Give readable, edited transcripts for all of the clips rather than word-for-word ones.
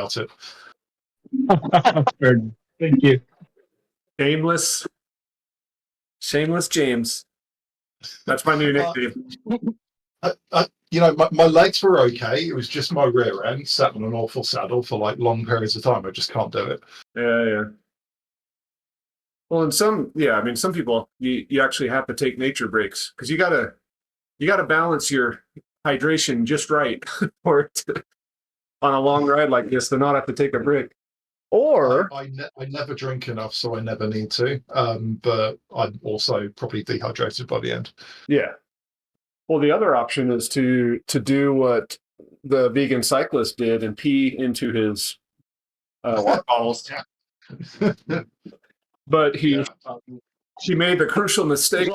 about it. Thank you. Shameless James. That's my new nickname. My legs were okay. It was just my rear end sat on an awful saddle for like long periods of time. I just can't do it. Yeah. Well, and some people you actually have to take nature breaks because you gotta balance your hydration just right for it on a long ride like this to not have to take a break. Or I never drink enough, so I never need to. But I'm also probably dehydrated by the end. Yeah. Well, the other option is to do what the vegan cyclist did and pee into his water bottles. But he made the crucial mistake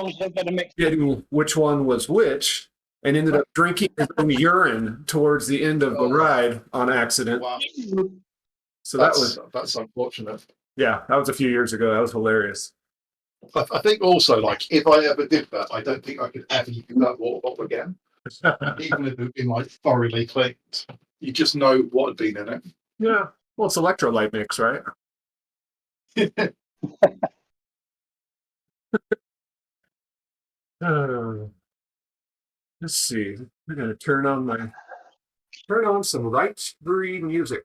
getting which one was which, and ended up drinking his own urine towards the end of the ride on accident. Wow. So that's unfortunate. Yeah, that was a few years ago. That was hilarious. I think also, like, if I ever did that, I don't think I could ever use that water bottle again. Even if it had been like thoroughly cleaned, you just know what had been in it. Yeah. Well, it's electrolyte mix, right? Let's see. I'm gonna turn on some right breed music.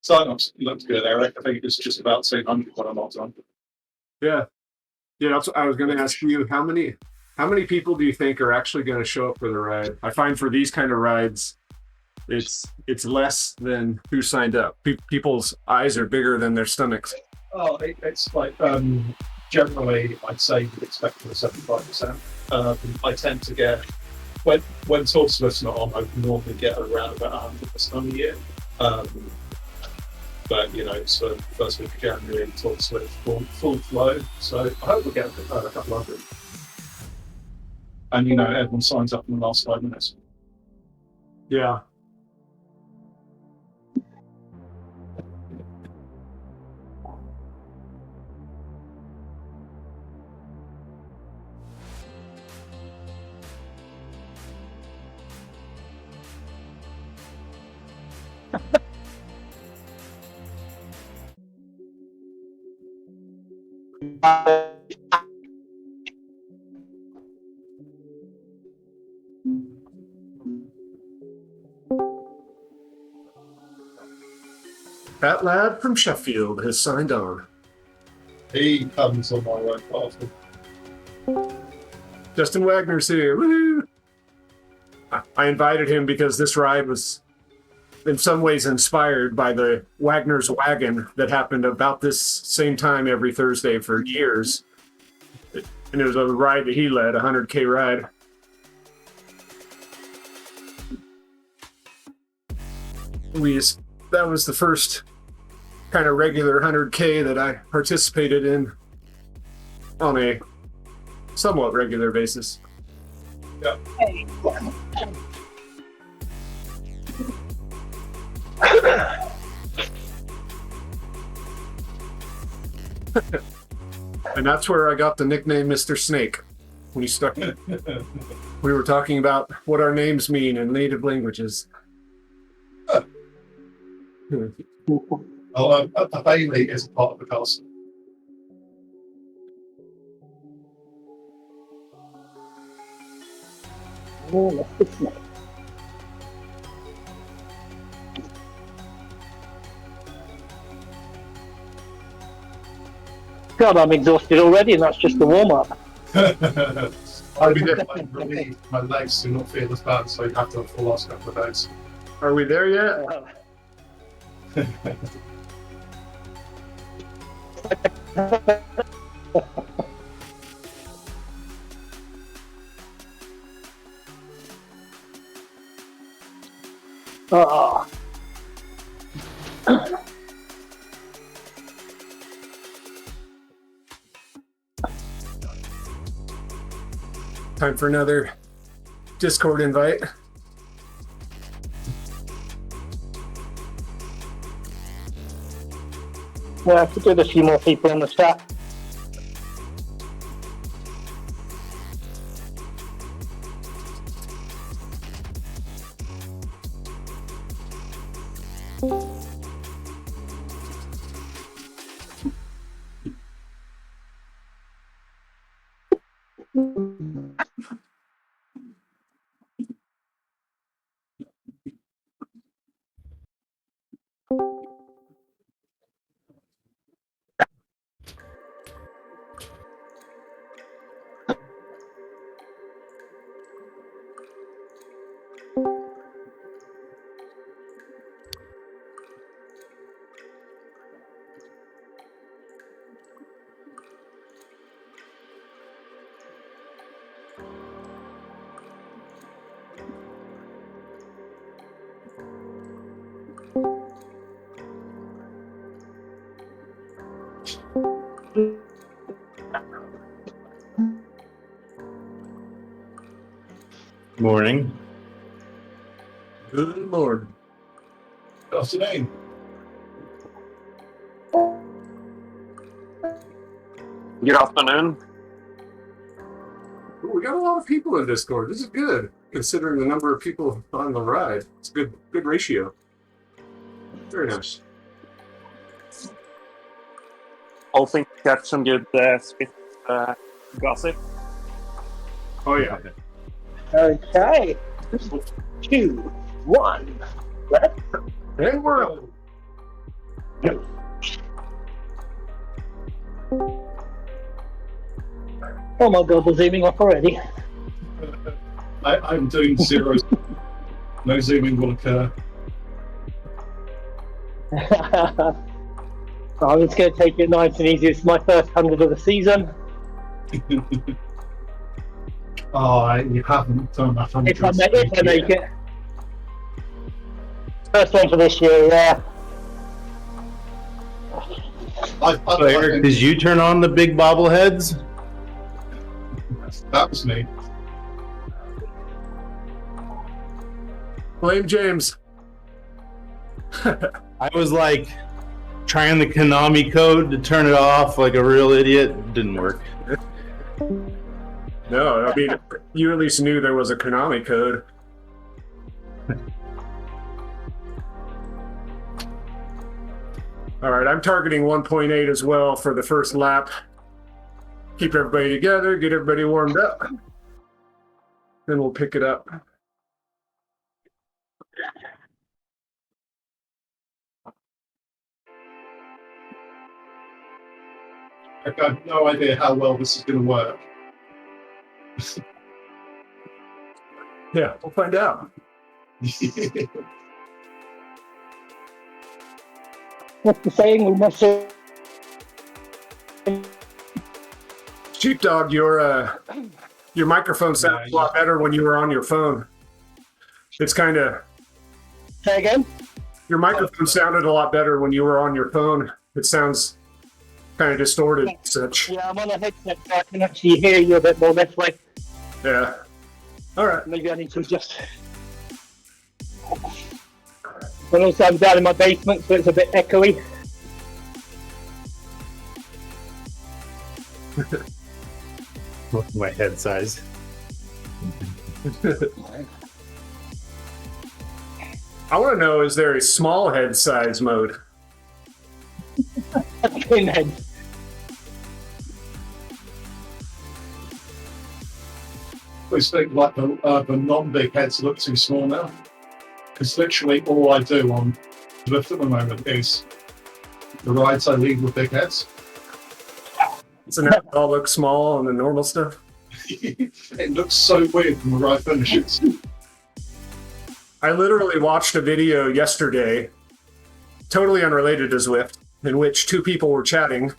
Sign-ups looked good, Eric. I think it's just about 200 when I'm not on. Yeah. That's what I was going to ask you. How many people do you think are actually going to show up for the ride? I find for these kind of rides, it's less than who signed up. People's eyes are bigger than their stomachs. Oh, it's like generally, I'd say you'd expect for 75%. I tend to get when Torchlift's not on, I normally get around about 100% a year. But it's the first week of January, Torchlift full flow. So I hope we'll get a couple of hundred. And everyone signs up in the last 5 minutes. Yeah. That lad from Sheffield has signed on. He comes on my right path. Justin Wagner's here. Woo-hoo! I invited him because this ride was in some ways inspired by the Wagner's Wagon that happened about this same time every Thursday for years. And it was a ride that he led, a 100K ride. That was the first kind of regular 100K that I participated in on a somewhat regular basis. Yeah. And that's where I got the nickname Mr. Snake. When we were talking about what our names mean in native languages. A Bailey is a part of the castle. God, I'm exhausted already, and that's just the warm-up. I'll be there. My legs do not feel as bad, so you have to have the last couple of days. Are we there yet? Oh. Time for another Discord invite. Yeah, I could get a few more people in the chat. Morning. Good Lord. Good afternoon. Good afternoon. Ooh, we got a lot of people in Discord. This is good, considering the number of people on the ride. It's a good ratio. Very nice. Hoping to get some good gossip. Oh yeah. Okay. 2, 1. Let's And we're up. go. Oh my god, we're zooming off already. I'm doing zero. No zooming will occur. I'm just going to take it nice and easy. It's my first 100 of the season. Oh, you haven't done that. If I make it. First one for this year, yeah. So Eric, did you turn on the big bobbleheads? That was me. Blame James. I was like trying the Konami code to turn it off like a real idiot. It didn't work. No, I mean, you at least knew there was a Konami code. All right, I'm targeting 1.8 as well for the first lap. Keep everybody together, get everybody warmed up. Then we'll pick it up. I've got no idea how well this is going to work. Yeah, we'll find out. What's the saying? We must say. Sheepdog, your microphone sounds a lot better when you were on your phone. It's kind of... Say again? Your microphone sounded a lot better when you were on your phone. It sounds kind of distorted and such. Yeah, I'm on a headset so I can actually hear you a bit more this way. Yeah. All right. Maybe I need to adjust. And also I'm down in my basement so it's a bit echoey. Look at my head size. I want to know, is there a small head size mode? Pinhead. I think like the non-big heads look too small now. Because literally all I do on Lyft at the moment is the rides I lead with big heads. So now it all looks small on the normal stuff. It looks so weird when the ride finishes. I literally watched a video yesterday, totally unrelated to Zwift, in which two people were chatting,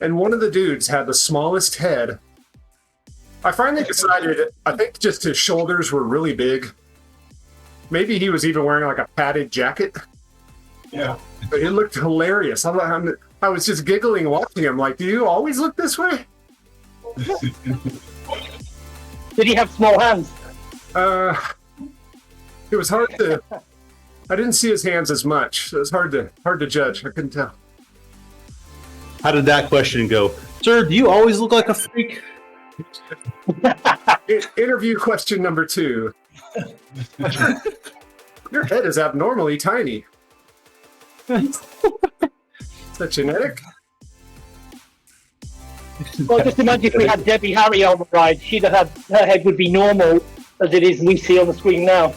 and one of the dudes had the smallest head. I finally decided, I think just his shoulders were really big. Maybe he was even wearing like a padded jacket. Yeah. But it looked hilarious. I was just giggling watching him, like, do you always look this way? Did he have small hands? It was hard to... I didn't see his hands as much. So it was hard to judge. I couldn't tell. How did that question go? Sir, do you always look like a freak? Interview question number 2. Your head is abnormally tiny. Is that genetic? Well, just imagine if we had Debbie Harry on the ride. She'd have had, her head would be normal as it is we see on the screen now.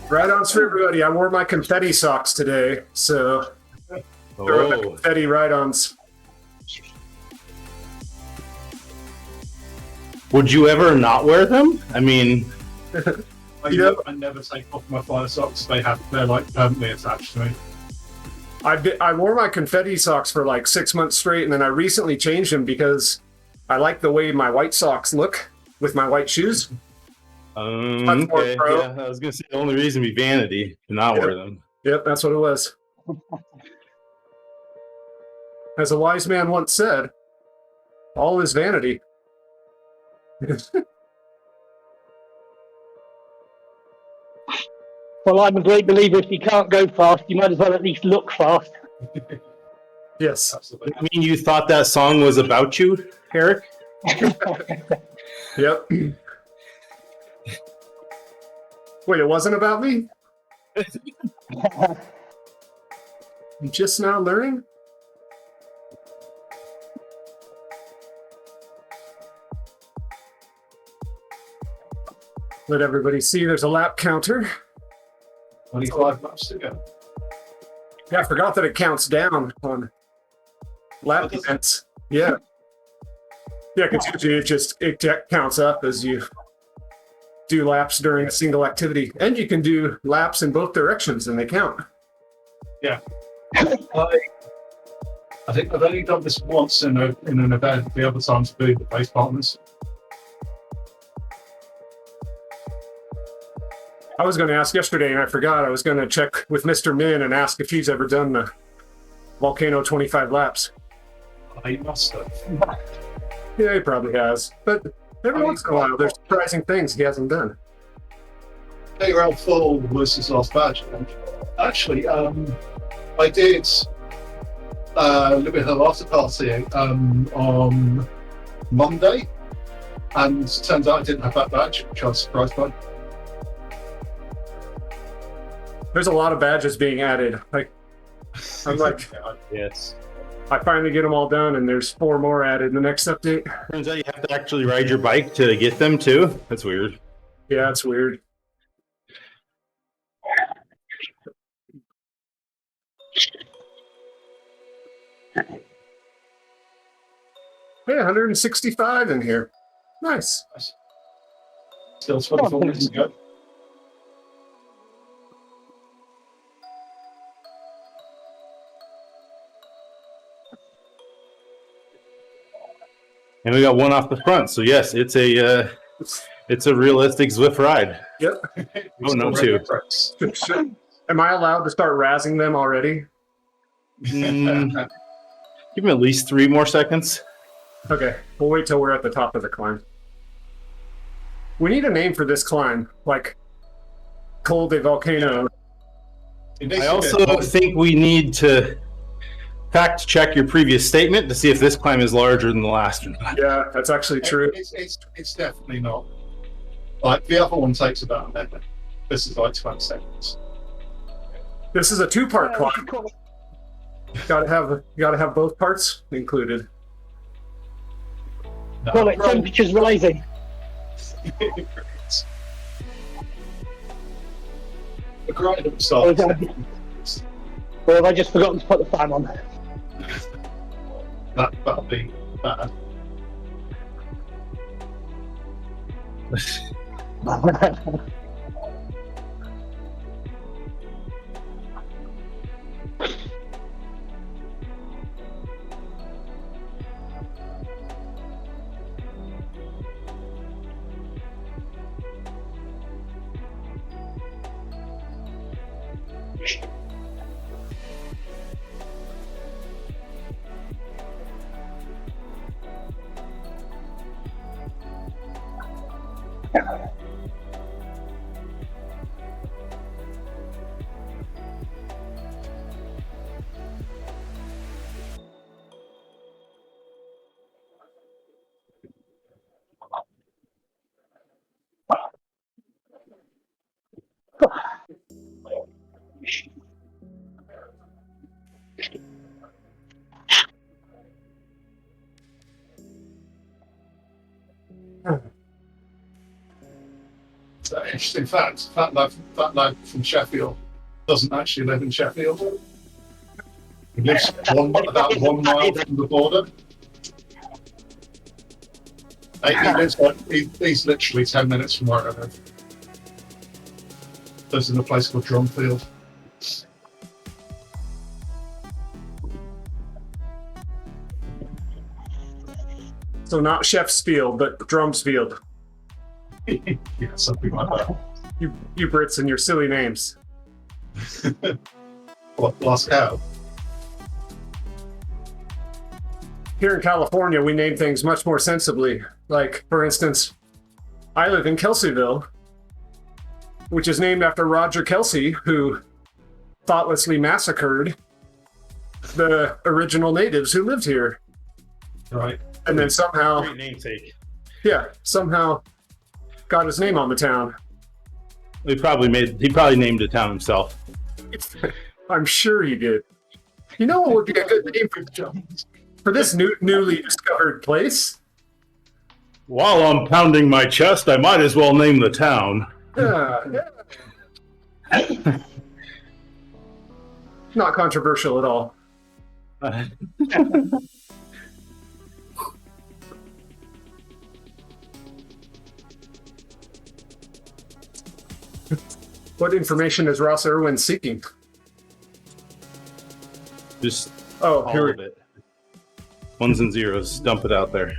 Ride-ons for everybody. I wore my confetti socks today, so there were the confetti ride-ons. Would you ever not wear them? I mean, I never take off my fire socks. They're like permanently attached to me. I wore my confetti socks for like 6 months straight, and then I recently changed them because I like the way my white socks look with my white shoes. Okay. Yeah, I was gonna say the only reason would be vanity to not wear them. Yep, that's what it was. As a wise man once said, all is vanity. Well, I'm a great believer if you can't go fast, you might as well at least look fast. Yes. Absolutely. I mean, you thought that song was about you, Eric? Yep. Wait, it wasn't about me? I'm just now learning? Let everybody see there's a lap counter. 25 laps to go. Yeah, I forgot that it counts down on lap events. Yeah. Yeah, because usually it counts up as you do laps during a single activity. And you can do laps in both directions and they count. Yeah. I think I've only done this once in an event. The other times with the base partners. I was going to ask yesterday and I forgot. I was going to check with Mr. Min and ask if he's ever done the Volcano 25 laps. I must have. Yeah, he probably has. But every once in a while, there's surprising things he hasn't done. Around full was his last badge. Actually, I did a little bit of the after party on Monday, and it turns out I didn't have that badge, which I was surprised by. There's a lot of badges being added. I'm like, Yes. I finally get them all done, and there's 4 more added in the next update. Turns out you have to actually ride your bike to get them too. That's weird. Yeah, it's weird. Hey, 165 in here. Nice. Still 24 minutes to go. And we got one off the front, so yes, it's a realistic Zwift ride. Yep. Oh no, 2. Am I allowed to start razzing them already? Give him at least 3 more seconds. Okay, we'll wait till we're at the top of the climb. We need a name for this climb, like Col de Volcano. I also think we need to fact check your previous statement to see if this climb is larger than the last one. Yeah, that's actually true. It's definitely not. Like the other one takes about a minute. This is like 20 seconds. This is a 2-part climb. Gotta have both parts included. No, Call it temperatures rising. The grind at the start. Or have I just forgotten to put the fan on? That'll be bad. It's an interesting fact. That lad from Sheffield doesn't actually live in Sheffield. He lives about 1 mile from the border. He's literally 10 minutes from where I live. Lives in a place called Drumfield. So not Chef's Field, but Drum's Field. Yeah, something like that. You Brits and your silly names. Lost cow. Here in California, we name things much more sensibly. Like, for instance, I live in Kelseyville, which is named after Roger Kelsey, who thoughtlessly massacred the original natives who lived here. Right. And then somehow, Great namesake. yeah, somehow got his name on the town. He probably named the town himself. I'm sure he did. You know what would be a good name for this newly discovered place? While I'm pounding my chest, I might as well name the town. Yeah. Not controversial at all. What information is Ross Irwin seeking? Just Oh, all here of it. Ones and zeros. Dump it out there.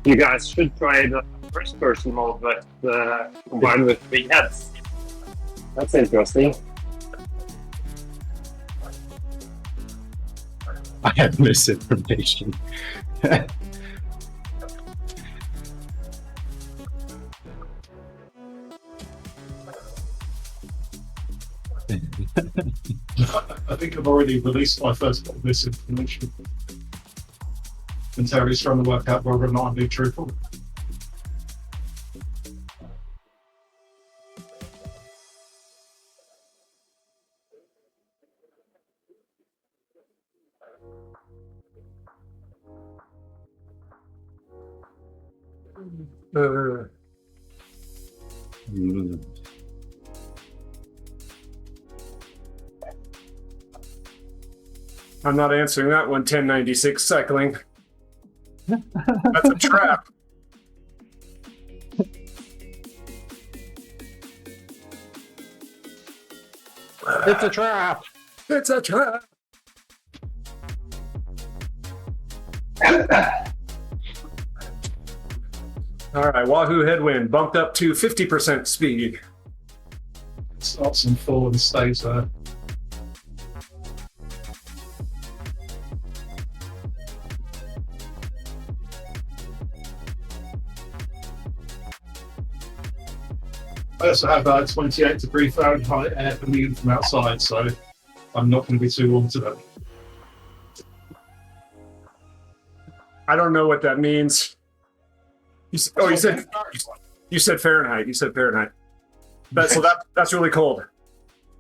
You guys should try the first person mode, but combined with big heads. That's interesting. I have misinformation. I think I've already released my first bit of misinformation. And Terry's trying to work out whether or not I'm being truthful. Mm. I'm not answering that one, 1096 cycling. That's a trap. It's a trap. It's a trap. All right, Wahoo headwind bumped up to 50% speed. Starts and fall and stays there. I also have 28 degree Fahrenheit air coming in from outside, so I'm not going to be too warm today. I don't know what that means. You said Fahrenheit. You said Fahrenheit. That's really cold.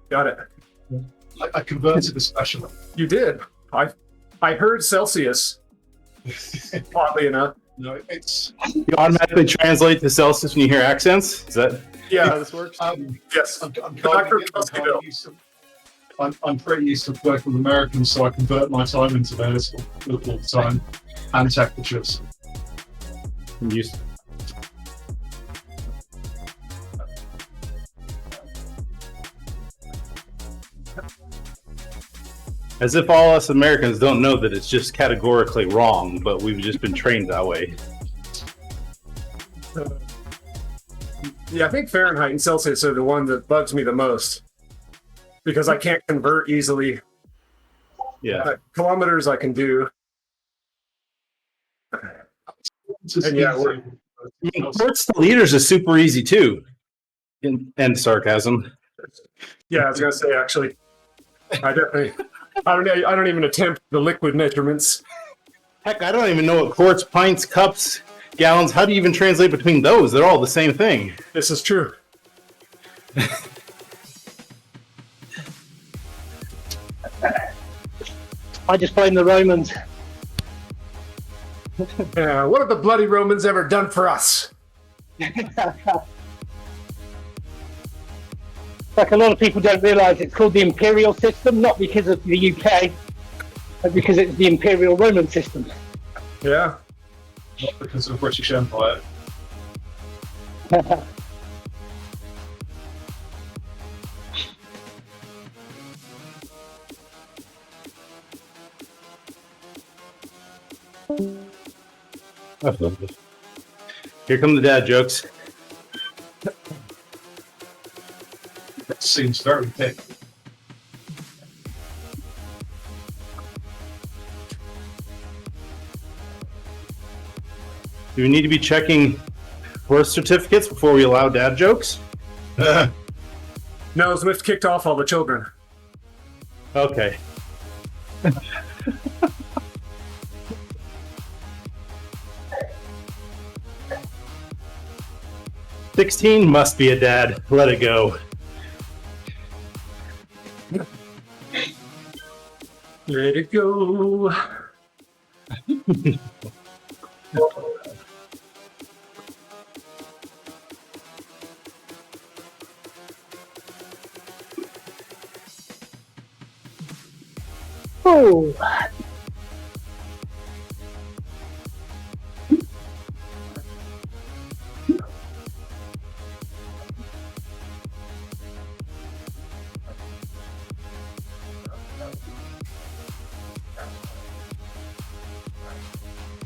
Got it. I converted especially. You did. I heard Celsius. Oddly enough. No, it's You automatically translate to Celsius when you hear accents? Is that Yeah. how this works? Yes. I'm Kelseyville. pretty used to working with Americans, so I convert my time into theirs all the time, and temperatures. Used- As if all us Americans don't know that it's just categorically wrong, but we've just been trained that way. Yeah, I think Fahrenheit and Celsius are the one that bugs me the most because I can't convert easily. Yeah. Kilometers I can do. And yeah, I mean, quarts to liters is super easy too. And sarcasm. Yeah, I was gonna say actually, I don't even attempt the liquid measurements. Heck, I don't even know what quarts, pints, cups, gallons. How do you even translate between those? They're all the same thing. This is true. I just blame the Romans. Yeah, what have the bloody Romans ever done for us? Like a lot of people don't realise, it's called the imperial system, not because of the UK, but because it's the imperial Roman system. Yeah. Not because of the British Empire. Here come the dad jokes. That seems very big. Do we need to be checking birth certificates before we allow dad jokes? No, Zwift kicked off all the children. Okay. 16 must be a dad. Let it go. Let it go. Oh,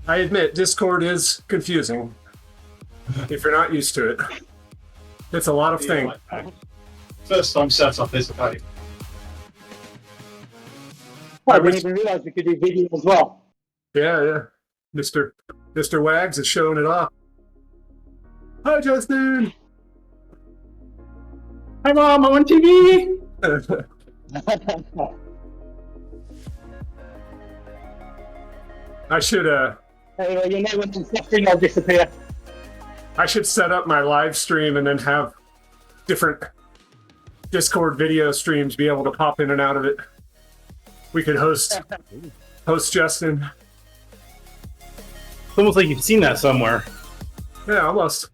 I admit, Discord is confusing if you're not used to it. It's a lot of things. First time set up is a pain. I didn't even realise we could do video as well. Yeah, yeah. Mr. Wags is showing it off. Hi, Justin. Hi, Mom. I'm on TV. I should Anyway, you know when the suffering will disappear. I should set up my live stream and then have different Discord video streams be able to pop in and out of it. We could host Justin. It's almost like you've seen that somewhere. Yeah, almost.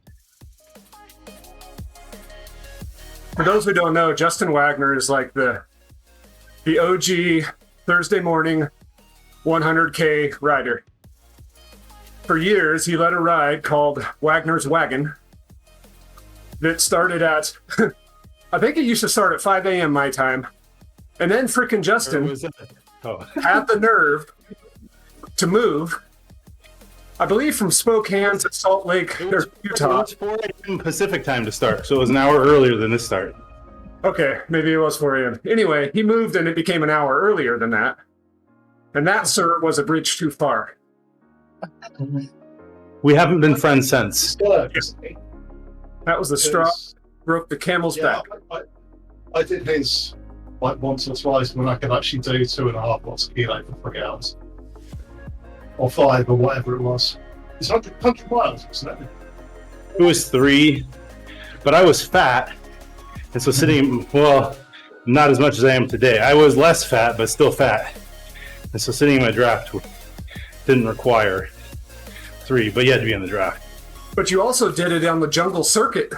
For those who don't know, Justin Wagner is like the OG Thursday morning 100K rider. For years, he led a ride called Wagner's Wagon that started at, I think it used to start at 5 a.m. my time. And then frickin' Justin had the nerve to move, I believe, from Spokane to Salt Lake, Utah. It was 4 a.m. Pacific time to start, so it was an hour earlier than this start. Okay, maybe it was 4 a.m. Anyway, he moved and it became an hour earlier than that. And that, sir, was a bridge too far. We haven't been friends since. That was the straw that broke the camel's back. I did his like once or twice when I could actually do 2.5 lots of kilo for 3 hours. Or 5 or whatever it was. It's 100 miles, isn't it? It was 3, but I was fat. And so sitting, well, not as much as I am today. I was less fat, but still fat. And so sitting in my draft didn't require 3, but you had to be in the draft. But you also did it on the jungle circuit,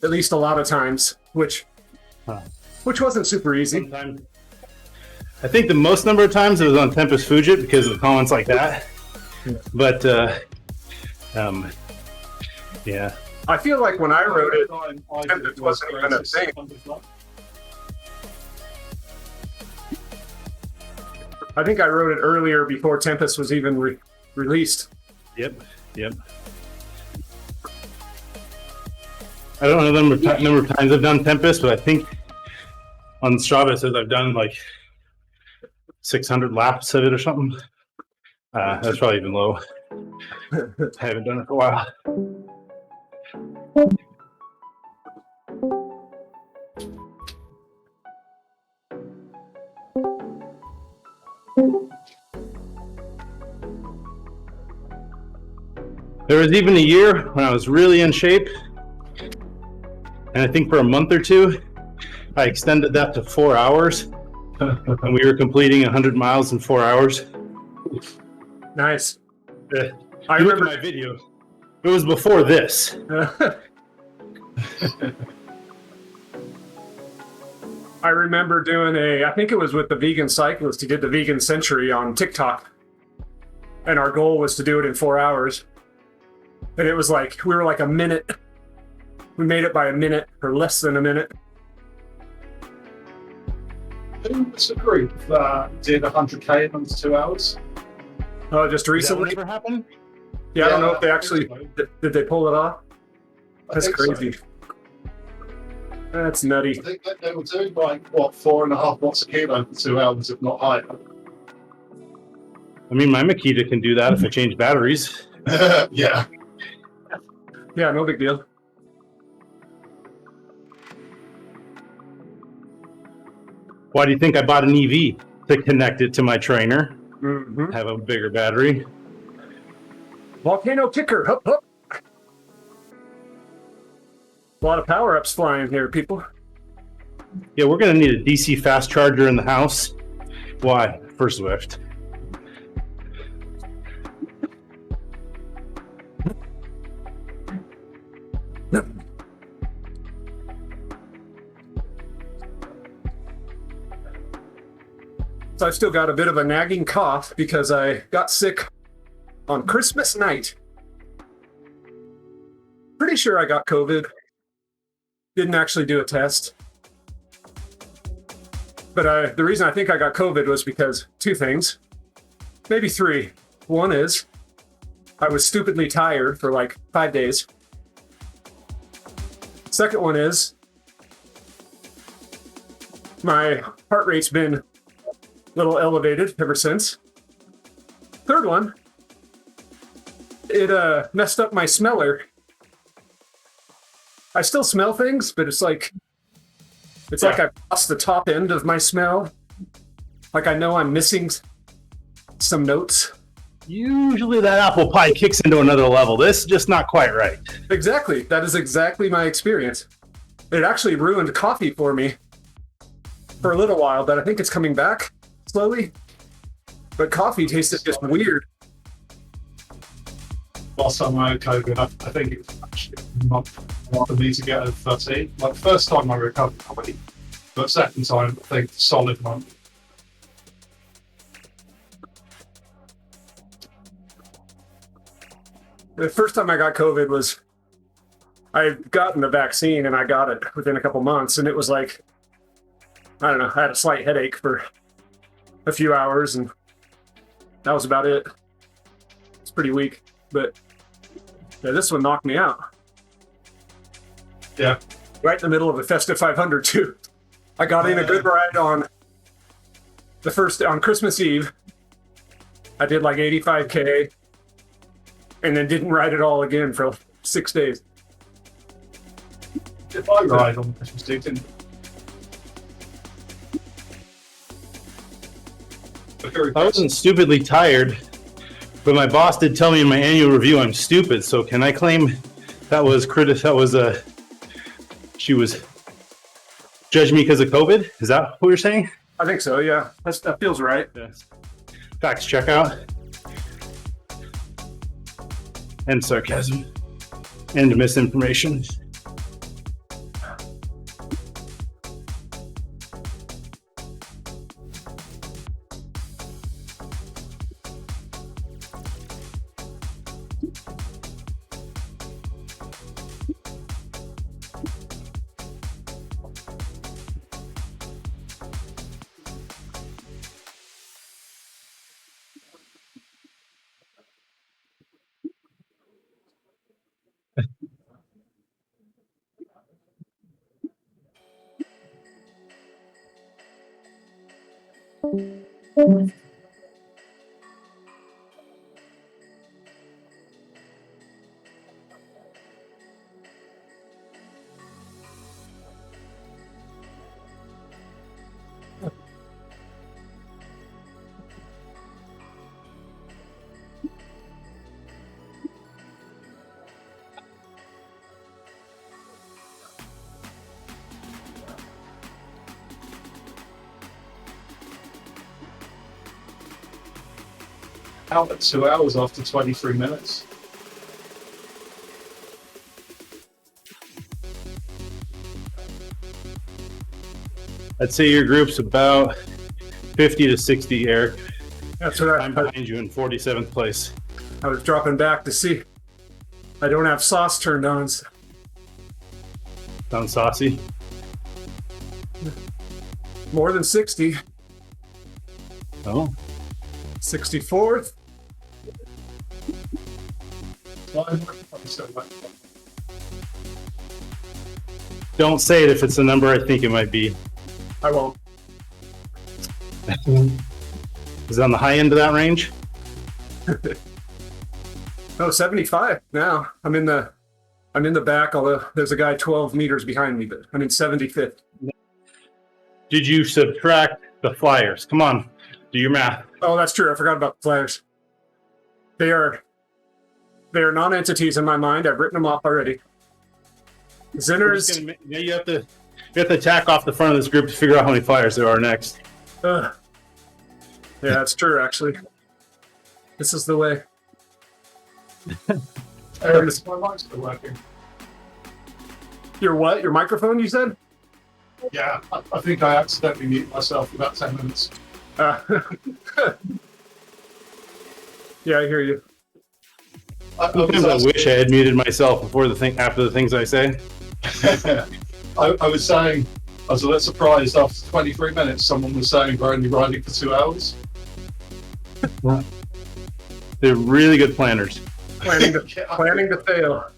at least a lot of times, which wasn't super easy. Sometimes, I think the most number of times it was on Tempest Fugit because of the comments like that. But, yeah. I feel like when I wrote it, Tempest wasn't even a thing. I think I wrote it earlier before Tempest was even released. Yep. I don't know the number of times I've done Tempest, but I think on Strava it says I've done like 600 laps of it or something. That's probably even low. I haven't done it for a while. There was even a year when I was really in shape, and I think for a month or two, I extended that to 4 hours. and we were completing 100 miles in 4 hours. Nice. I I look at remember. my video. It was before this. I remember doing I think it was with the vegan cyclist. He did the vegan century on TikTok. And our goal was to do it in 4 hours. And it was like, we were like a minute. We made it by a minute or less than a minute. Who was the group that did 100k in under 2 hours? Oh, just Did that recently? ever happen? Yeah, I don't know if they I actually, think so. did they pull it off? I That's think so. crazy. That's nutty. I think that they were doing like, what, 4.5 watts a kilo for 2 hours, if not higher. I mean, my Makita can do that if I change batteries. Yeah. Yeah, no big deal. Why do you think I bought an EV? To connect it to my trainer, Mm-hmm. have a bigger battery. Volcano kicker. Hup, hup. A lot of power-ups flying here, people. Yeah, we're gonna need a DC fast charger in the house. Why? For Swift. So I've still got a bit of a nagging cough because I got sick on Christmas night. Pretty sure I got COVID. Didn't actually do a test. But the reason I think I got COVID was because two things. Maybe three. One is I was stupidly tired for like 5 days. Second one is my heart rate's been a little elevated ever since. Third one, it messed up my smeller. I still smell things, but it's like I've lost the top end of my smell. Like I know I'm missing some notes. Usually that apple pie kicks into another level. This is just not quite right. Exactly. That is exactly my experience. It actually ruined coffee for me for a little while, but I think it's coming back slowly. But coffee tasted just weird. Last time I had COVID, I think it was actually a month for me to get over 13. Like, first time I recovered probably, but second time, I think solid month. The first time I got COVID was I had gotten the vaccine and I got it within a couple months, and it was like, I don't know, I had a slight headache for a few hours, and that was about it. It's pretty weak, but yeah, this one knocked me out. Yeah. Right in the middle of the Festa 500 too. I got in a good ride on Christmas Eve. I did like 85K and then didn't ride it all again for 6 days. Did I ride on Christmas Day, didn't I wasn't stupidly tired, but my boss did tell me in my annual review I'm stupid. So can I claim that was she was judging me because of COVID? Is that what you're saying? I think so, yeah. That feels right. Yes. Facts checkout. And sarcasm. And misinformation. Out at 2 hours after 23 minutes. I'd say your group's about 50 to 60, Eric. That's what I'm behind you in 47th place. I was dropping back to see. I don't have sauce turned on. So Sounds saucy. more than 60. Oh, 64th. don't say it if it's the number I think it might be. I won't. Is it on the high end of that range? No, 75 now. I'm in the back, although there's a guy 12 meters behind me, but I'm in 75th. Did you subtract the flyers? Come on, do your math. Oh, that's true. I forgot about the flyers. They are non-entities in my mind. I've written them off already. Zinners. Yeah, you have to attack off the front of this group to figure out how many flyers there are next. Yeah, that's true, actually. This is the way. Is my mic still working? Your what? Your microphone, you said? Yeah, I think I accidentally muted myself for about 10 minutes. Yeah, I hear you. Sometimes I wish I had muted myself after the things I say. I was saying, I was a little surprised after 23 minutes, someone was saying we're only riding for 2 hours. They're really good planners. Planning to fail.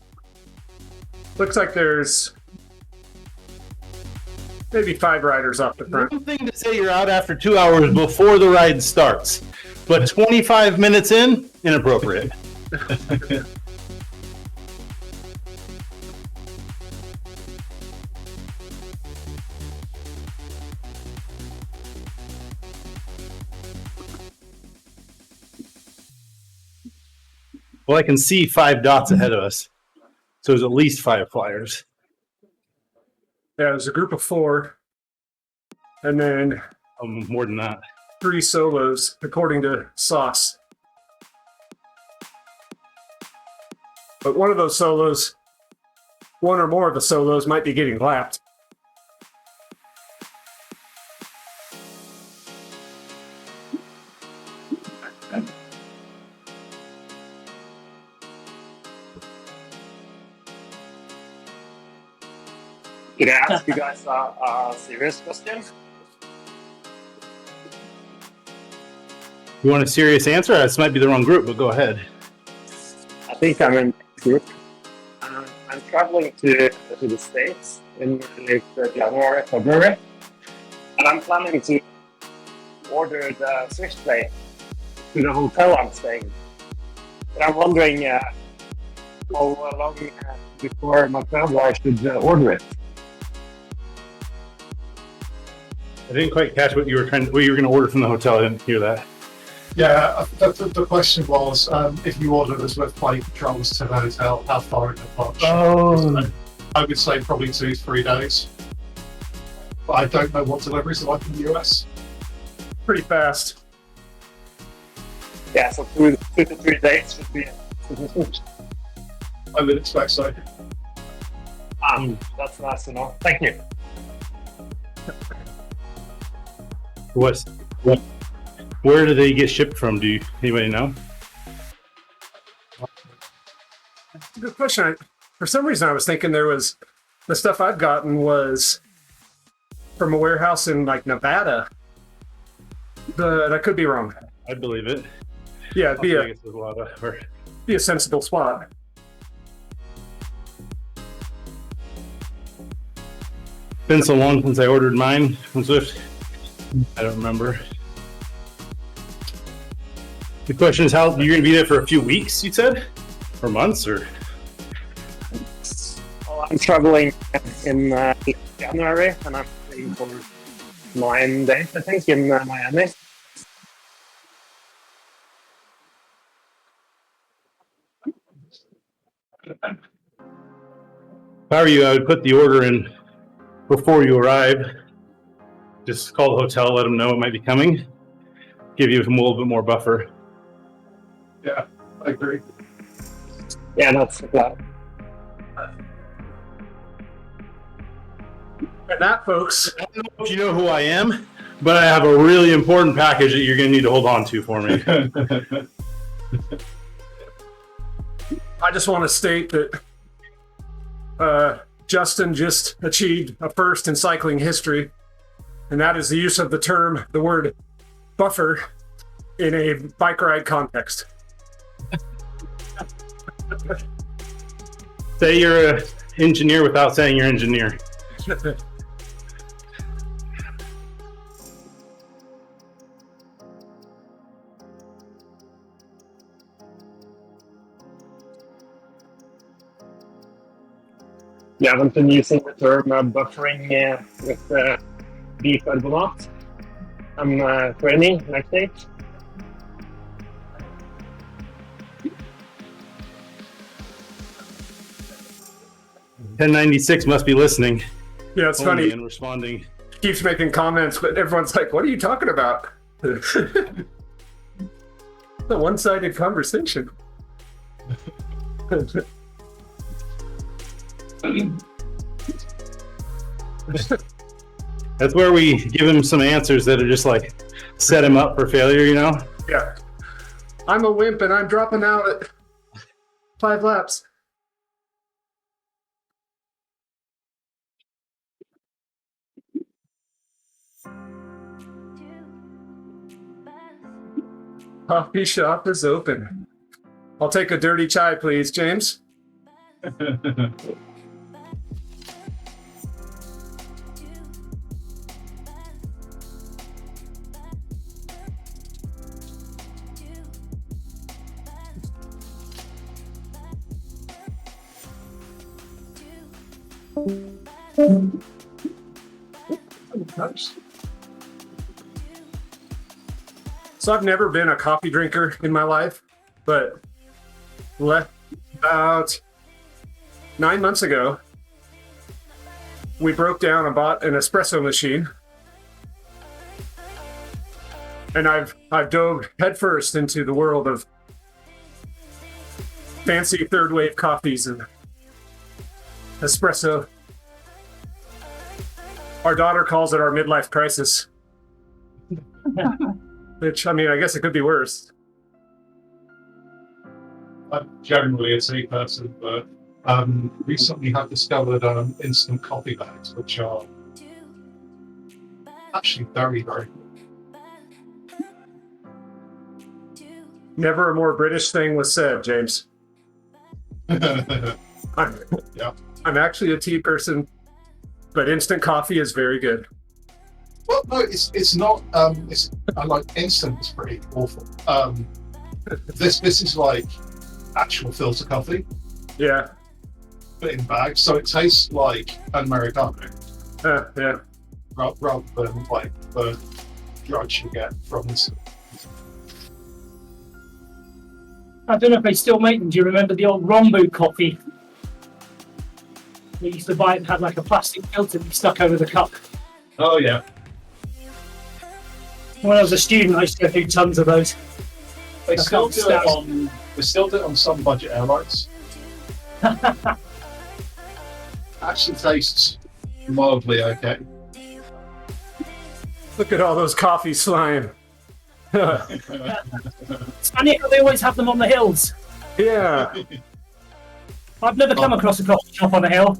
Looks like there's maybe 5 riders off the front. One thing to say you're out after 2 hours before the ride starts, but 25 minutes in, inappropriate. Well, I can see 5 dots ahead of us, so there's at least 5 flyers. Yeah, there's a group of 4, and then More than that. 3 solos, according to Sauce. But one or more of the solos might be getting lapped. Can I ask you guys a serious question? You want a serious answer? This might be the wrong group, but go ahead. I think I'm in group. I'm traveling to the States in late January, February, and I'm planning to order the switchblade to the hotel I'm staying. And I'm wondering how long before my travel I should order it. I didn't quite catch what you were going to order from the hotel. I didn't hear that. Yeah, the question was, if you order this with plane controls to the hotel, how far in advance? Oh. I would say probably 2-3 days. But I don't know what deliveries are like in the US. Pretty fast. Yeah, so 2 to 3 days should be sufficient. I would expect so. That's nice to know. Thank you. Where do they get shipped from? Do anybody know? Good question. For some reason, I was thinking the stuff I've gotten was from a warehouse in like Nevada, but I could be wrong. I believe it. Yeah, it'd be Vegas is a lot of. a sensible spot. Been so long since I ordered mine from Swift. I don't remember. The question is, how you're going to be there for a few weeks? You said, or months, or? Well, I'm traveling in January, and I'm staying for 9 days, I think, in Miami. If I were you, I would put the order in before you arrive. Just call the hotel, let them know it might be coming. Give you a little bit more buffer. Yeah, I agree. Yeah, that's the plan. And that, folks, I don't know if you know who I am, but I have a really important package that you're going to need to hold on to for me. I just want to state that Justin just achieved a first in cycling history, and that is the use of the word buffer, in a bike ride context. Say you're an engineer without saying you're an engineer. You haven't been using the term buffering with beef ergonaut. I'm training next day. "1096 must be listening." Yeah, it's only funny. and responding. He keeps making comments, but everyone's like, "What are you talking about?" It's a one-sided conversation. That's where we give him some answers that are just like set him up for failure, you know? Yeah. I'm a wimp and I'm dropping out at 5 laps. Coffee shop is open. I'll take a dirty chai, please, James. So I've never been a coffee drinker in my life, but about 9 months ago, we broke down and bought an espresso machine, and I've dove headfirst into the world of fancy third wave coffees and espresso. Our daughter calls it our midlife crisis. Which, I mean, I guess it could be worse. I'm generally a tea person, but recently have discovered instant coffee bags, which are actually very, very Never a more British thing was said, James. good. Yeah. I'm actually a tea person, but instant coffee is very good. Well, no, it's not. It's I like instant is pretty awful. This is like actual filter coffee, Yeah, but in bags, so it tastes like an Americano yeah. rather than like the drugs you get from instant. I don't know if they still make them. Do you remember the old Rombu coffee? We used to buy it and had like a plastic filter that you stuck over the cup. Oh yeah, When I was a student, I used to go through tons of those. they I still can't do it stand- on. They still do it on some budget airlines. Actually, tastes mildly okay. Look at all those coffees flying. It's funny how they always have them on the hills. Yeah. I've never come across a coffee shop on a hill.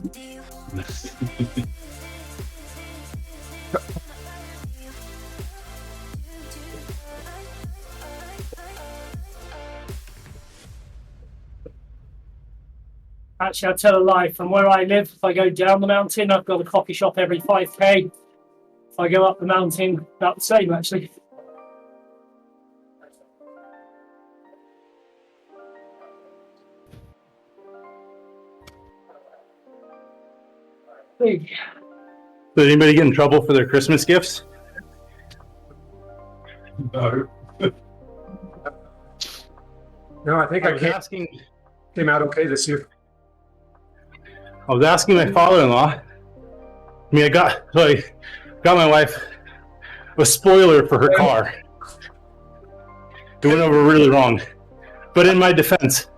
Actually, I'll tell a lie. From where I live, if I go down the mountain, I've got a coffee shop every 5k. If I go up the mountain, about the same, actually. Big. Did anybody get in trouble for their Christmas gifts? No. No, I think I came out okay this year. I was asking my father-in-law. I mean, I got my wife a spoiler for her car. It went over really wrong. But in my defense,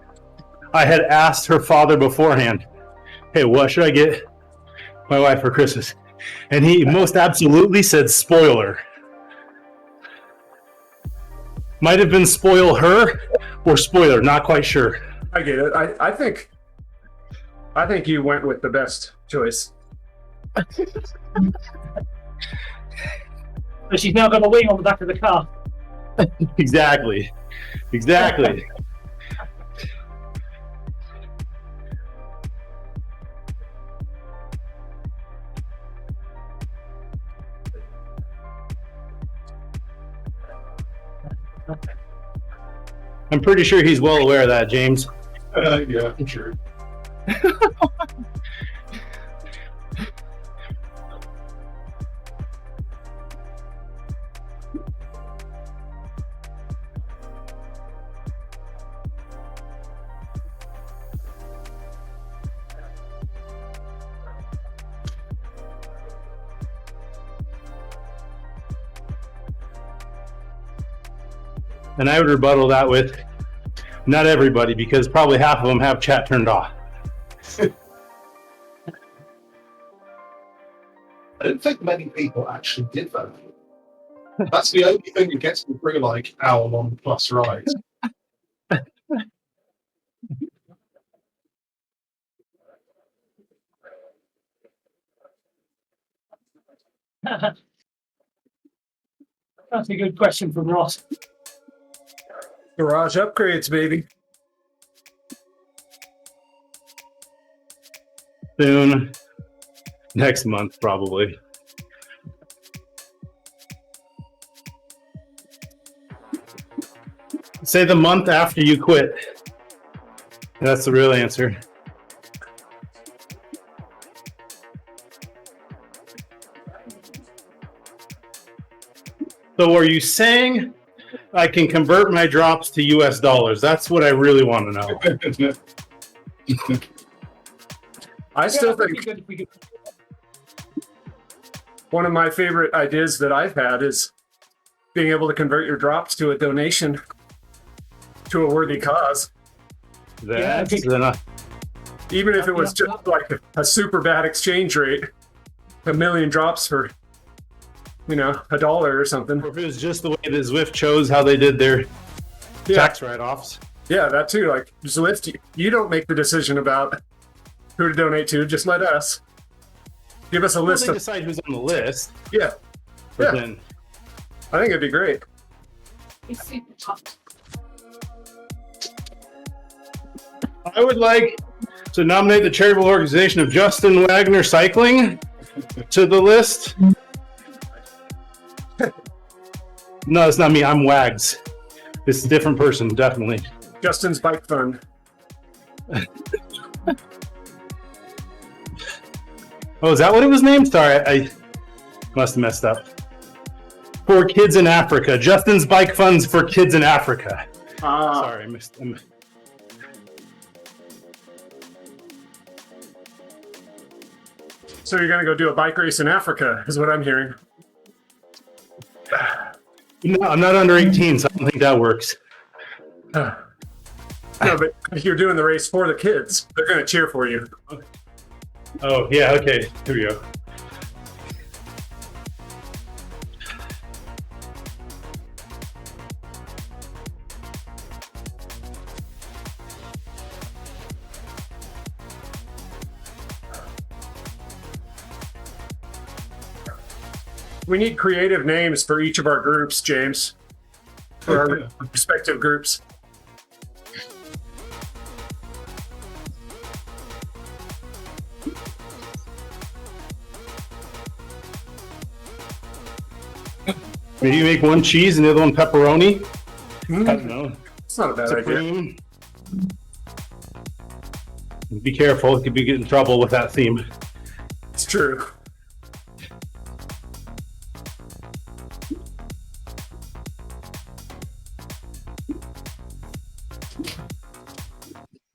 I had asked her father beforehand, hey, what should I get my wife for Christmas? And he most absolutely said spoiler. Might have been spoil her or spoiler, not quite sure. I get it. I think you went with the best choice. So she's now got a wing on the back of the car. Exactly. I'm pretty sure he's well aware of that, James. Yeah, sure. And I would rebuttal that with not everybody, because probably half of them have chat turned off. I don't think many people actually did that. That's the only thing that gets me through like hour-long plus rides. That's a good question from Ross. Garage upgrades, baby. Soon. Next month, probably. Say the month after you quit. That's the real answer. So are you saying I can convert my drops to US dollars? That's what I really want to know. I still that'd be think good if we could. one of my favorite ideas that I've had is being able to convert your drops to a donation to a worthy cause. That's Even if it was just like a super bad exchange rate, 1,000,000 drops for, $1 or something. or if it was just the way that Zwift chose how they did their tax write-offs. Yeah, that too. Like Zwift, you don't make the decision about who to donate to. Just let us. Give us a Well, list they of. decide who's on the list. Yeah, But Yeah. then I think it'd be great. I would like to nominate the charitable organization of Justin Wagner Cycling to the list. No, it's not me. I'm Wags. It's a different person, definitely. Justin's Bike Fund. Oh, is that what it was named? Sorry, I must have messed up. For Kids in Africa. Justin's Bike Funds for Kids in Africa. Sorry, I missed. So you're gonna go do a bike race in Africa, is what I'm hearing. No, I'm not under 18, so I don't think that works. No, but if you're doing the race for the kids, they're gonna cheer for you. Oh, yeah, okay. Here we go. We need creative names for each of our groups, James. For our respective groups. Maybe you make one cheese and the other one pepperoni. I don't know. It's not a bad idea. Supreme. Be careful, you could be getting in trouble with that theme. It's true.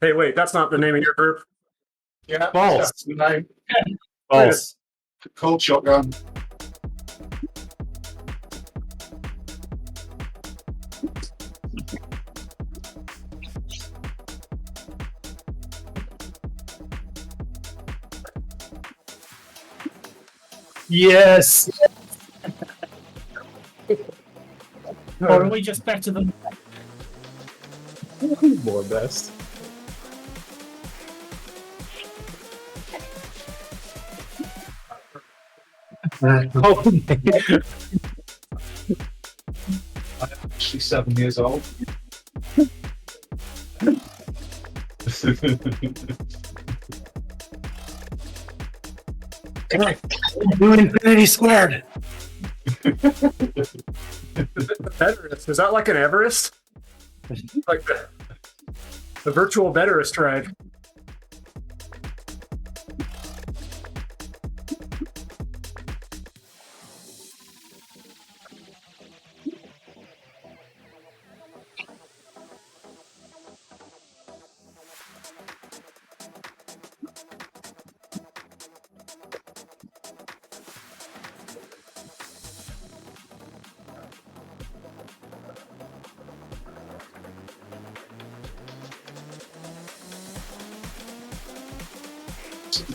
Hey, wait, that's not the name of your group. Yeah, False. that's the name. False. Cold shotgun. Yes. Or are we just better than? More best. Oh, Actually, 7 years old. doing infinity squared. Everest. Is that like an Everest? Like the virtual Everest ride.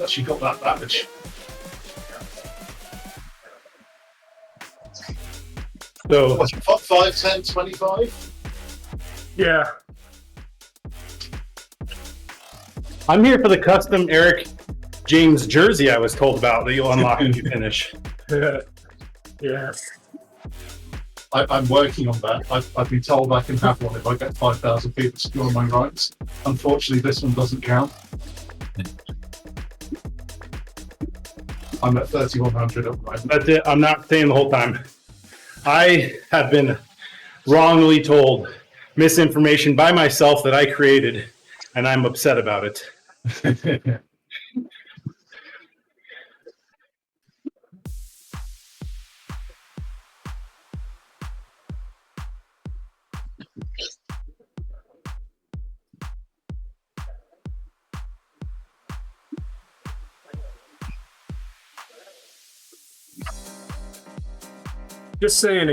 She got that damage. So What's 5, 10, 25? Yeah. I'm here for the custom Eric James jersey I was told about that you'll unlock when you finish. Yes. I'm working on that. I've been told I can have one if I get 5,000 people to join my rights. Unfortunately, this one doesn't count. I'm at 3,100 at the moment. That's it. I'm not staying the whole time. I have been wrongly told misinformation by myself that I created, and I'm upset about it. Just saying,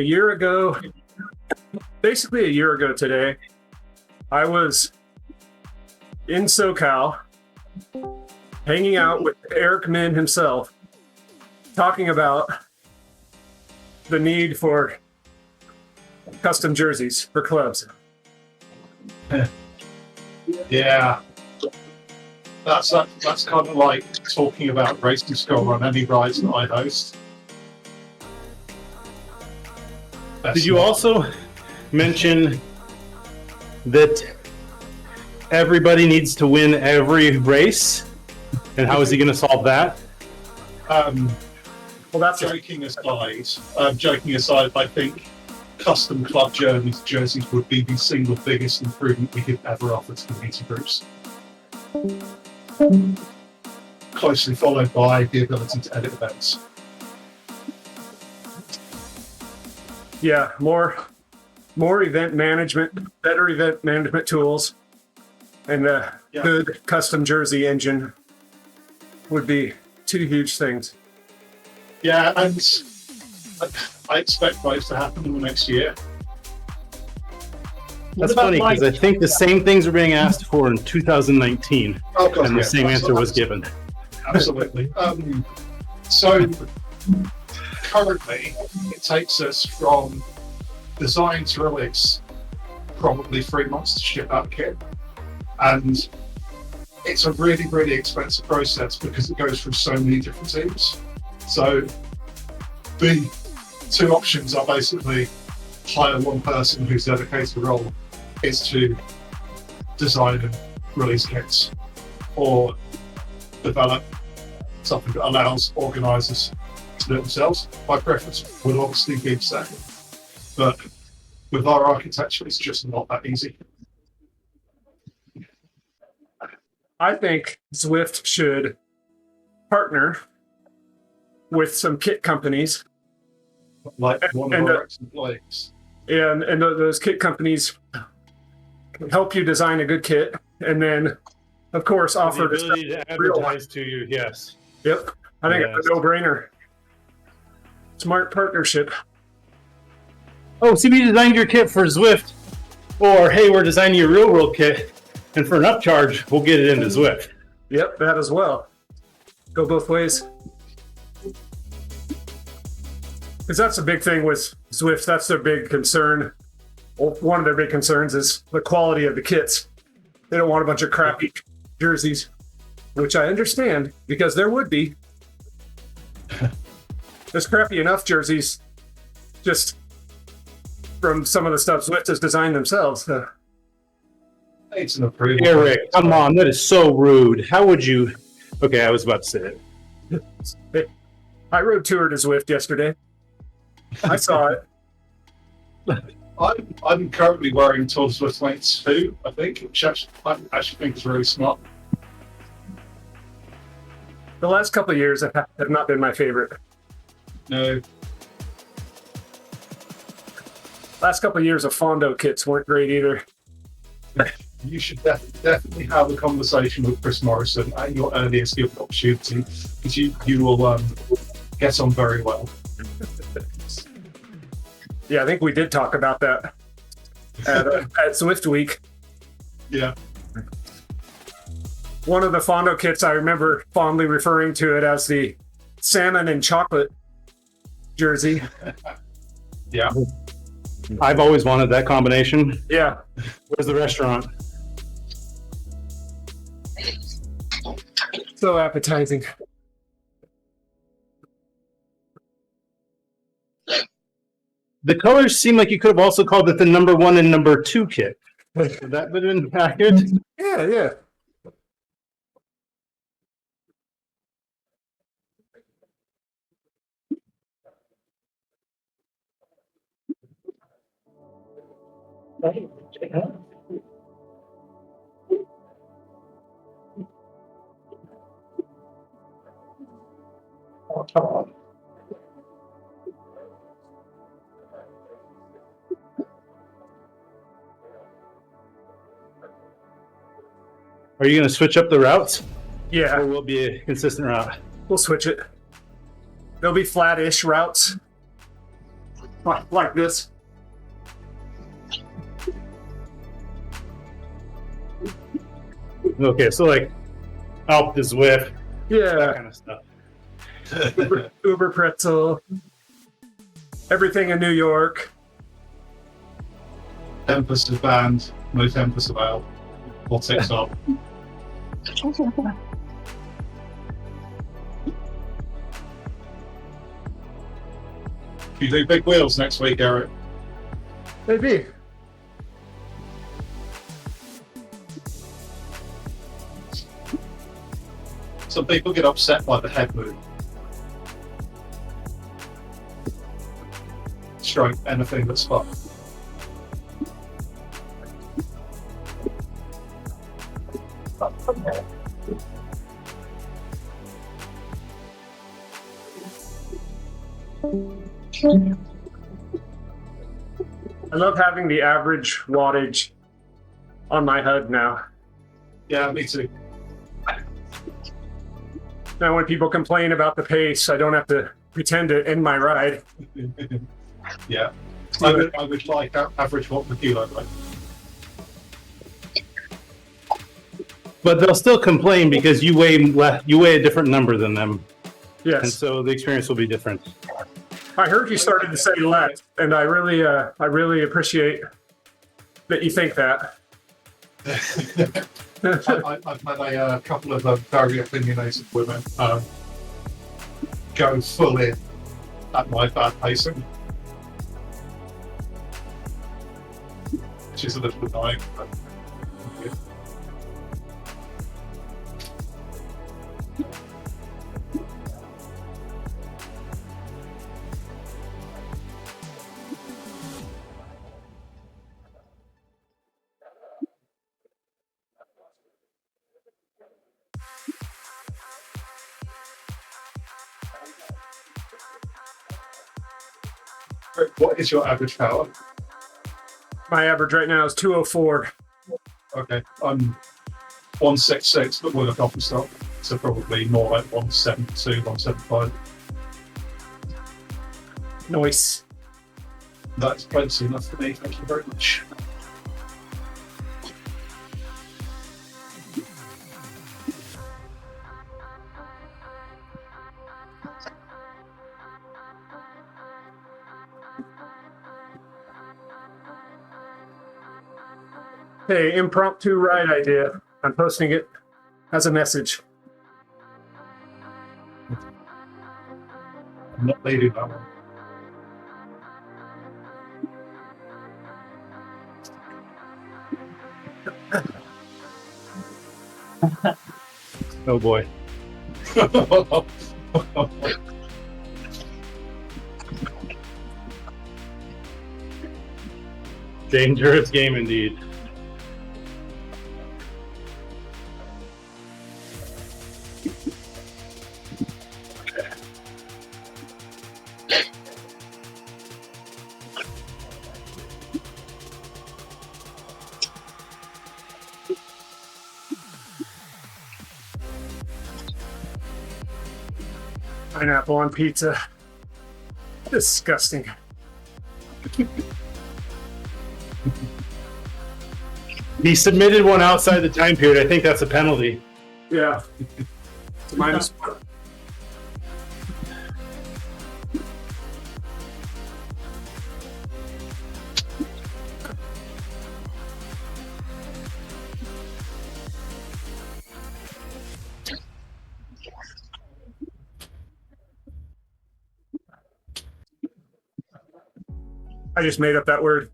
basically a year ago today, I was in SoCal, hanging out with Eric Min himself, talking about the need for custom jerseys for clubs. Yeah. That's kind of like talking about racing score on any rides that I host. Did you also mention that everybody needs to win every race? And how is he going to solve that? Well, that's Joking aside, I think custom club jerseys would be the single biggest improvement we could ever offer to community groups. Closely followed by the ability to edit events. yeah, more event management, better event management tools, and a good custom jersey engine would be two huge things. Yeah, and I expect both to happen in the next year. That's funny because I think the same things are being asked for in 2019, Oh, God, and the same answer was given. Absolutely. So currently, it takes us from design to release probably 3 months to ship out kit, and it's a really, really expensive process because it goes through so many different teams. So the two options are basically hire one person whose dedicated role is to design and release kits, or develop something that allows organisers to do it themselves. My preference would obviously be second, but with our architecture, it's just not that easy. I think Zwift should partner with some kit companies, Like one of And, our ex-employees. and those kit companies can help you design a good kit, and then, of course, The offer to sell. ability to advertise to you, yes. Yep, I think Yes. it's a no-brainer. Smart partnership. Oh, CB designed your kit for Zwift, or hey, we're designing your real world kit, and for an upcharge, we'll get it into Zwift. Yep, that as well. Go both ways. Because that's a big thing with Zwift. That's their big concern. Well, one of their big concerns is the quality of the kits. They don't want a bunch of crappy jerseys, which I understand because there would be. There's crappy enough jerseys just from some of the stuff Zwift has designed themselves. It's an approval. Eric, come on, that is so rude. How would you? Okay, I was about to say it. I rode tour to Zwift yesterday. I saw it. I'm currently wearing Tour de Swift Link 2, I think, which I actually think is really smart. The last couple of years have not been my favorite. No, Last couple of years of Fondo kits weren't great either. you should definitely have a conversation with Chris Morrison at your earliest given opportunity, because you will get on very well. Yeah, I think we did talk about that at Zwift Week. Yeah. One of the Fondo kits, I remember fondly referring to it as the salmon and chocolate jersey. Yeah. I've always wanted that combination. Yeah. Where's the restaurant? So appetizing. The colors seem like you could have also called it the number 1 and number 2 kit. Would that have been accurate? Yeah, yeah. Oh, come on. Are you going to switch up the routes? Yeah, Or will it be a consistent route? we'll switch it. There'll be flat-ish routes. Like this. Okay, so like Alp to Zwift, that Yeah. kind of stuff. Uber Pretzel. Everything in New York. Tempest is banned, no Tempest about. What's it up? You do big wheels next week, Eric. Maybe. Some people get upset by the head move. Stroke anything that's fun. I love having the average wattage on my HUD now. Yeah, me too. Now when people complain about the pace, I don't have to pretend to end my ride. Yeah. I would like average watt per kilo, right? But they'll still complain because you weigh a different number than them, and Yes. so the experience will be different. I heard you started to say let, and I really appreciate that you think that. I've had a couple of very opinionated women go full in at my bad pacing, which is a little annoying. But, yeah. What is your average power? My average right now is 204. Okay, I'm 166, but with a coffee stop, so probably more like 172, 175. Nice. That's plenty enough for me. Thank you very much. Hey, impromptu ride idea. I'm posting it as a message. I'm not leading that one. Oh boy. Dangerous game indeed. Pineapple on pizza. Disgusting. He submitted one outside the time period. I think that's a penalty. Yeah. It's a -1. I just made up that word.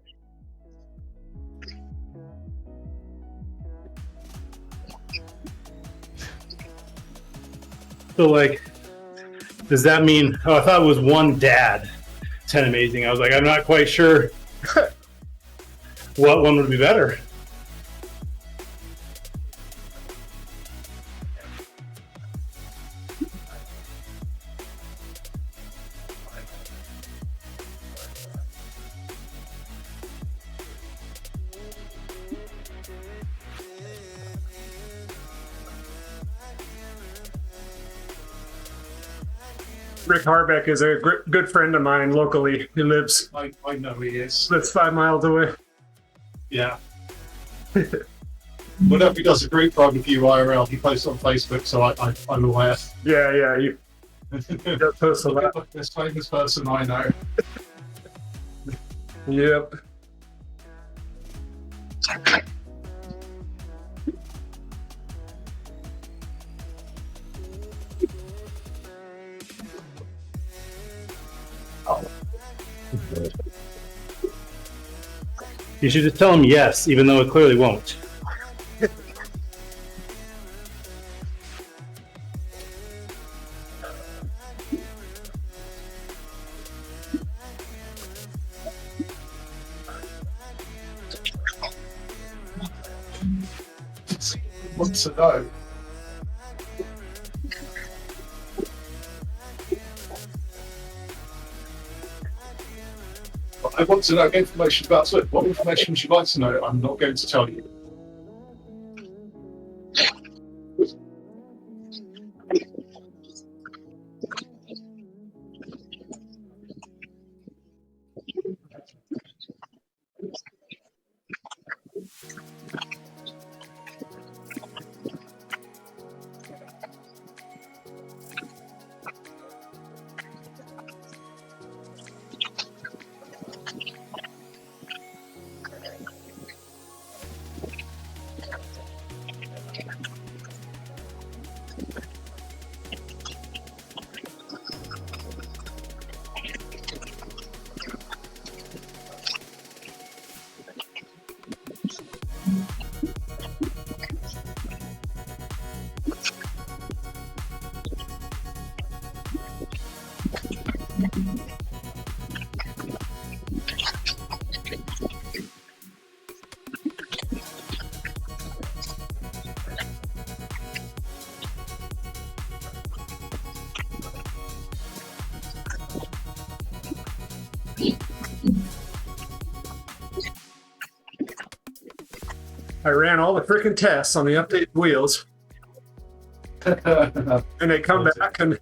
So, like, does that mean? Oh, I thought it was one dad. 10 amazing. I was like, I'm not quite sure what one would be better. Rick Harbeck is a good friend of mine locally. He lives I know he is. 5 miles away. Yeah. Whenever he does a group ride with you IRL, he posts on Facebook, so I'm aware. Yeah, he does post a lot. This famous person I know. Yep. You should just tell him yes, even though it clearly won't. Wants to know. I want to know information about Swift. What information would you like to know? I'm not going to tell you. I ran all the freaking tests on the updated wheels, and they come back and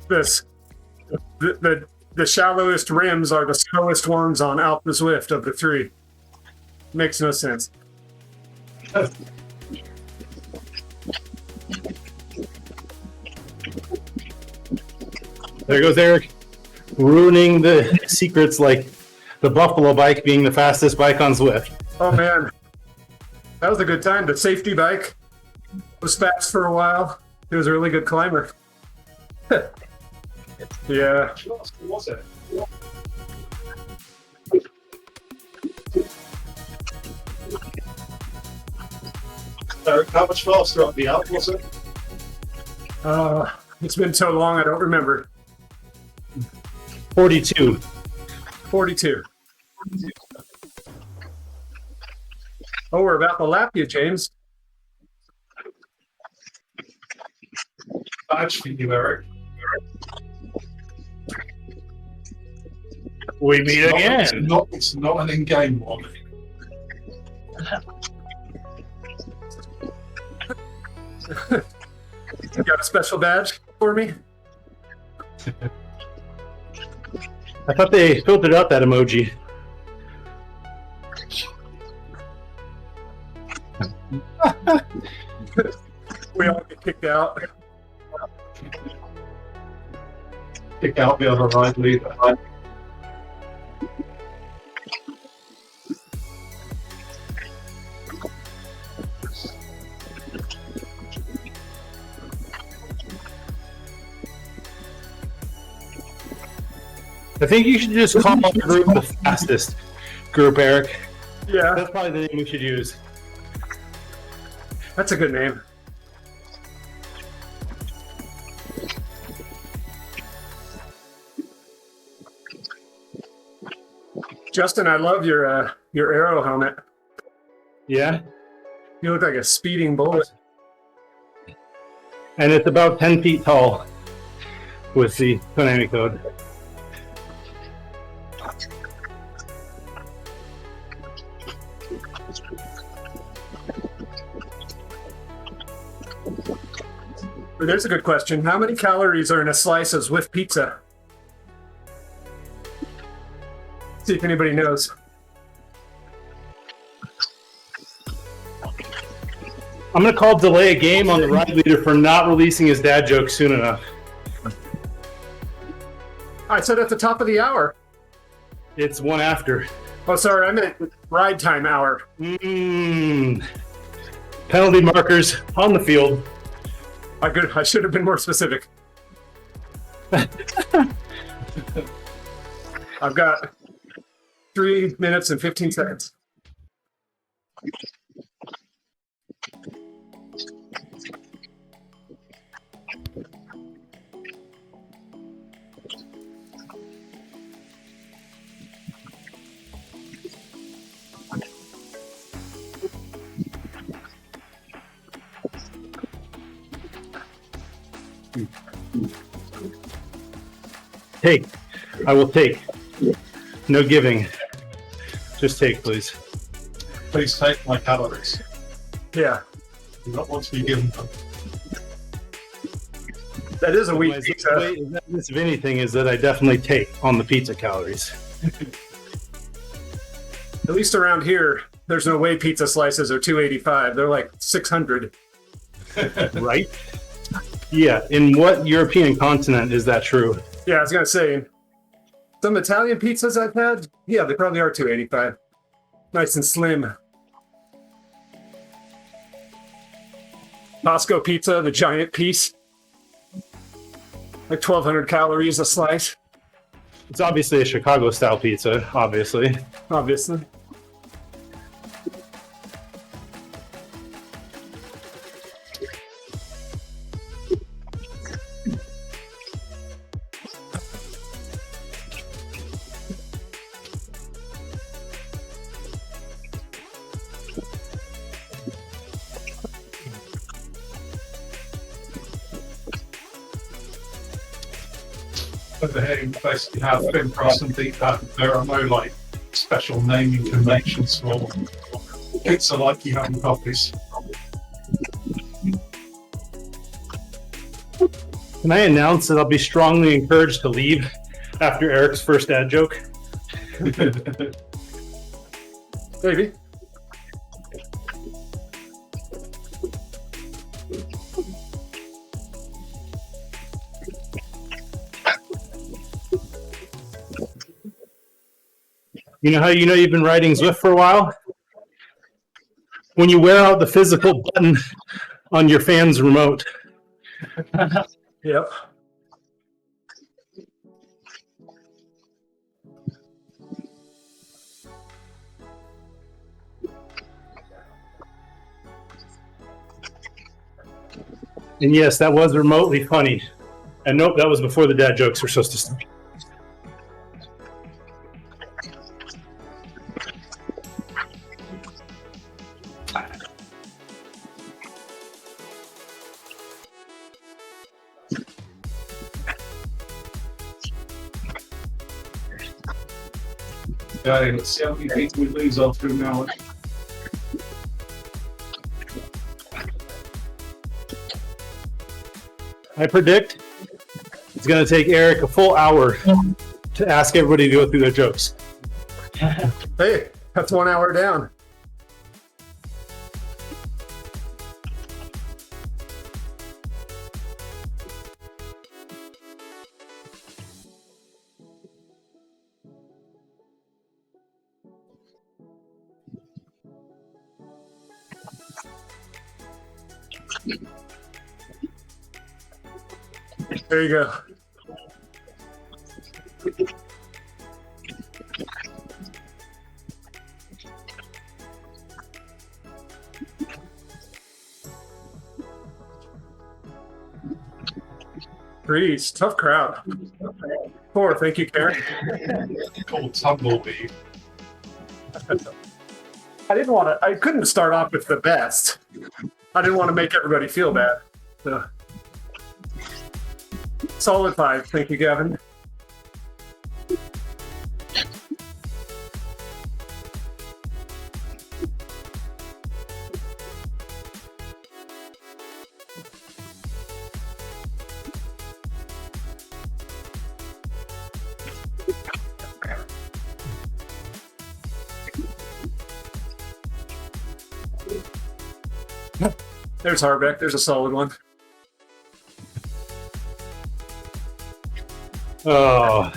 the shallowest rims are the slowest ones on Alpha Zwift of the three. Makes no sense. There goes Eric, ruining the secrets like the Buffalo bike being the fastest bike on Zwift. Oh man, that was a good time. The safety bike was fast for a while. He was a really good climber. Yeah. What was it? Eric, how much faster up the Alp was it? It's been so long, I don't remember. 42. 42. Oh, we're about to lap you, James. Badge for you, Eric. We meet again. It's not an in-game one. You got a special badge for me? I thought they filtered out that emoji. We all get kicked out. Kick out the other ride leader. I think you should just call the group the fastest group, Eric. Yeah, That's probably the name we should use. that's a good name. Justin, I love your arrow helmet. Yeah? You look like a speeding bullet. And it's about 10 feet tall with the Konami code. There's a good question. How many calories are in a slice of Zwift pizza? See if anybody knows. I'm going to call delay a game on the ride leader for not releasing his dad joke soon enough. I said at the top of the hour. It's one after. Oh, sorry, I meant ride time hour. Penalty markers on the field. I should have been more specific. I've got 3 minutes and 15 seconds. Take. I will take. No giving. Just take, please. Please take my calories. Yeah, Do not want to be given them. that is a wheat My pizza. way is that this of anything is that I definitely take on the pizza calories. At least around here, there's no way pizza slices are 285. They're like 600. Right? Yeah. In what European continent is that true? Yeah, I was gonna say, some Italian pizzas I've had, yeah, they probably are 285. Nice and slim. Costco pizza, the giant piece. Like 1,200 calories a slice, It's obviously a Chicago style pizza, obviously. obviously. But the heading basically have thin crust and deep fat. There are no like special naming conventions for pizza like you have in coffees. Can I announce that I'll be strongly encouraged to leave after Eric's first dad joke? Maybe. You know how you know you've been riding Zwift for a while? When you wear out the physical button on your fan's remote. Yep. And yes, that was remotely funny. And nope, that was before the dad jokes were supposed to start. Okay, let's see how many people we lose after an hour. I predict it's going to take Eric a full hour to ask everybody to go through their jokes. Hey, that's 1 hour down. There you go. Greece, tough crowd. Poor, thank you, Karen. Called Tumbleweed. I didn't want to. I couldn't start off with the best. I didn't want to make everybody feel bad. So. Solid 5, thank you, Gavin. There's Harbeck. There's a solid one. Oh.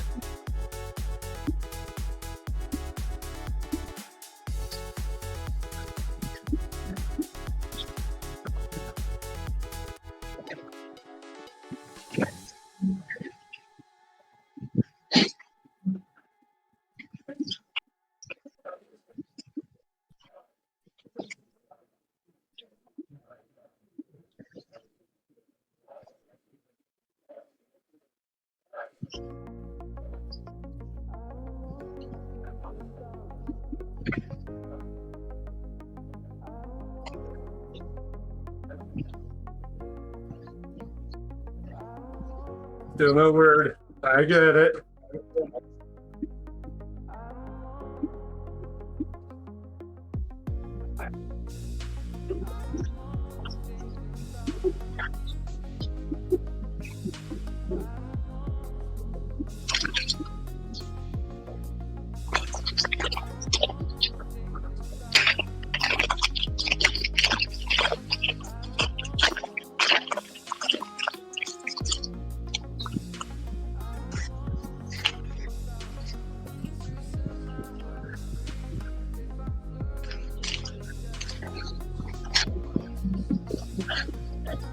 Still no word. I get it.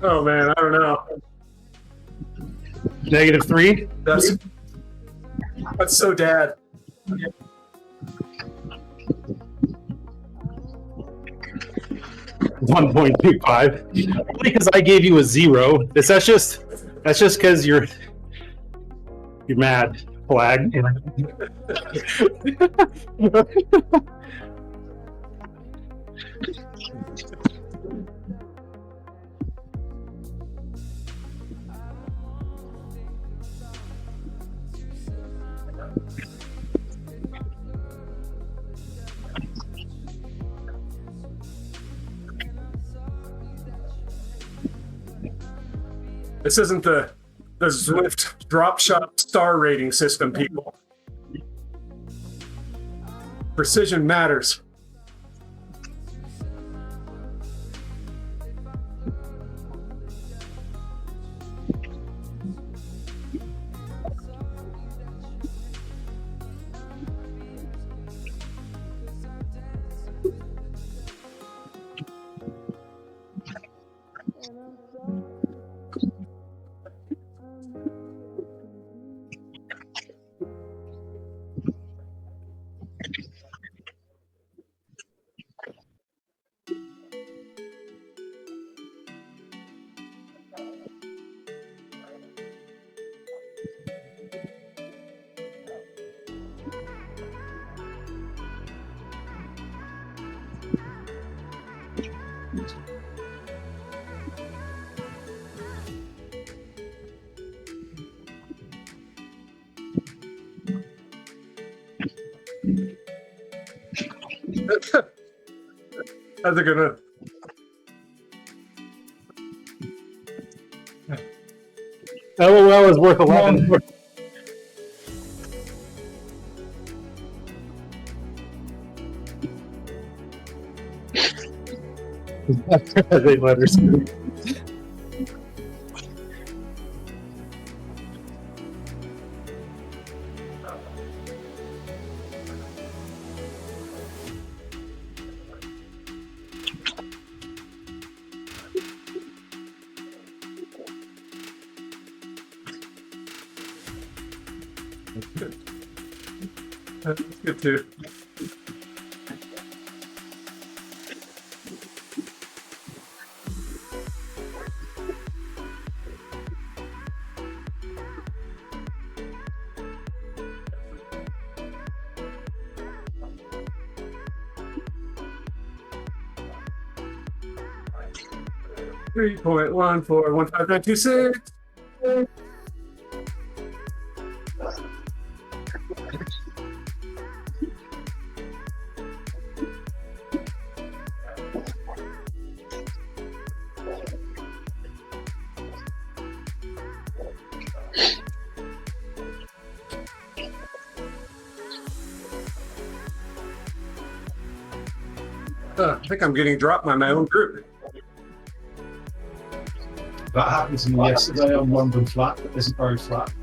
Oh man, I don't know. -3? That's so dad. 1.25. Because I gave you a 0. That's just because you're mad, flag. This isn't the Zwift drop shot star rating system, people. Precision matters. That's a good one. LOL is worth 11. Eight letters. That's good too. $3.141596. I think I'm getting dropped by my own group. That happened to me yesterday on London Flat. It isn't very flat.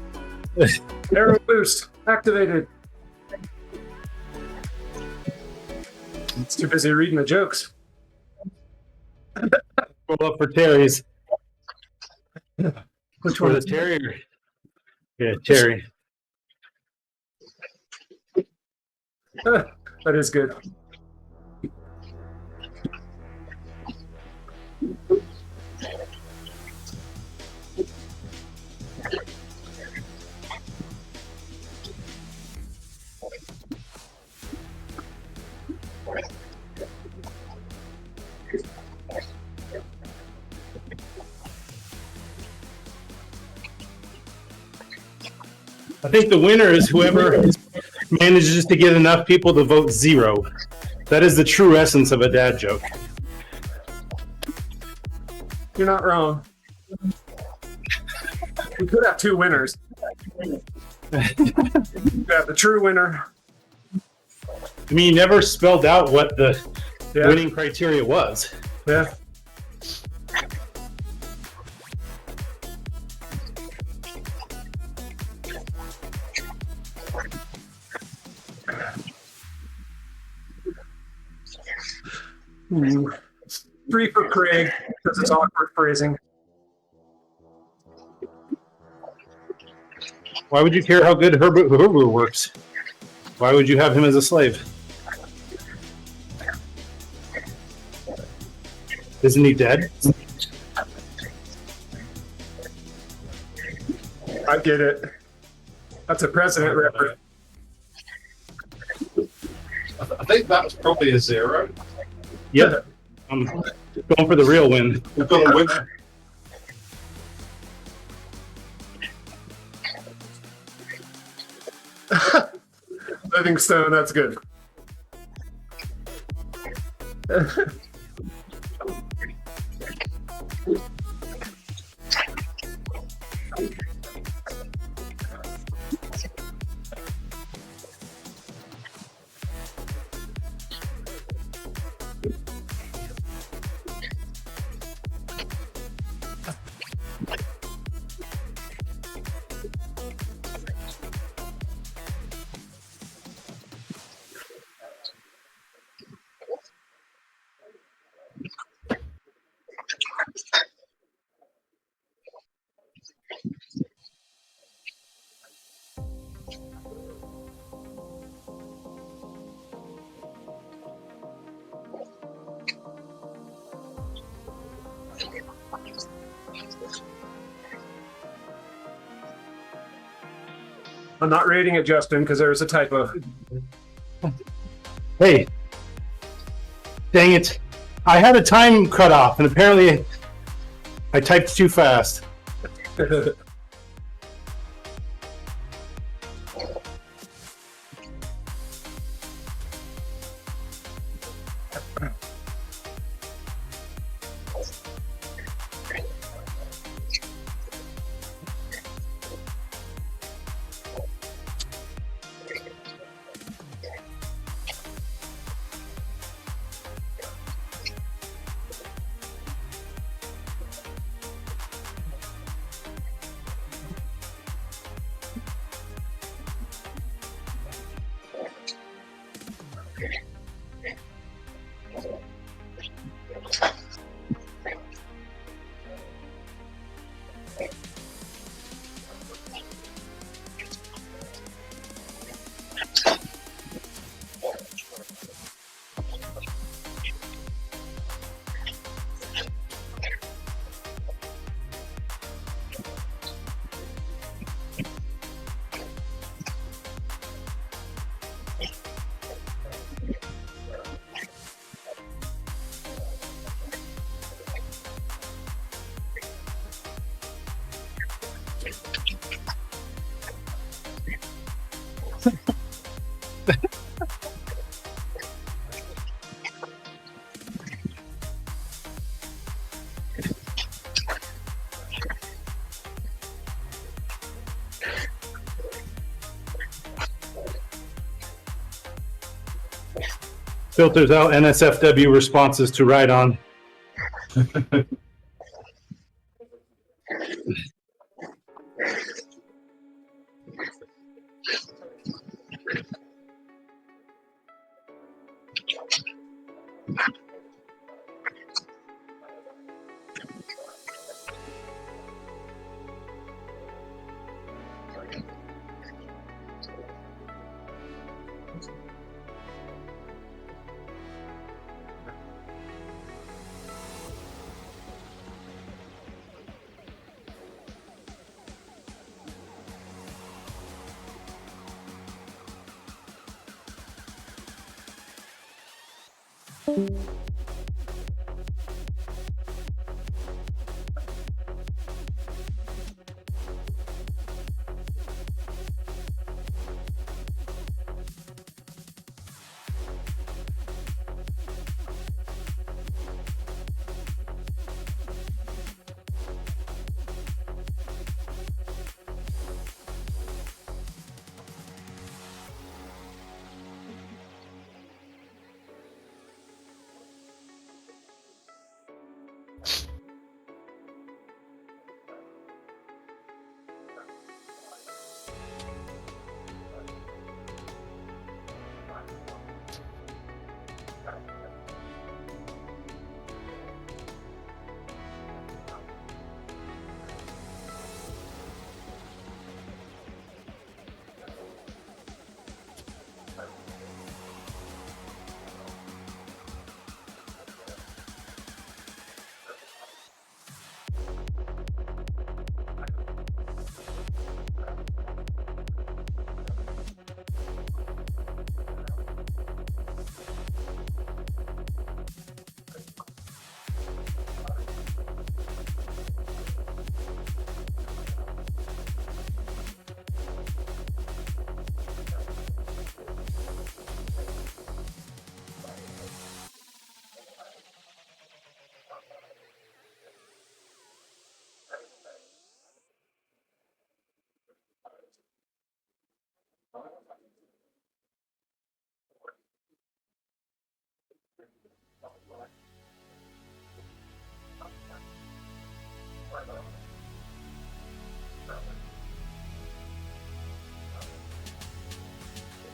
Arrow boost activated. It's too busy reading the jokes. Roll up for Terry's. Which For one? the Terrier. Yeah, Terry. That is good. I think the winner is whoever manages to get enough people to vote 0. That is the true essence of a dad joke. You're not wrong. We could have two winners. We have the true winner. I mean, you never spelled out what the Yeah. winning criteria was. Yeah. Ooh. 3 for Craig because it's awkward phrasing. Why would you care how good Herbert works? Why would you have him as a slave? Isn't he dead? I get it. That's a precedent record. I think that was probably a 0. Yep. I'm going for the real win. We've got a winner. Livingstone, that's good. I'm not rating it, Justin, because there was a typo. Hey, dang it. I had a time cut off, and apparently I typed too fast. Filters out NSFW responses to write on.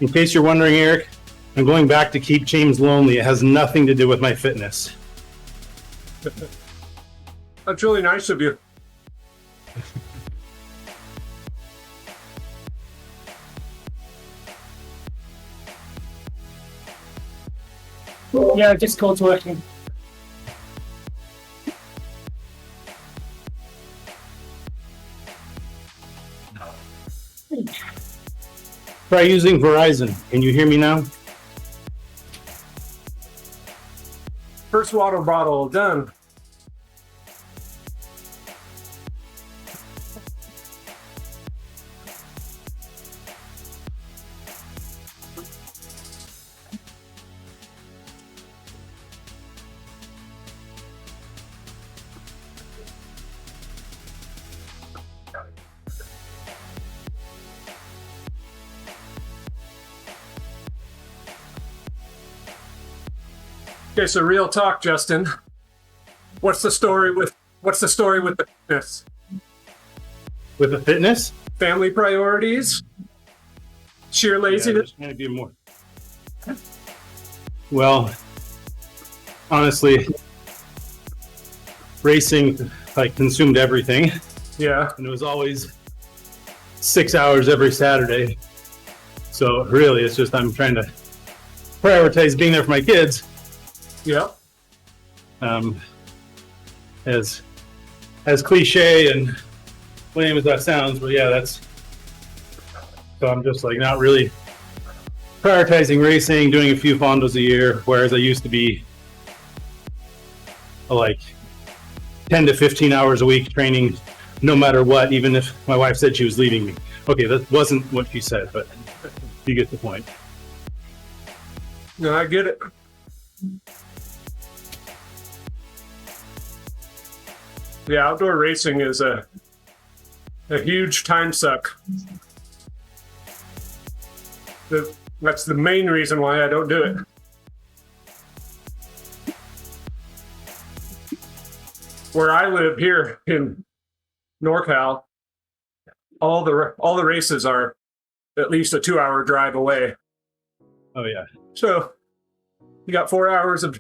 In case you're wondering, Eric, I'm going back to keep James lonely. It has nothing to do with my fitness. That's really nice of you. Yeah, Discord's working. Try using Verizon. Can you hear me now? First water bottle done. Okay, so real talk, Justin. What's the story with the fitness? With the fitness? Family priorities? Sheer Yeah, laziness? there's gonna be more. Well, honestly, racing like consumed everything, Yeah. and it was always 6 hours every Saturday. So really, it's just I'm trying to prioritize being there for my kids. Yeah. As cliche and lame as that sounds, but yeah, that's so I'm just like not really prioritizing racing, doing a few fondos a year, whereas I used to be like 10 to 15 hours a week training no matter what, even if my wife said she was leaving me. Okay, that wasn't what she said, but you get the point. No, I get it. Yeah, outdoor racing is a huge time suck. That's the main reason why I don't do it. Where I live here in NorCal, all the races are at least a 2-hour drive away. Oh yeah. So you got 4 hours of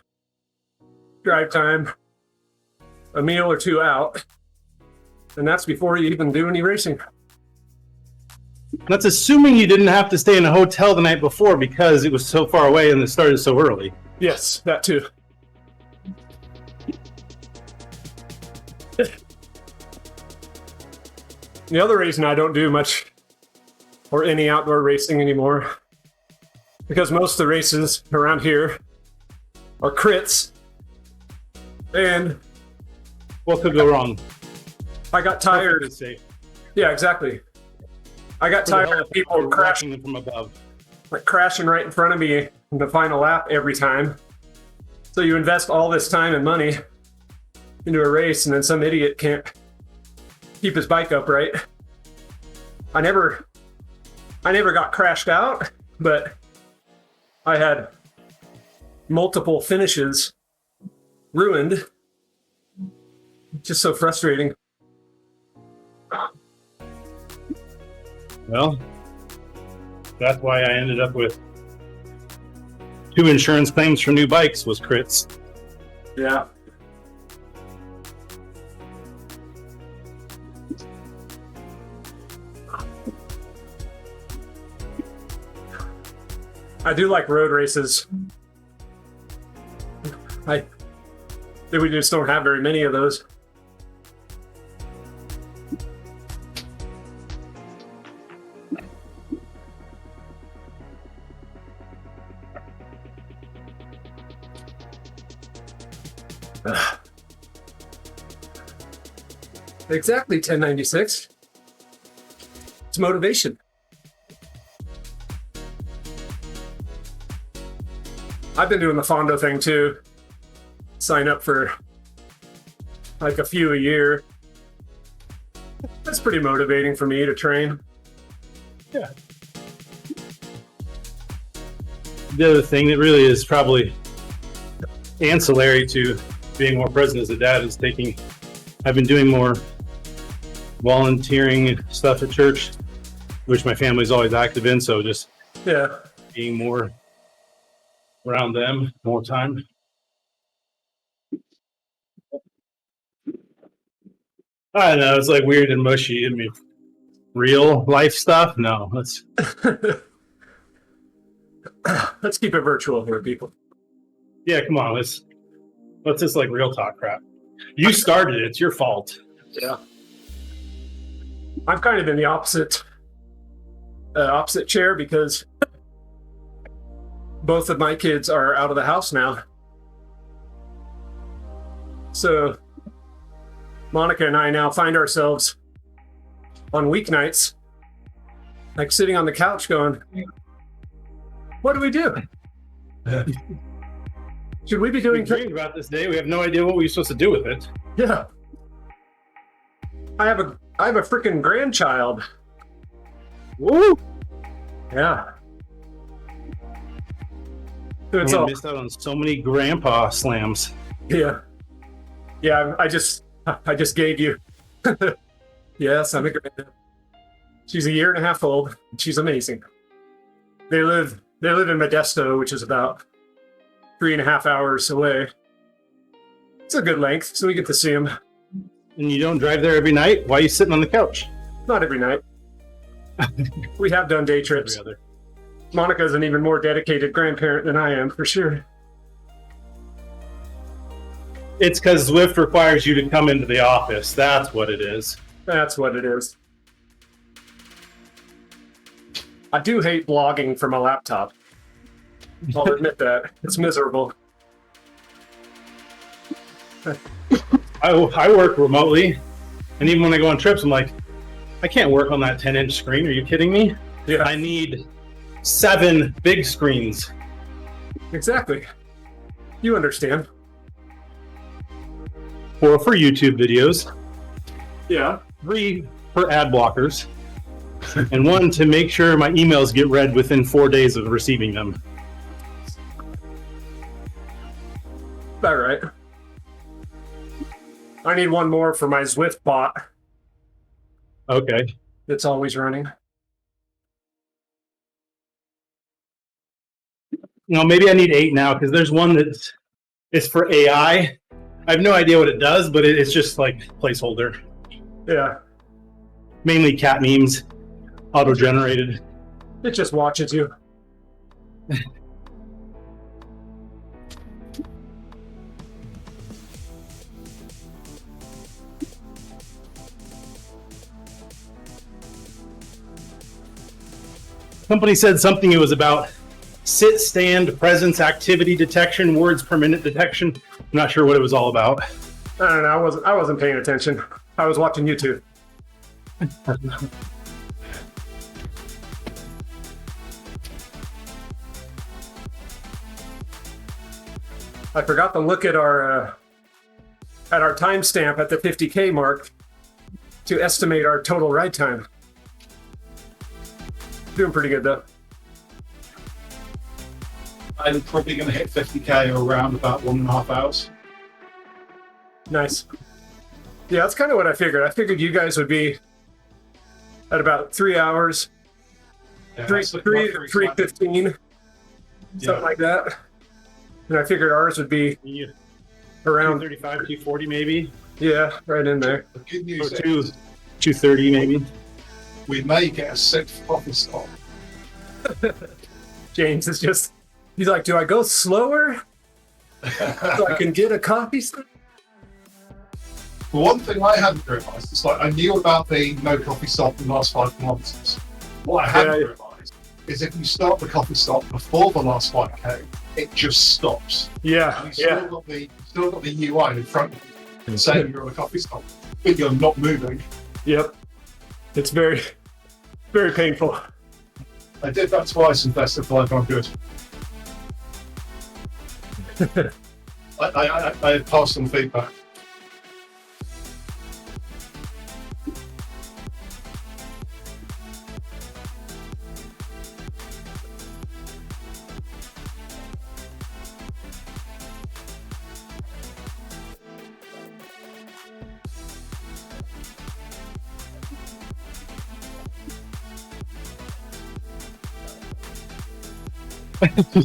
drive time, a meal or two out, and that's before you even do any racing. That's assuming you didn't have to stay in a hotel the night before because it was so far away and it started so early. Yes, that too. The other reason I don't do much or any outdoor racing anymore, because most of the races around here are crits, and What could go wrong? I got tired. Perfectly safe. Yeah, exactly. I got tired of people crashing them from above. right in front of me in the final lap every time. So you invest all this time and money into a race, and then some idiot can't keep his bike upright. I never got crashed out, but I had multiple finishes ruined. Just so frustrating. Well, that's why I ended up with 2 insurance claims for new bikes was crits. Yeah. I do like road races. We just don't have very many of those. Exactly, 1096. It's motivation. I've been doing the Fondo thing too. Sign up for like a few a year. That's pretty motivating for me to train. Yeah. The other thing that really is probably ancillary to being more present as a dad is I've been doing more volunteering stuff at church, which my family's always active in. So just being more around them more time. I don't know. It's like weird and mushy. I mean, real life stuff. No, let's keep it virtual here, people. Yeah, come on. Let's just like real talk crap. You started it. It's your fault. Yeah. I've kind of been the opposite opposite chair because both of my kids are out of the house now. So Monica and I now find ourselves on weeknights, like sitting on the couch going, what do we do? Should we be We doing dreamed about this day. We have no idea what we're supposed to do with it. Yeah. I have a freaking grandchild. Woo! Yeah. So it's Man, all missed out on so many grandpa slams. yeah. Yeah, I just gave you. Yes, I'm a granddad. She's a year and a half old. She's amazing. They live in Modesto, which is about 3.5 hours away. It's a good length, so we get to see them. And you don't drive there every night? Why are you sitting on the couch? Not every night. We have done day trips. Every other. Monica's an even more dedicated grandparent than I am, for sure. It's because Zwift requires you to come into the office. That's what it is. That's what it is. I do hate blogging from a laptop. I'll admit that. It's miserable. I work remotely, and even when I go on trips, I'm like, I can't work on that 10-inch screen. Are you kidding me? Yeah, I need 7 big screens. exactly. You understand. 4 for YouTube videos, Yeah. 3 for ad blockers, and 1 to make sure my emails get read within 4 days of receiving them. About right. I need 1 more for my Zwift bot. Okay. It's always running. You know, maybe I need 8 now because there's one it's for AI. I have no idea what it does, but it's just like placeholder. Yeah. Mainly cat memes, auto-generated. It just watches you. Company said something. It was about sit, stand, presence, activity detection, words per minute detection. I'm not sure what it was all about. I don't know. I wasn't paying attention. I was watching YouTube. I forgot to look at our timestamp at the 50K mark to estimate our total ride time. Doing pretty good though. I'm probably going to hit 50k around about 1.5 hours. Nice. Yeah, that's kind of what I figured. I figured you guys would be at about 3 hours, Yeah, three that's looking like very 3:15, something like that. And I figured ours would be around 235, 240 maybe, right in there. The good or news is 230 maybe. we may get a 6th coffee stop. James is just—he's like, "Do I go slower so I can get a coffee?" The one thing I hadn't realised is like I knew about the no coffee stop in the last 5 kilometres. What I hadn't Yeah. realised is if you start the coffee stop before the last 5k, it just stops. Yeah, You still got the UI in front of you saying you're on a coffee stop, but you're not moving. Yep. It's very, very painful. I did that twice and best of 5 I'm good. I passed on feedback.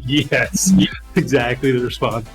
Yes, exactly the response.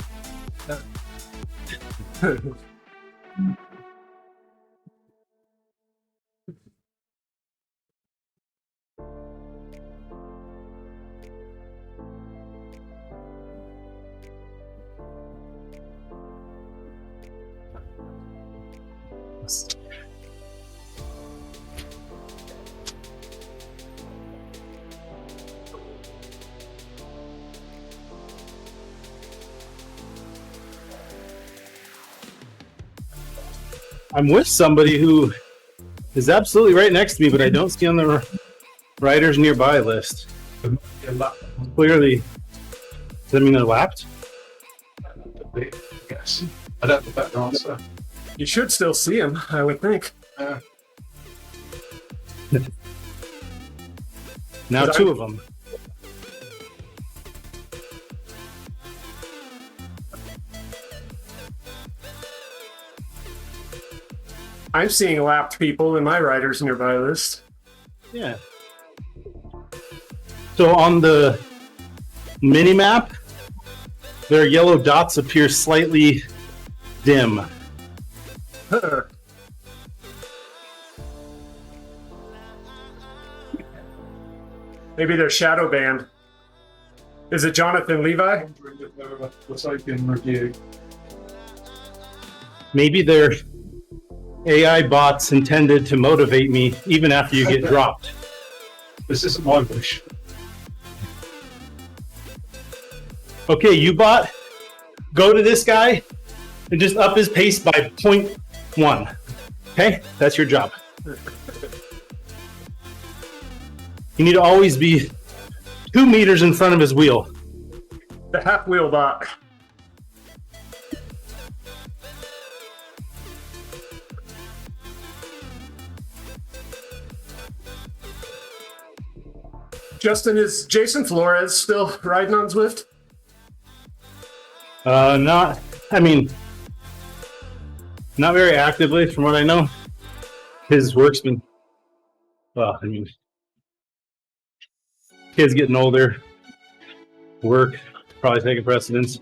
I'm with somebody who is absolutely right next to me, but I don't see on the riders nearby list. Clearly, does that mean they're lapped? Yes. I don't have a better answer. You should still see him, I would think. Now But two of them. I'm seeing lapped people in my riders nearby list. Yeah. So on the mini map, their yellow dots appear slightly dim. Maybe they're shadow banned. Is it Jonathan Levi? Was open review. Maybe they're AI bots intended to motivate me even after you get dropped. This isn't my wish. Okay, you bot, go to this guy and just up his pace by 0.1. Okay, that's your job. You need to always be 2 meters in front of his wheel. The half wheel bot. Justin, is Jason Flores still riding on Zwift? Not very actively from what I know. His work's been, kids getting older, work probably taking precedence.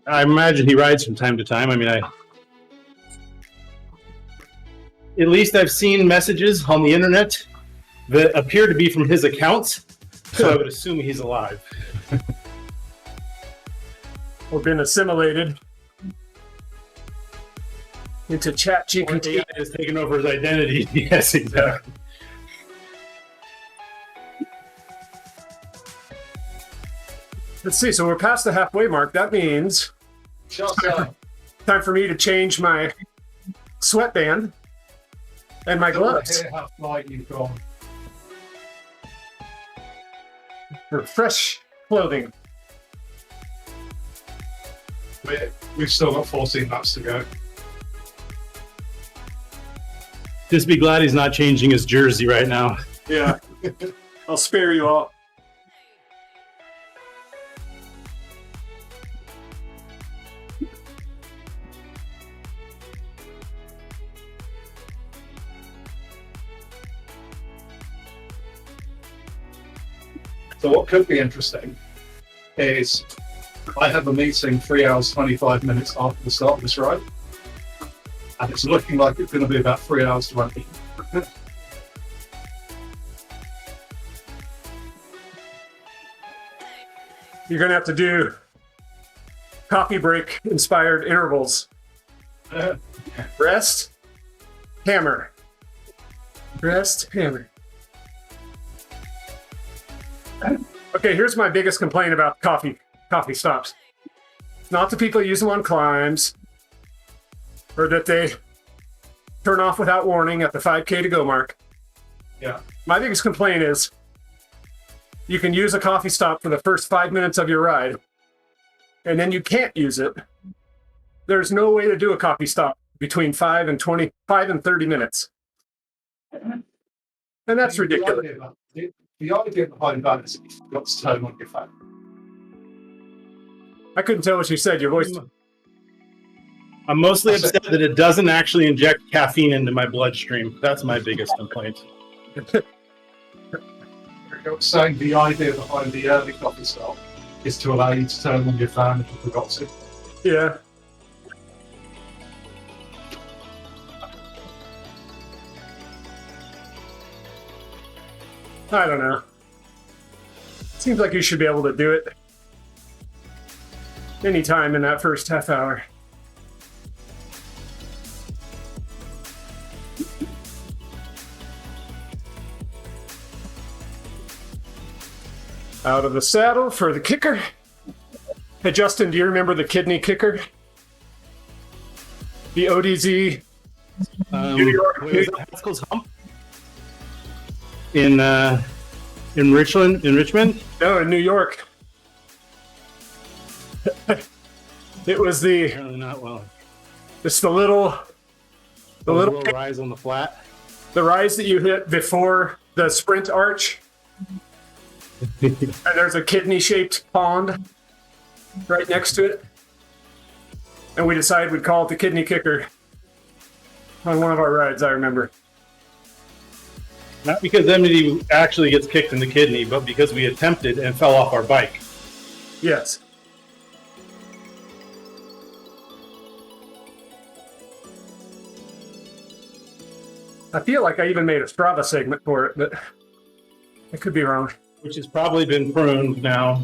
I imagine he rides from time to time. At least I've seen messages on the internet that appear to be from his accounts, so I would assume he's alive. Or been assimilated into Chat GPT. AI has taken over his identity. Yes, exactly. Let's see, so we're past the halfway mark. That means time for me to change my sweatband and my gloves Hear how fly you've gone. for fresh clothing. We've still got 14 laps to go. Just be glad he's not changing his jersey right now. Yeah, I'll spare you all. So what could be interesting is I have a meeting 3 hours 25 minutes after the start of this ride, and it's looking like it's going to be about 3 hours 20. You're gonna have to do coffee break inspired intervals. Rest, hammer. Rest, hammer. Okay, here's my biggest complaint about coffee stops. Not the people use them on climbs, or that they turn off without warning at the 5K to go mark. Yeah. My biggest complaint is you can use a coffee stop for the first 5 minutes of your ride, and then you can't use it. There's no way to do a coffee stop between 5 and 30 minutes. And that's ridiculous. The idea behind that is you've got to turn on your phone. I couldn't tell what you said. Your voice. I'm mostly upset that it doesn't actually inject caffeine into my bloodstream. That's my biggest complaint. Saying the idea behind the early coffee stop is to allow you to turn on your phone if you forgot to. Yeah. I don't know. Seems like you should be able to do it anytime in that first half hour. Out of the saddle for the kicker. Hey, Justin, do you remember the kidney kicker? The ODZ New York. Wait, was it Haskell's Hump in Richland? In Richmond? No, in New York. It was Apparently not. Well, it's the little little rise on the flat. the rise that you hit before the sprint arch, and there's a kidney-shaped pond right next to it. And we decided we'd call it the Kidney Kicker on one of our rides, I remember. Not because Emily actually gets kicked in the kidney, but because we attempted and fell off our bike. Yes. I feel like I even made a Strava segment for it, but I could be wrong. Which has probably been pruned now.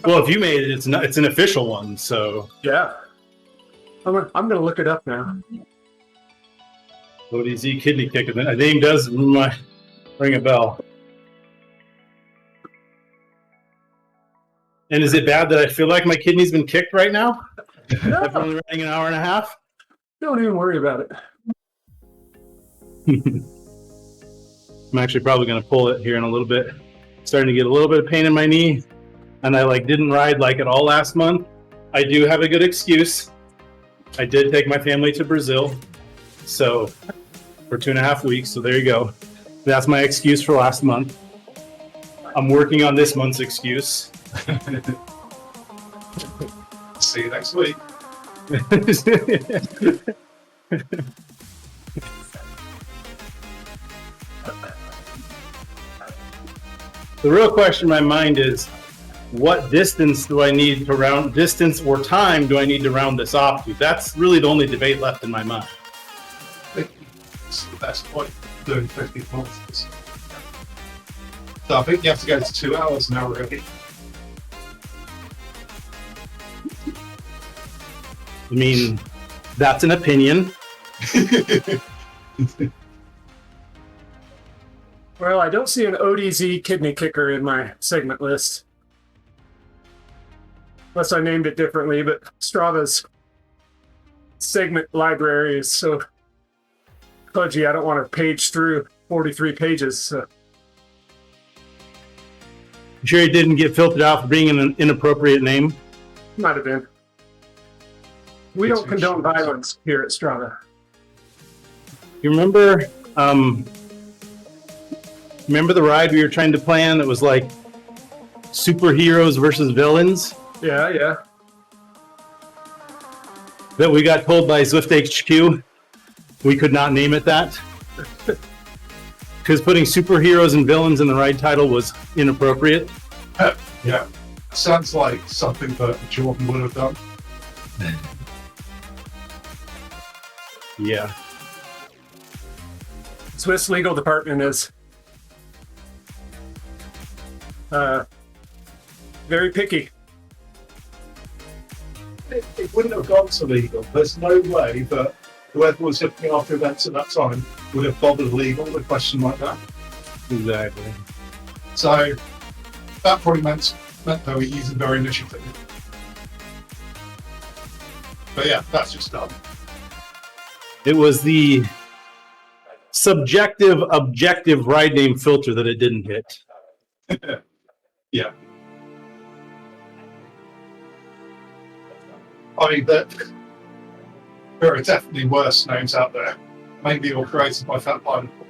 Well, if you made it, it's an official one. So Yeah. I'm gonna look it up now. ODZ kidney kick. The name does ring a bell. And is it bad that I feel like my kidney's been kicked right now? After only riding an hour and a half? Don't even worry about it. I'm actually probably going to pull it here in a little bit. Starting to get a little bit of pain in my knee, and I didn't ride at all last month. I do have a good excuse. I did take my family to Brazil, so for 2.5 weeks. So there you go. That's my excuse for last month. I'm working on this month's excuse. See you next week. The real question in my mind is, what distance do I need to round, distance or time do I need to round this off to? That's really the only debate left in my mind. I think it's the best point, doing 50 kilometers. So I think you have to go to 2 hours now, really. I mean, that's an opinion. Well, I don't see an ODZ Kidney Kicker in my segment list. Unless I named it differently, but Strava's segment library is so pudgy, I don't want to page through 43 pages. So. You sure it didn't get filtered out for being an inappropriate name? Might have been. We don't condone violence here at Strava. You remember the ride we were trying to plan that was like superheroes versus villains? Yeah. That we got told by Zwift HQ we could not name it that? Because putting superheroes and villains in the ride title was inappropriate? Yeah. Sounds like something that Jordan would have done. Yeah. Swiss legal department is very picky. It wouldn't have gone to legal. There's no way that whoever was looking after events at that time would have bothered legal with a question like that. Exactly. So that probably meant they were using their initiative. But yeah, that's just done. It was the subjective, objective ride name filter that it didn't hit. Yeah. I mean, there are definitely worse names out there. Maybe all created by Fat Pineapple.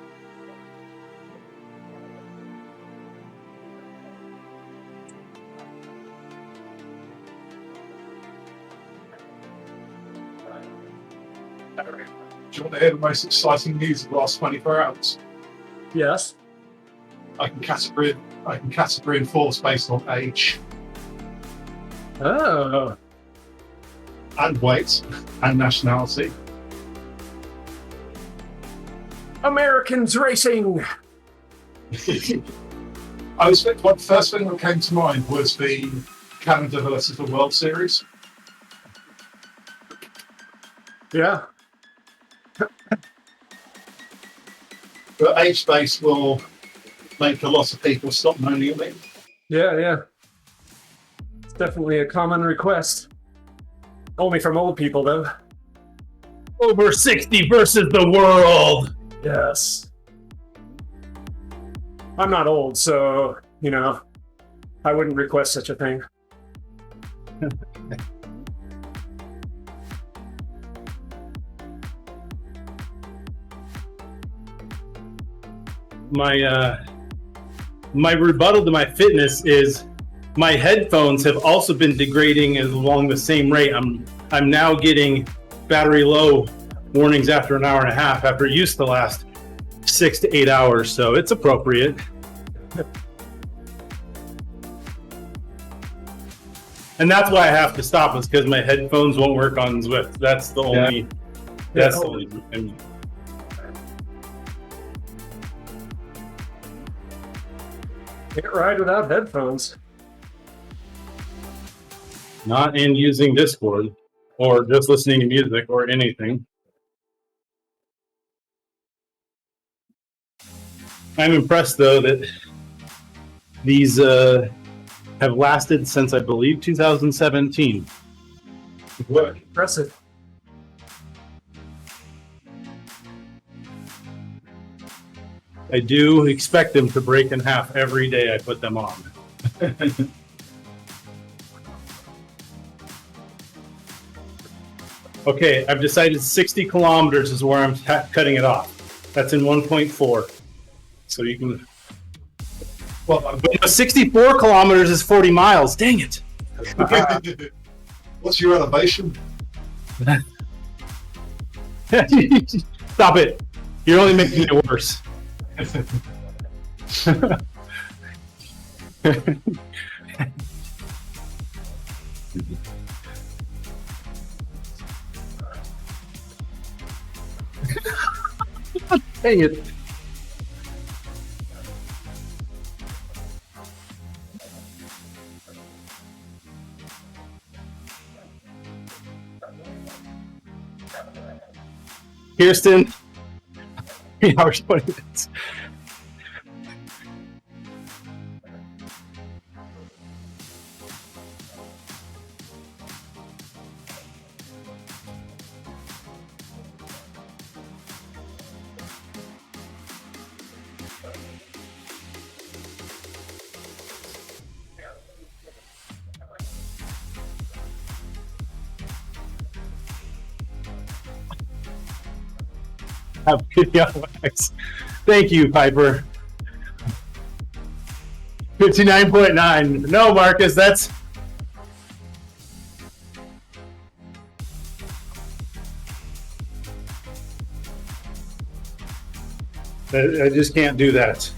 Do you want to hear the most exciting news of the last 24 hours? Yes. I can category enforce based on age Oh. and weight and nationality. Americans racing. The first thing that came to mind was the Canada versus the World Series. Yeah. But age base will make a lot of people stop moaning at me. Yeah. It's definitely a common request. Only from old people, though. Over 60 versus the world. Yes. I'm not old, so, I wouldn't request such a thing. My rebuttal to my fitness is my headphones have also been degrading along the same rate. I'm now getting battery low warnings after an hour and a half after it used to last 6 to 8 hours, so it's appropriate. And that's why I have to stop, is because my headphones won't work on Zwift. That's the only. That's the only. Can't ride without headphones. Not in using Discord or just listening to music or anything. I'm impressed though that these have lasted since I believe 2017. What? Impressive. I do expect them to break in half every day I put them on. Okay, I've decided 60 kilometers is where I'm cutting it off. That's in 1.4. So you can. Well, 64 kilometers is 40 miles. Dang it. What's your elevation? Stop it. You're only making it worse. Dang it. Kirsten, 3 hours, 20 minutes. Have video wax. Thank you, Piper. 59.9. No, Marcus, that's. I just can't do that.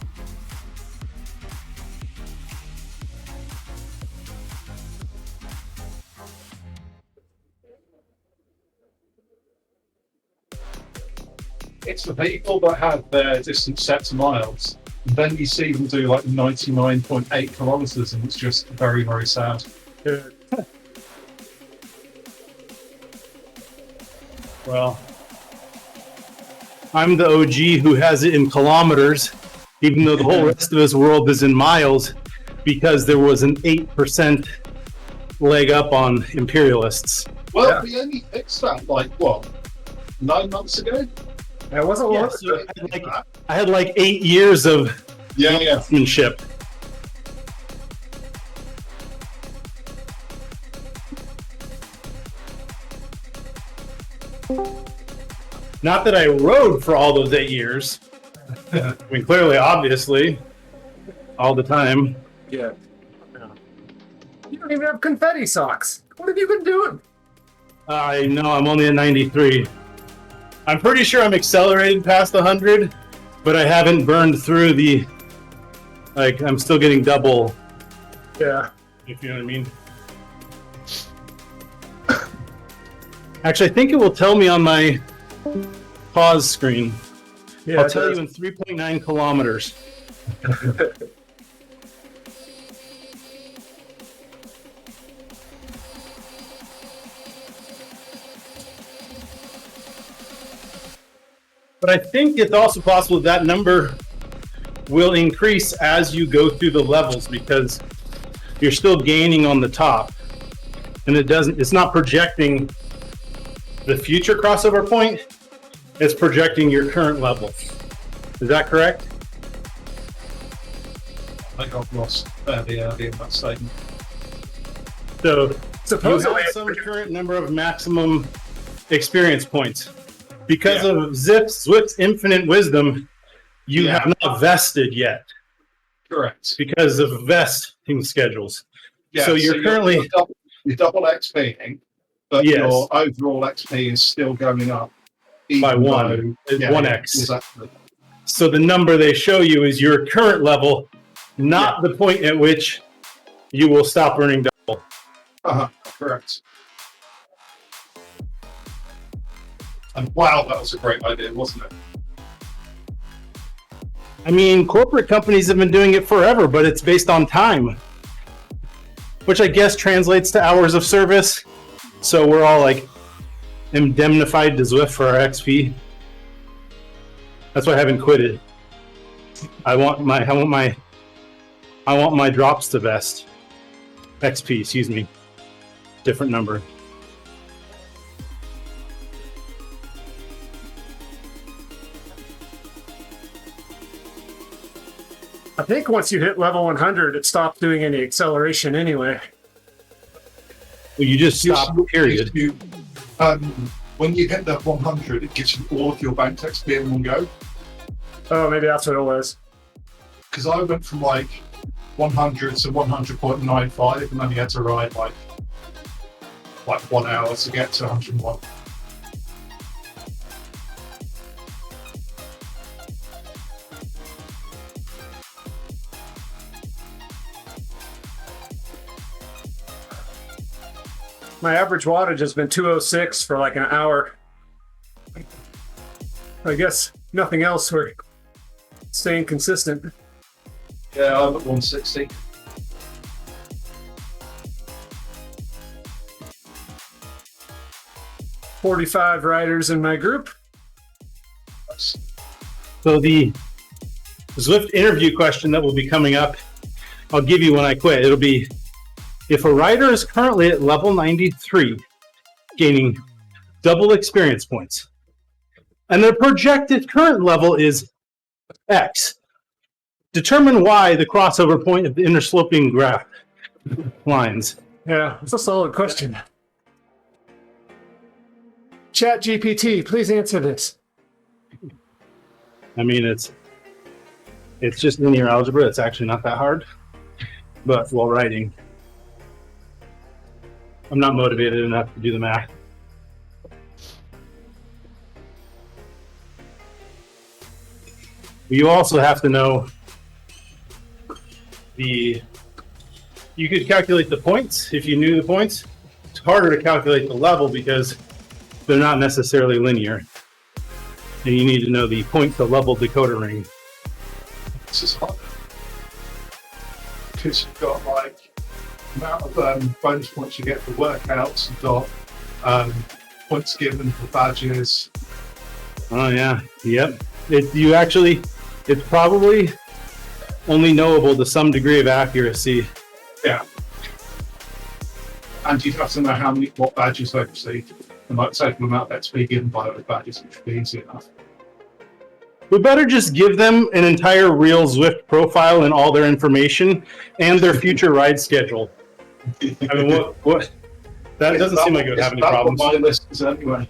It's the people that have their distance set to miles. Then you see them do like 99.8 kilometers, and it's just very, very sad. Well, I'm the OG who has it in kilometers, even though the whole rest of this world is in miles, because there was an 8% leg up on imperialists. Well, we only fixed that, 9 months ago? That wasn't Yeah, long. so I had like 8 years of marksmanship. Not that I rode for all those 8 years. I mean, clearly, obviously, all the time. Yeah. You don't even have confetti socks. What have you been doing? I know, I'm only at 93. I'm pretty sure I'm accelerated past 100, but I haven't burned through the, I'm still getting double. Yeah. If you know what I mean. Actually, I think it will tell me on my pause screen. Yeah, I'll tell you in 3.9 kilometers. But I think it's also possible that number will increase as you go through the levels, because you're still gaining on the top, and it's not projecting The future crossover point is projecting your current level. Is that correct? I got lost fairly early in that statement. So you Supposedly, have some current number of maximum experience points. Because Yeah. of Zwift's infinite wisdom, you Yeah. have not vested yet Correct. because of vesting schedules. Yeah, So you're currently you're double XPing, but Yes. your overall XP is still going up by even one. though- It's yeah, 1x. Exactly. So the number they show you is your current level, not the point at which you will stop earning double. Correct. And wow, that was a great idea, wasn't it? I mean, corporate companies have been doing it forever, but it's based on time, which I guess translates to hours of service. So we're all like indemnified to Zwift for our XP. That's why I haven't quit it. I want my drops to vest. XP, excuse me. Different number. I think once you hit level 100, it stops doing any acceleration anyway. Well, you just stop, period. When you hit that 100, it gives you all of your bank XP in one go. Oh, maybe that's what it was. Because I went from like 100 to 100.95 and then you had to ride like 1 hour to get to 101. My average wattage has been 206 for like an hour. I guess nothing else. We're staying consistent. Yeah, I'm at 160. $45 riders in my group. So the Zwift interview question that will be coming up, I'll give you when I quit. It'll be, if a rider is currently at level 93, gaining double experience points, and their projected current level is X, determine why the crossover point of the inner sloping graph lines. Yeah, it's a solid question. Chat GPT, please answer this. I mean, it's just linear algebra. It's actually not that hard. But while writing, I'm not motivated enough to do the math. You also have to know you could calculate the points if you knew the points. It's harder to calculate the level because they're not necessarily linear. And you need to know the point to level decoder ring. This is hard. Because you've got like the amount of bonus points you get for workouts, you've got points given for badges. Oh yeah, yep. It's probably only knowable to some degree of accuracy. Yeah. And you have to know what badges they've received. And like say the amount that's being given by those badges, which would be easy enough. We better just give them an entire real Zwift profile and all their information and their future ride schedule. I mean, what? That doesn't seem like it would have any problems. What my list is anyway.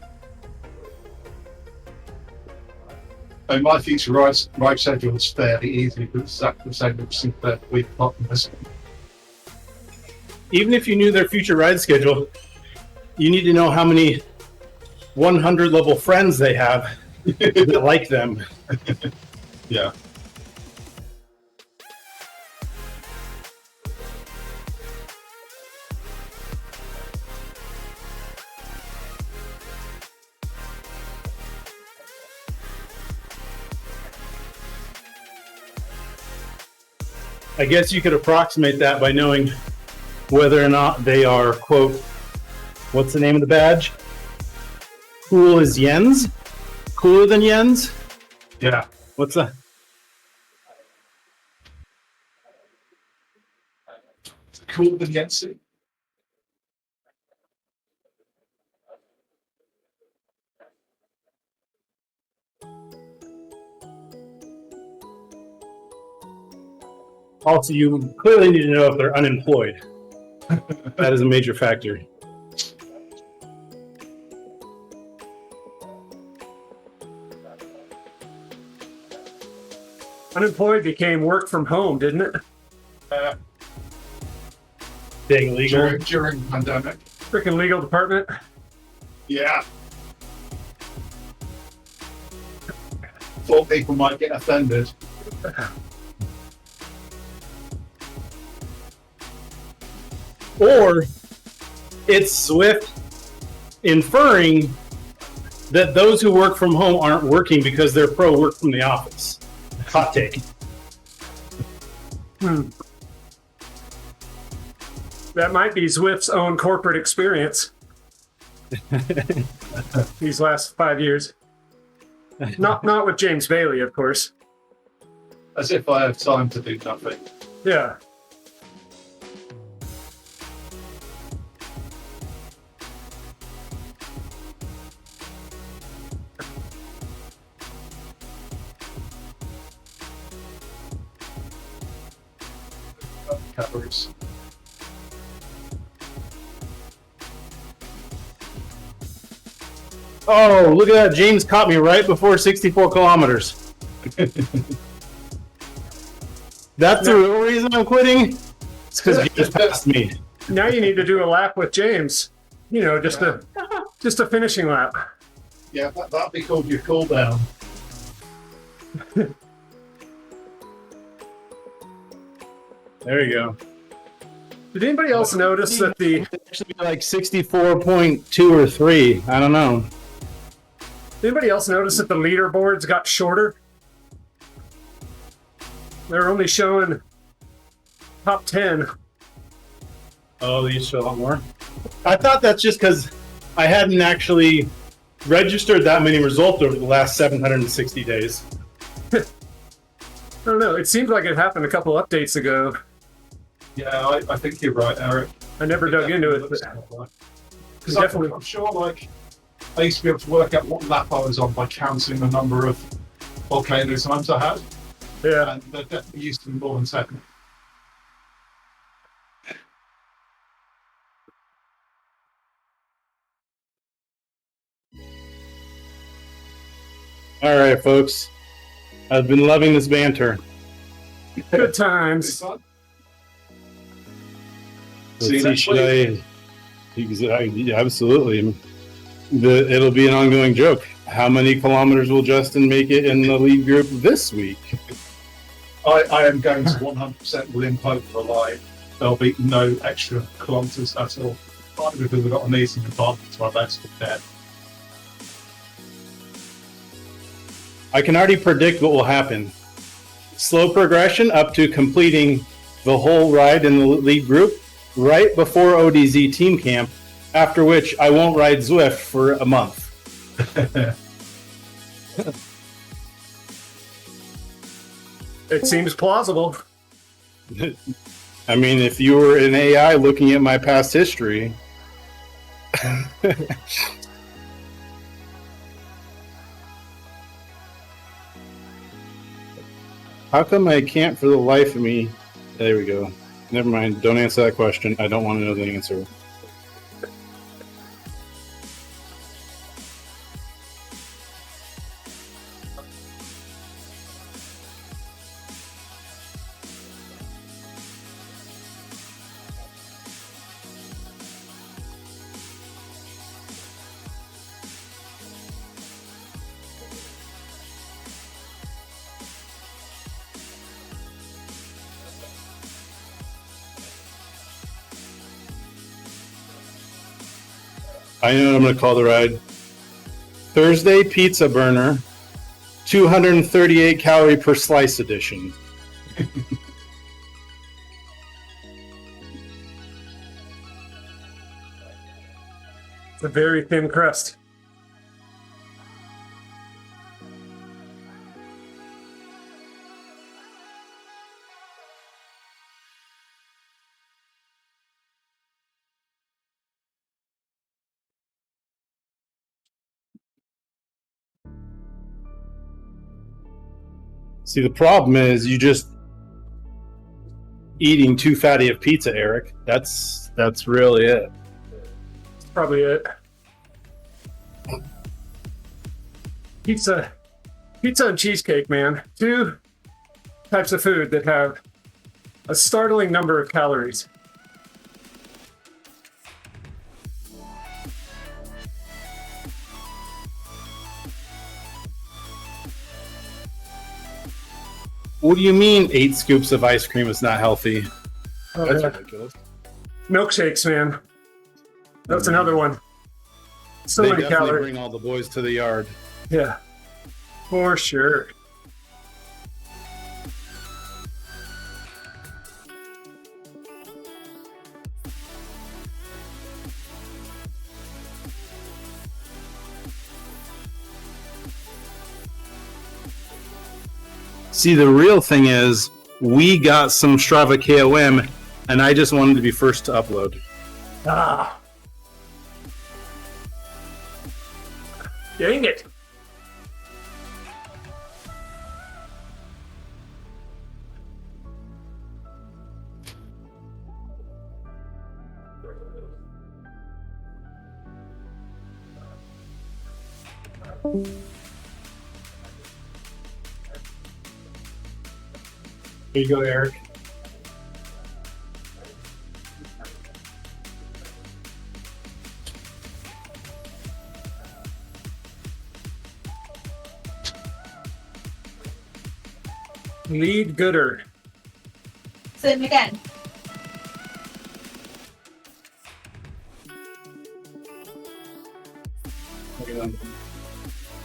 I mean, my future ride schedule is fairly easy, but it's exactly the same as the week apart from this one. Even if you knew their future ride schedule, you need to know how many 100 level friends they have that like them. Yeah. I guess you could approximate that by knowing whether or not they are, quote, what's the name of the badge? Cool as yens? Cooler than yens? Yeah. What's that? Cooler than Yensi. Also, you clearly need to know if they're unemployed. That is a major factor. Unemployed became work from home, didn't it? Being legal. During the pandemic. Freaking legal department. Yeah. Thought people might get offended. Or it's Swift inferring that those who work from home aren't working because they're pro work from the office. Hot take. That might be Zwift's own corporate experience these last 5 years. Not with James Bailey, of course. As if I have time to do nothing. Yeah. Calories. Oh, look at that. James caught me right before 64 kilometers. That's the real reason I'm quitting? It's because James passed me. Now you need to do a lap with James. You know, just a finishing lap. Yeah, that'd be called your cool down. There you go. Did anybody else notice that the Actually, be like 64.2 or 3. I don't know. anybody else notice that the leaderboards got shorter? They're only showing top 10. Oh, they used to show a lot more. I thought that's just because I hadn't actually registered that many results over the last 760 days. I don't know. It seemed like it happened a couple updates ago. Yeah, I think you're right, Eric. I never dug into it. Because I'm sure, like, I used to be able to work out what lap I was on by counting the number of volcano times I had. Yeah. And they're definitely used to be more than 10. All right, folks. I've been loving this banter. Good times. See you Let's next see, yeah, absolutely. It'll be an ongoing joke. How many kilometers will Justin make it in the lead group this week? I am going to 100% limp over the line. There'll be no extra kilometres at all. Partly because we've got amazing advantage to our left with that. I can already predict what will happen. Slow progression up to completing the whole ride in the lead group right before ODZ team camp, after which I won't ride Zwift for a month. It seems plausible. I mean, if you were an AI looking at my past history, how come I can't for the life of me? There we go. Never mind. Don't answer that question. I don't want to know the answer. I know what I'm going to call the ride. Thursday Pizza Burner, 238 calorie per slice edition. It's a very thin crust. See, the problem is you just eating too fatty of pizza, Eric. That's really it. That's probably it. Pizza and cheesecake, man. Two types of food that have a startling number of calories. What do you mean 8 scoops of ice cream is not healthy? That's Yeah. ridiculous. Milkshakes, man. That's another one. So They many definitely calories. bring all the boys to the yard. Yeah, for sure. See, the real thing is, we got some Strava KOM, and I just wanted to be first to upload. Ah. Dang it. Here you go, Eric. Lead gooder. Sing again.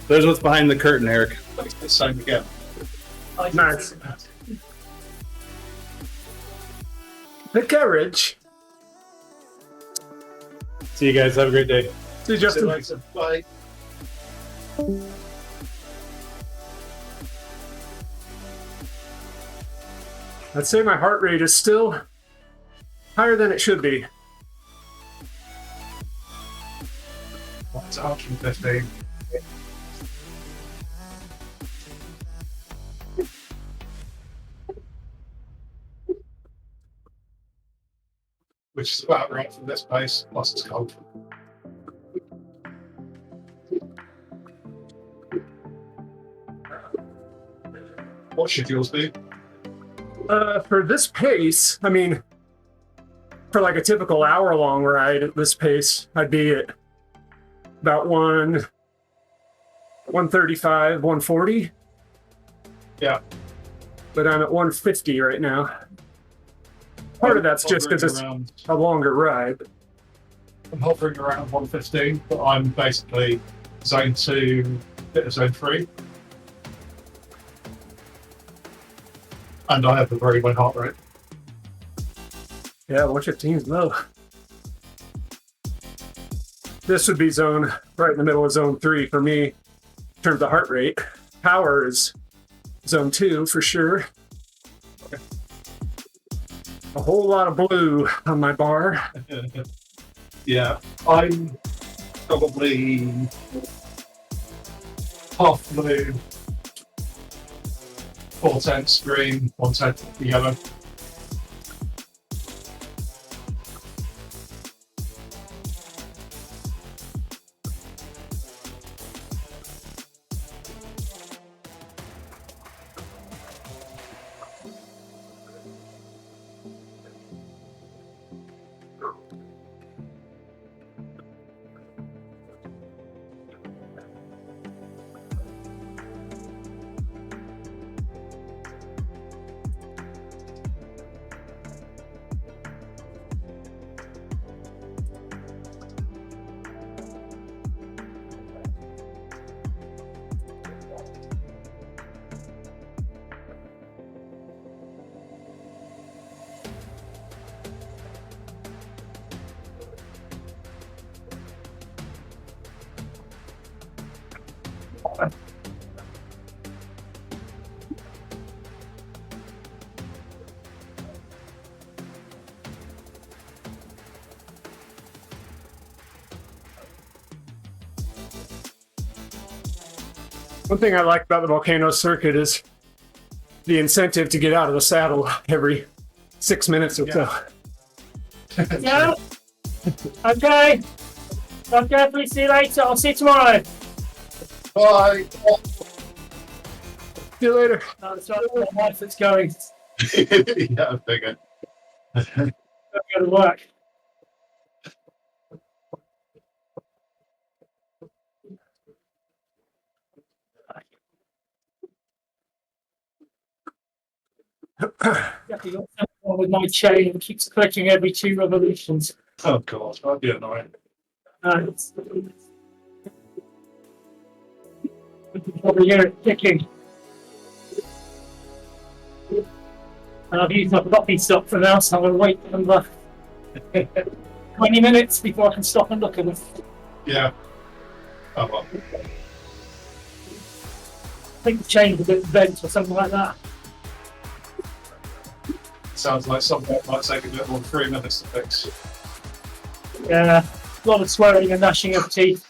There's what's behind the curtain, Eric. It's the same again. Nice. The carriage. See you guys. Have a great day. See you, See you Justin. later. Bye. I'd say my heart rate is still higher than it should be. It's 115. Which is about right from this pace, plus it's cold. What should yours be? For this pace, I mean, for like a typical hour-long ride at this pace, I'd be at about 135, 140. Yeah. But I'm at 150 right now. Part of that's just because it's a longer ride. I'm hovering around 115, but I'm basically zone 2, bit of zone 3. And I have a very low heart rate. Yeah, 115 is low. This would be zone right in the middle of zone 3 for me in terms of heart rate. Power is zone 2 for sure. Okay. A whole lot of blue on my bar. Yeah, I'm probably half blue, 4/10 green, 1/10 yellow. One thing I like about the Volcano circuit is the incentive to get out of the saddle every 6 minutes or so. Yeah. Okay. Okay, please see you later. I'll see you tomorrow. Bye. See you later. No, it's not my wife that's going. Yeah, I figured. Gotta go to work. Definitely got something wrong with my chain. It keeps clicking every 2 revolutions. Oh god, that'd be annoying. It's you can probably hear it ticking. And I've used my coffee stop for now, so I'm going to wait another 20 minutes before I can stop and look at it. Yeah. Oh well. I think the chain's a bit bent or something like that. Sounds like something that might take a bit more than 3 minutes to fix. Yeah, a lot of swearing and gnashing of teeth.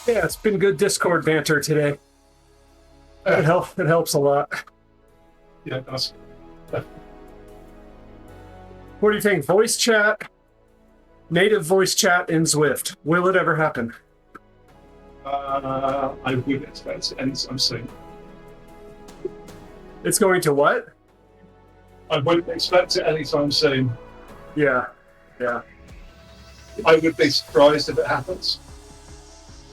Yeah, it's been good Discord banter today. It helps a lot. Yeah, that's What do you think? Voice chat, native voice chat in Zwift. Will it ever happen? I would expect it anytime soon. It's going to what? I wouldn't expect it anytime soon. Yeah. Yeah. I would be surprised if it happens.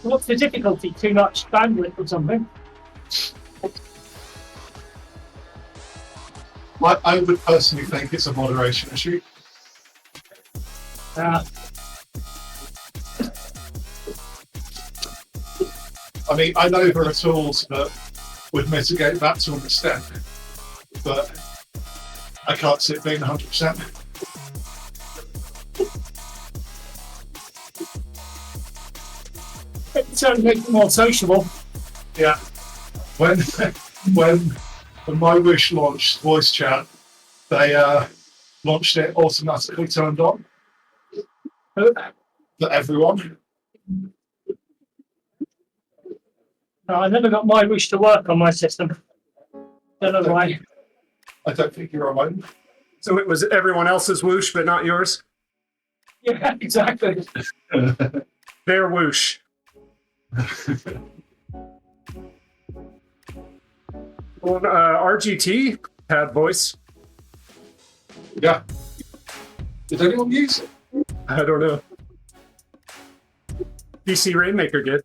What's the difficulty? Too much bandwidth or something? I would personally think it's a moderation issue. Uh, I mean, I know there are tools that would mitigate that to an extent, but I can't see it being 100%. it certainly makes it more sociable. Yeah. When when My Wish launched voice chat, they launched it automatically turned on for everyone. I never got My Wish to work on my system. Don't know why. I don't think you're alone. So it was everyone else's whoosh, but not yours? Yeah, exactly. Their whoosh. Well, RGT had voice. Yeah. Did anyone use it? I don't know. PC Rainmaker did.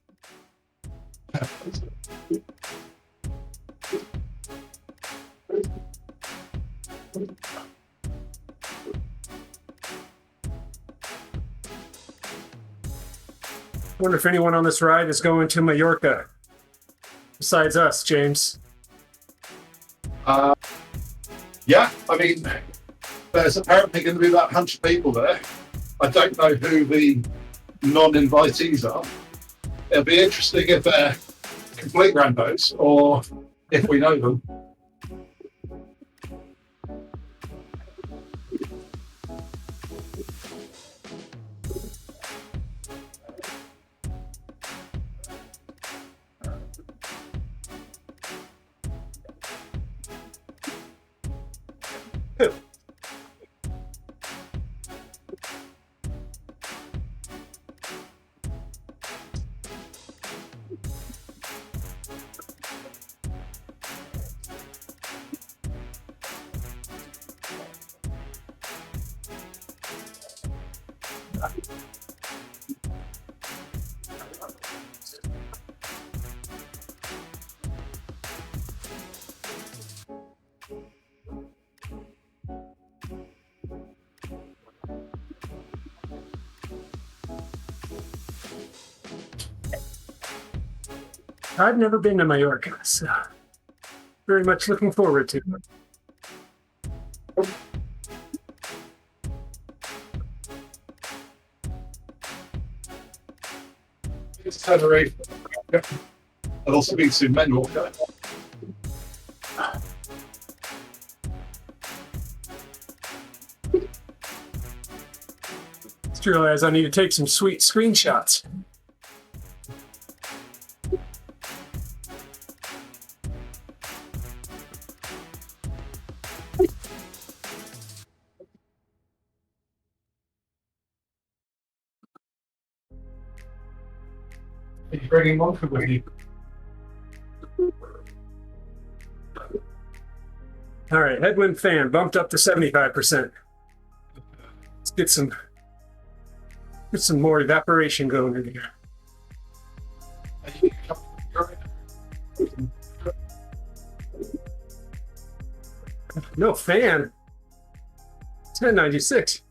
Wonder if anyone on this ride is going to Mallorca. Besides us, James. Yeah, I mean, there's apparently going to be about 100 people there. I don't know who the non-invitees are. It'll be interesting if they're complete randos or if we know them. I've never been to Mallorca, so very much looking forward to it. It's Tenerife. I've also been to Menorca. Just realized I need to take some sweet screenshots. Are you bringing Monica with you? All right, headwind fan bumped up to 75%. Let's get some more evaporation going in here. No fan. 1096.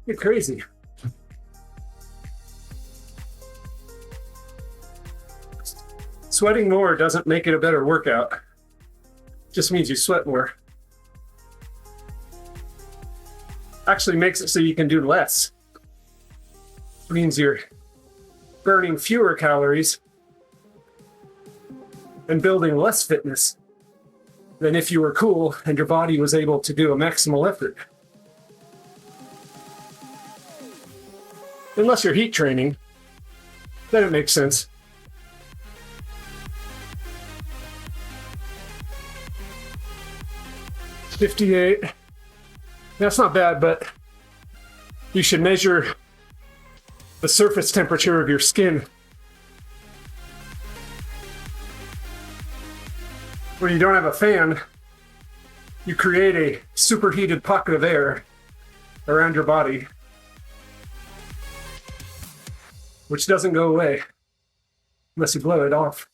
You're crazy. Sweating more doesn't make it a better workout. Just means you sweat more. Actually makes it so you can do less. It means you're burning fewer calories and building less fitness than if you were cool and your body was able to do a maximal effort. Unless you're heat training, then it makes sense. $58. That's not bad, but you should measure the surface temperature of your skin. When you don't have a fan, you create a superheated pocket of air around your body, which doesn't go away unless you blow it off.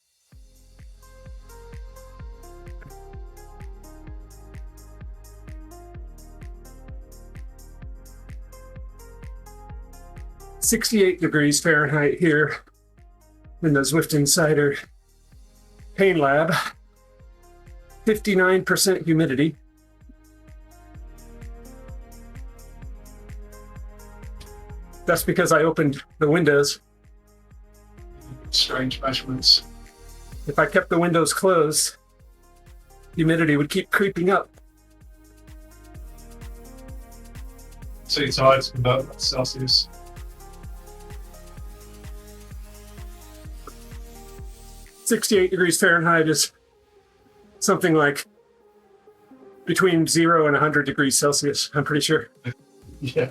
$68 Fahrenheit here in the Zwift Insider Pain Lab. 59% humidity. That's because I opened the windows. Strange measurements. If I kept the windows closed, humidity would keep creeping up. So you're tired to convert that to Celsius. $68 Fahrenheit is something like between 0 and 100 degrees Celsius, I'm pretty sure. Yeah.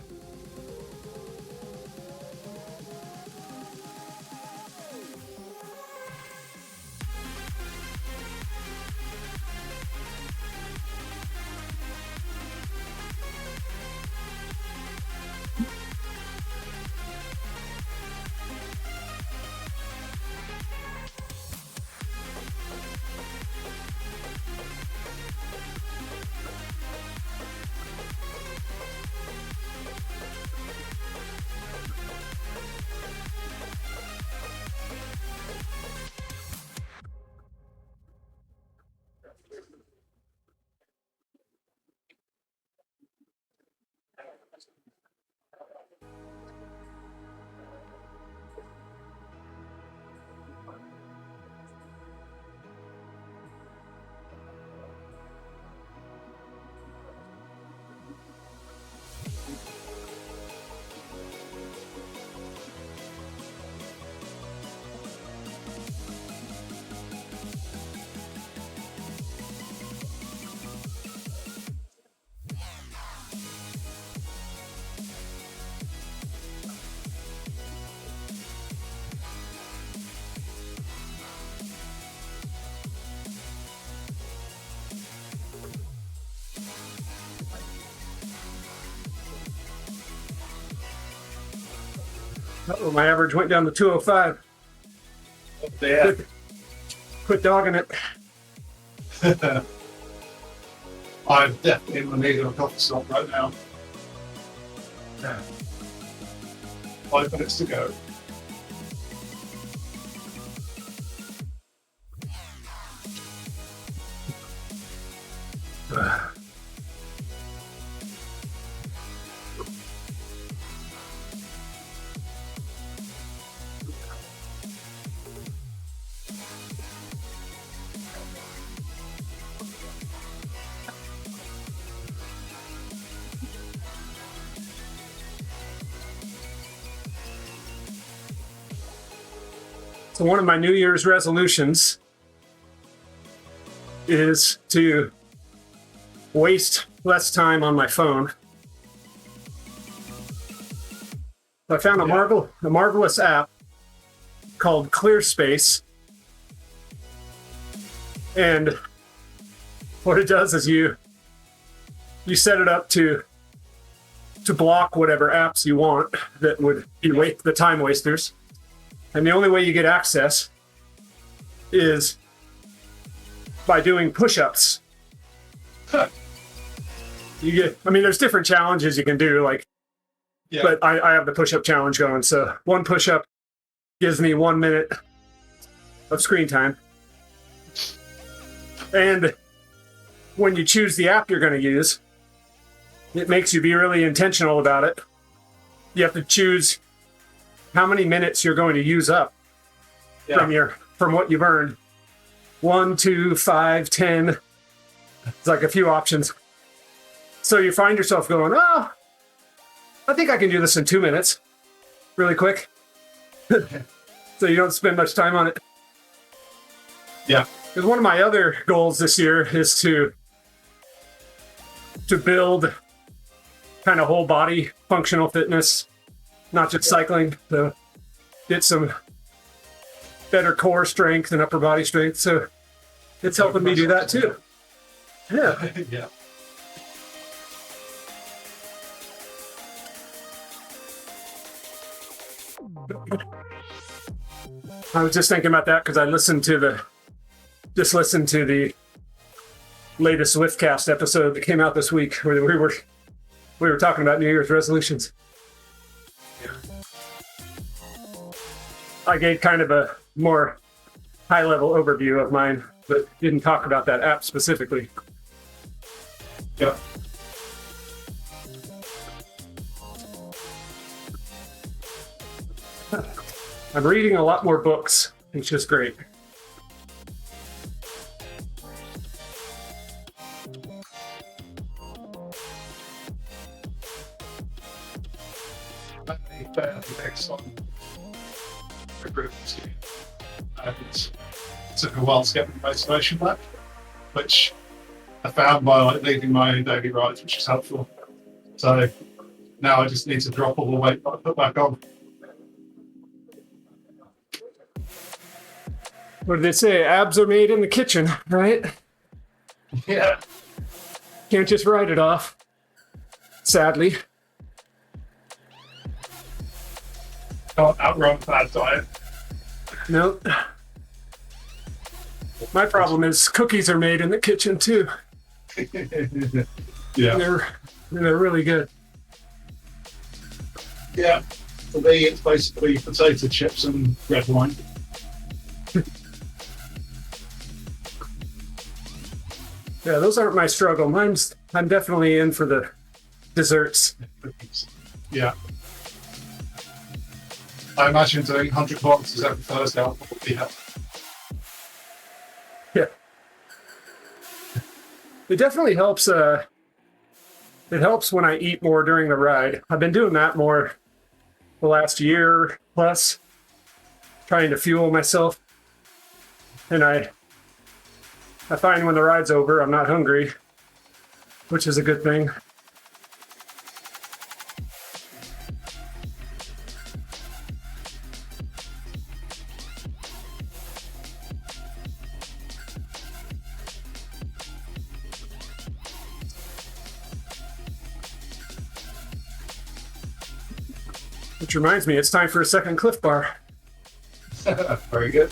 Uh-oh, my average went down to 205. Yeah. Quit dogging it. I'm definitely in the need of a coffee stop right now. 5 minutes to go. So one of my New Year's resolutions is to waste less time on my phone. I found a marvelous app called ClearSpace. And what it does is you set it up to block whatever apps you want that would be the time wasters. And the only way you get access is by doing push-ups. There's different challenges you can do, but I have the push-up challenge going. So one push-up gives me 1 minute of screen time. And when you choose the app you're going to use, it makes you be really intentional about it. You have to choose how many minutes you're going to use up from what you've earned. 1, 2, 5, 10. It's like a few options. So you find yourself going, I think I can do this in 2 minutes, really quick. So you don't spend much time on it. Yeah. Because one of my other goals this year is to build kind of whole body functional fitness, not just cycling, to get some better core strength and upper body strength. So it's helping me do that too. Yeah. Yeah. I was just thinking about that because I listened to the latest Swiftcast episode that came out this week where we were talking about New Year's resolutions. Yeah. I gave kind of a more high-level overview of mine, but didn't talk about that app specifically. Yeah. I'm reading a lot more books. It's just great. Excellent. And it took a while to get the motivation back, which I found by leading my own daily rides, which is helpful. So now I just need to drop all the weight that I put back on. What did they say? Abs are made in the kitchen, right? Yeah. Can't just write it off. Sadly. Can't outrun bad diet. Nope. My problem is cookies are made in the kitchen too. Yeah. They're really good. Yeah. For me, it's basically potato chips and red wine. Yeah, those aren't my struggle. I'm definitely in for the desserts. Yeah. I imagine doing 100 boxes every Thursday will probably help. Yeah. It definitely helps. It helps when I eat more during the ride. I've been doing that more the last year plus, trying to fuel myself. And I find when the ride's over, I'm not hungry, which is a good thing. Which reminds me, it's time for a second Cliff Bar. Very good.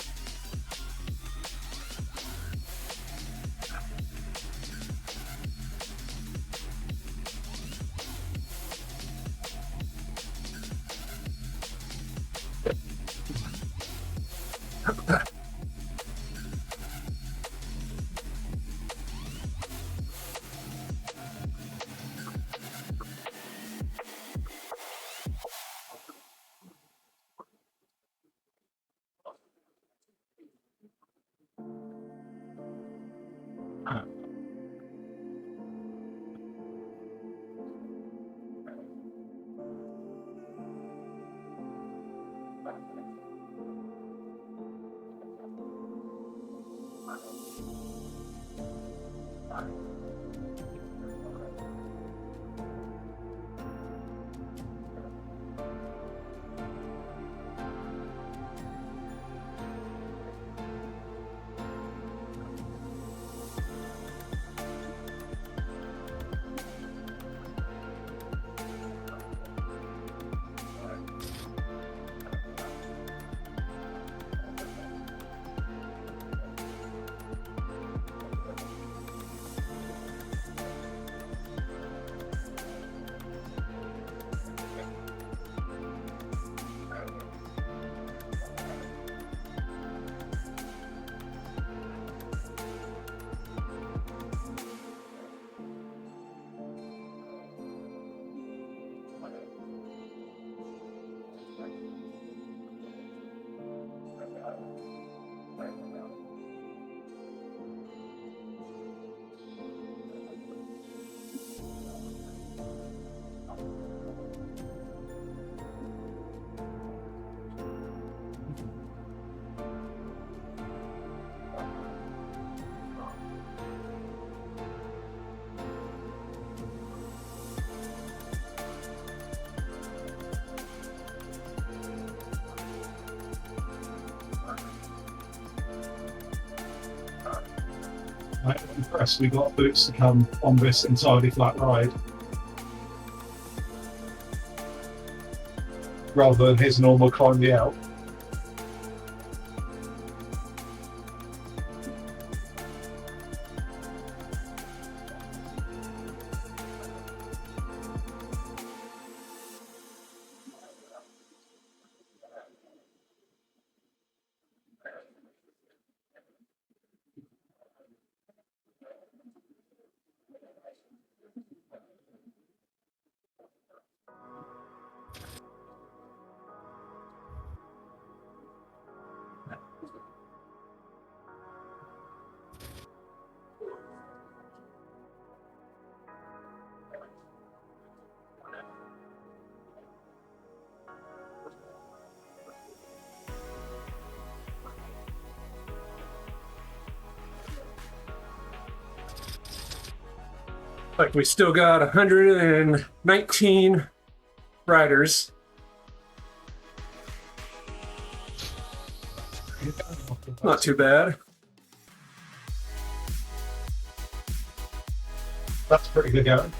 I'm impressed we got Boots to come on this entirely flat ride. Rather than his normal climb me out. Like we still got 119 riders. Not too bad. That's pretty good going.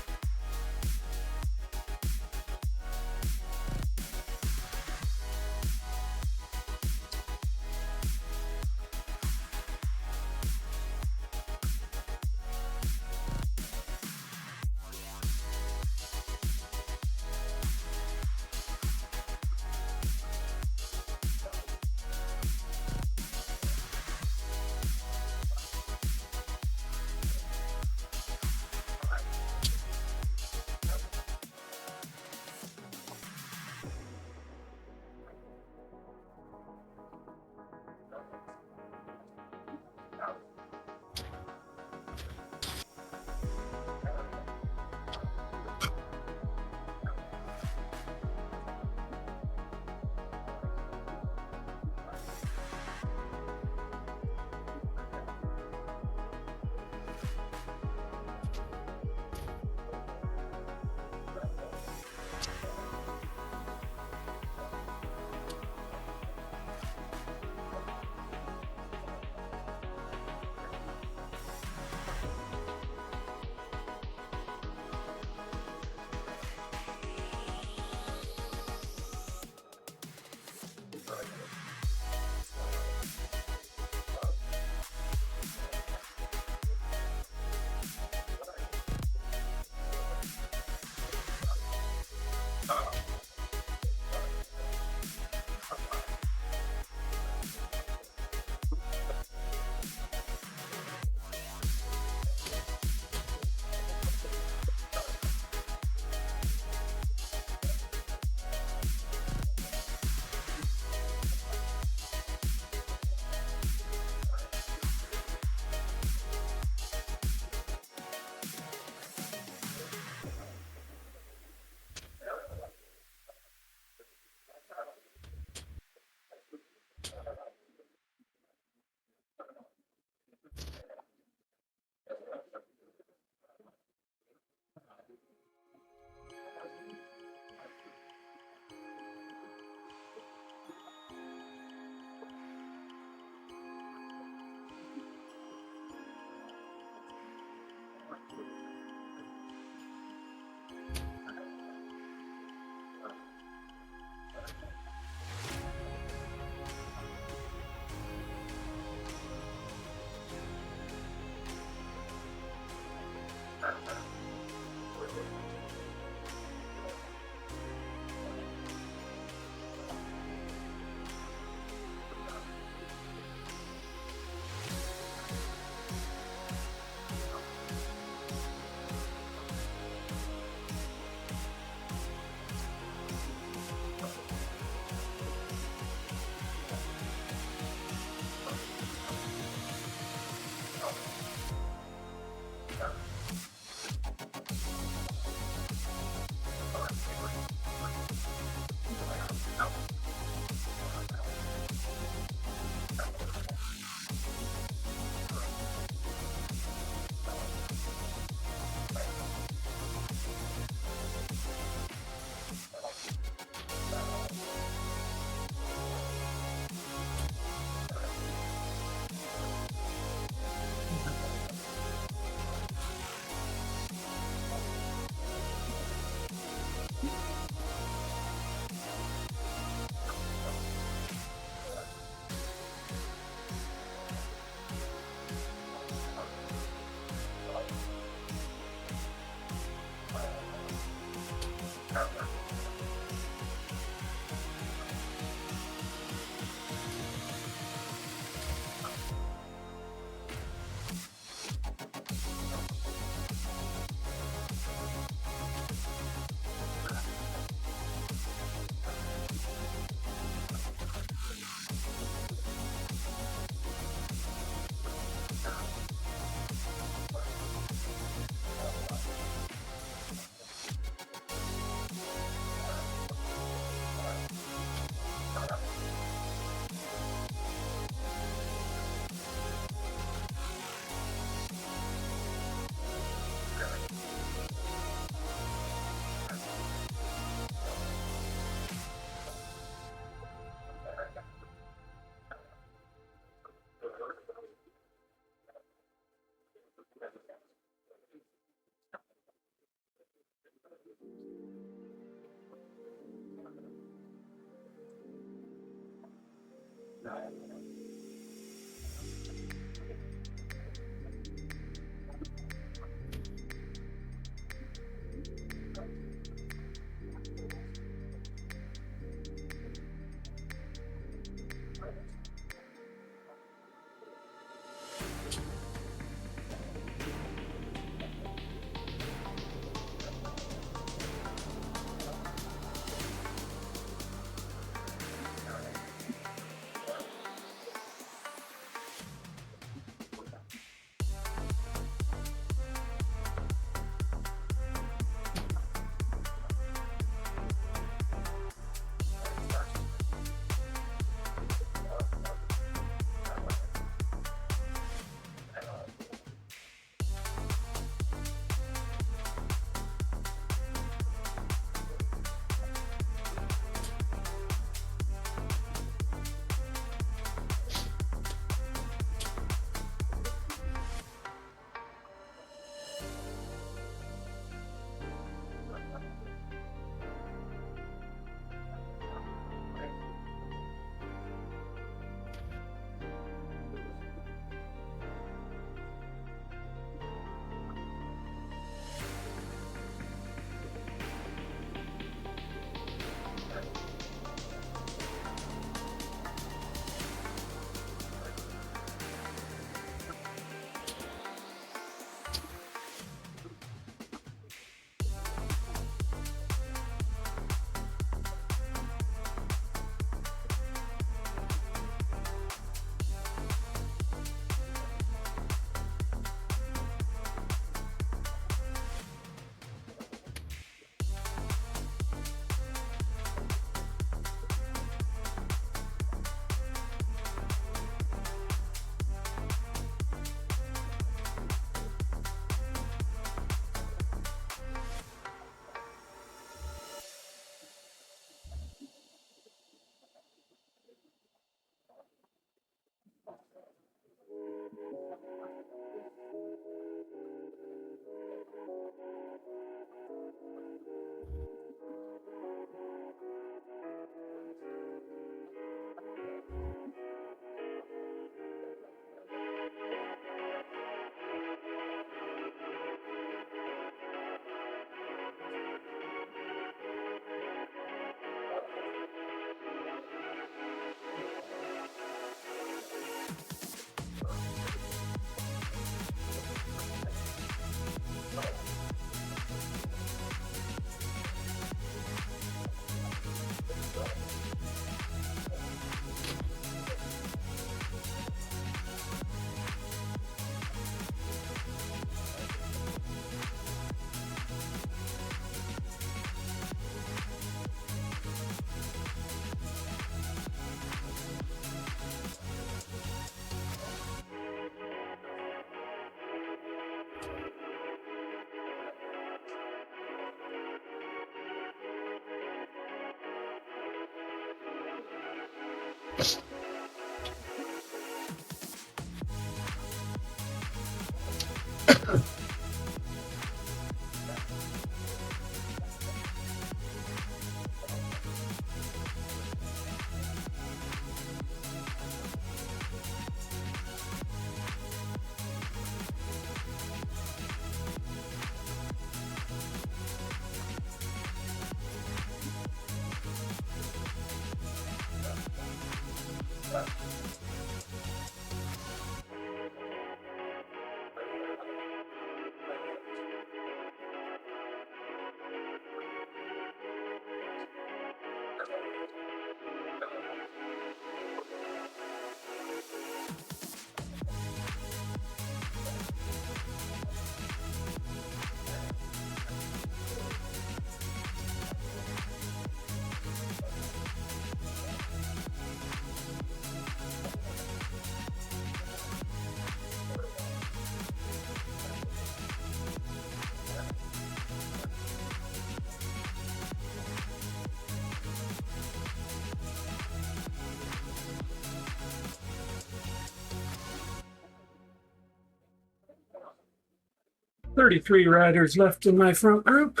33 riders left in my front group.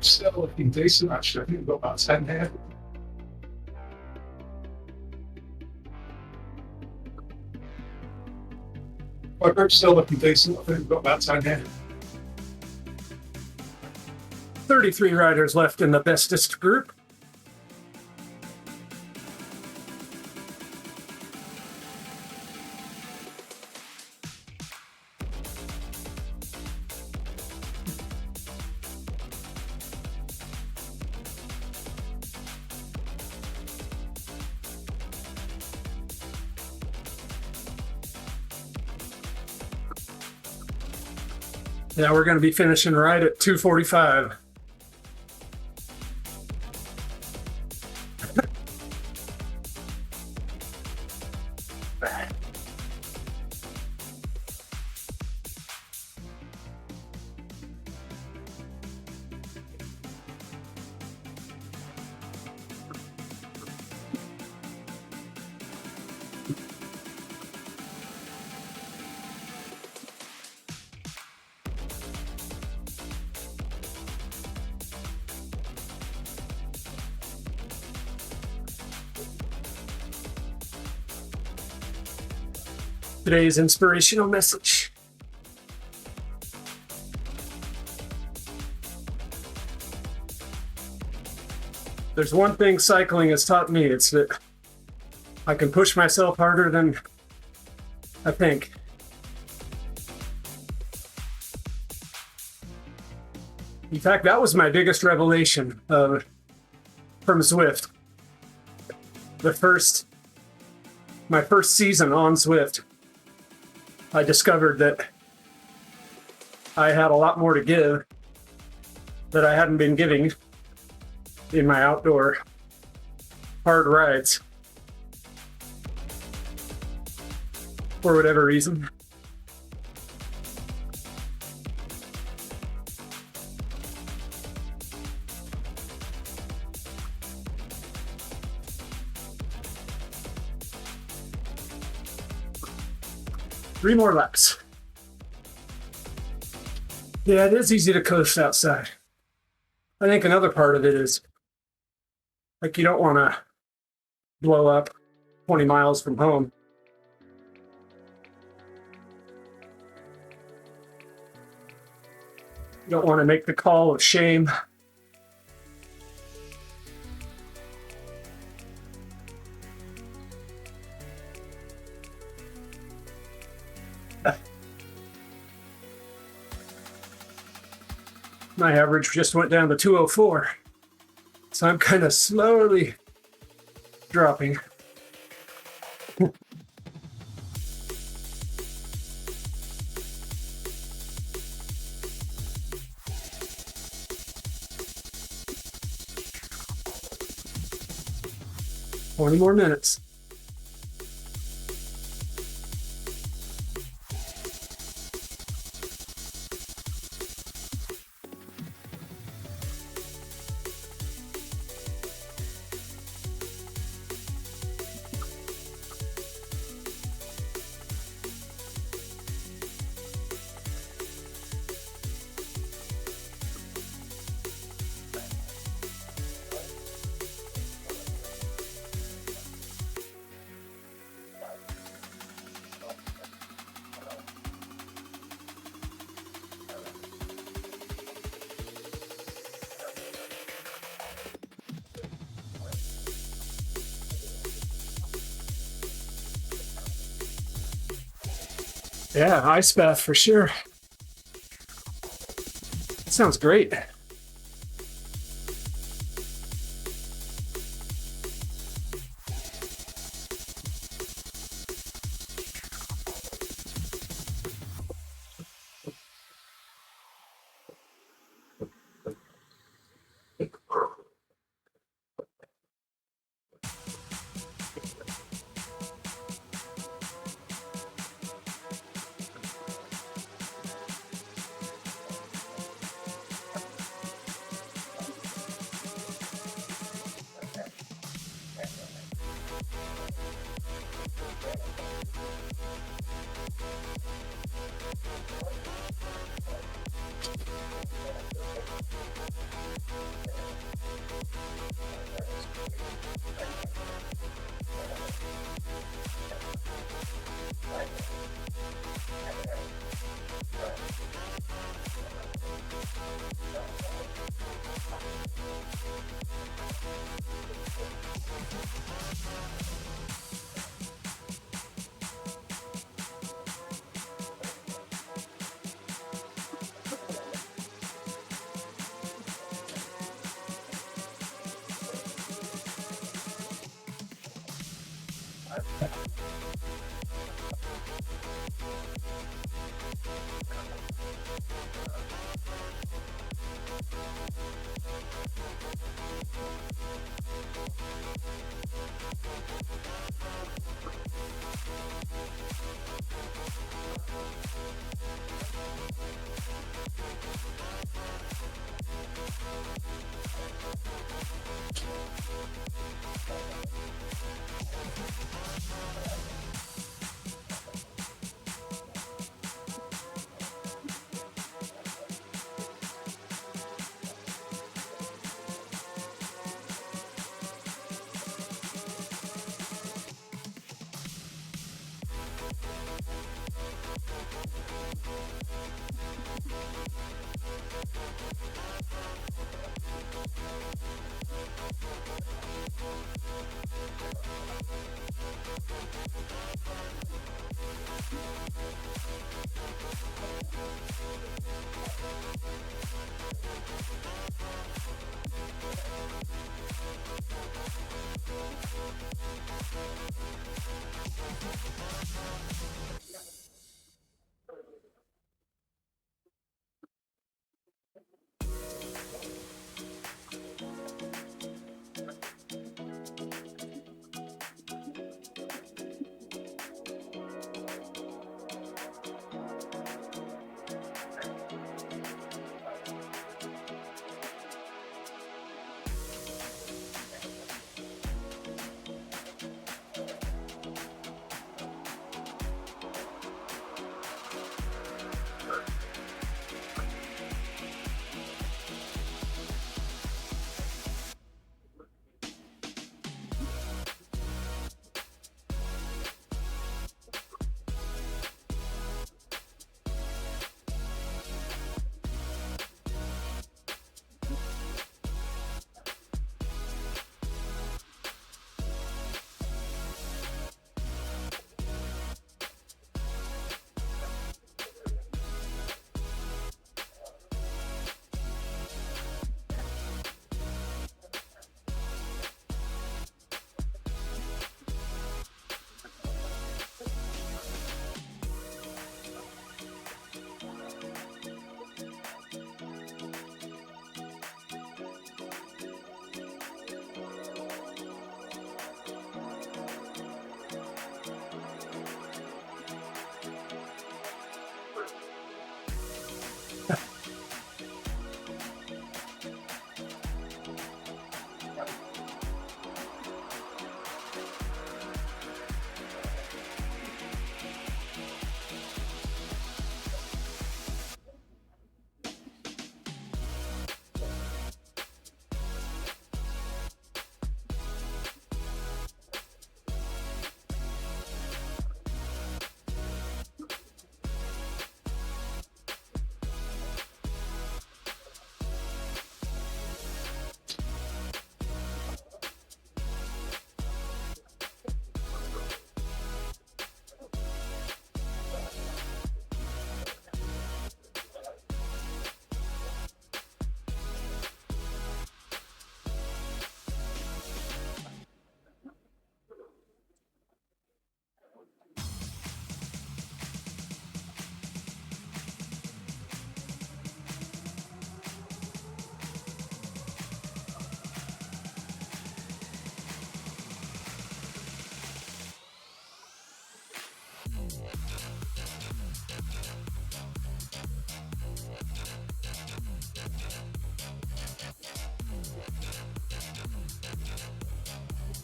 Still looking decent, actually. I think we've got about 10 here. My group's still looking decent. I think we've got about 10 here. 33 riders left in the bestest group. Now we're going to be finishing right at 2:45. Today's inspirational message. There's one thing cycling has taught me, it's that I can push myself harder than I think. In fact, that was my biggest revelation from Zwift. My first season on Zwift, I discovered that I had a lot more to give that I hadn't been giving in my outdoor hard rides for whatever reason. Three more laps. Yeah, it is easy to coast outside. I think another part of it is, like, you don't want to blow up 20 miles from home. You don't want to make the call of shame. My average just went down to 204, so I'm kind of slowly dropping. Twenty more minutes. Yeah, ice bath for sure. Sounds great.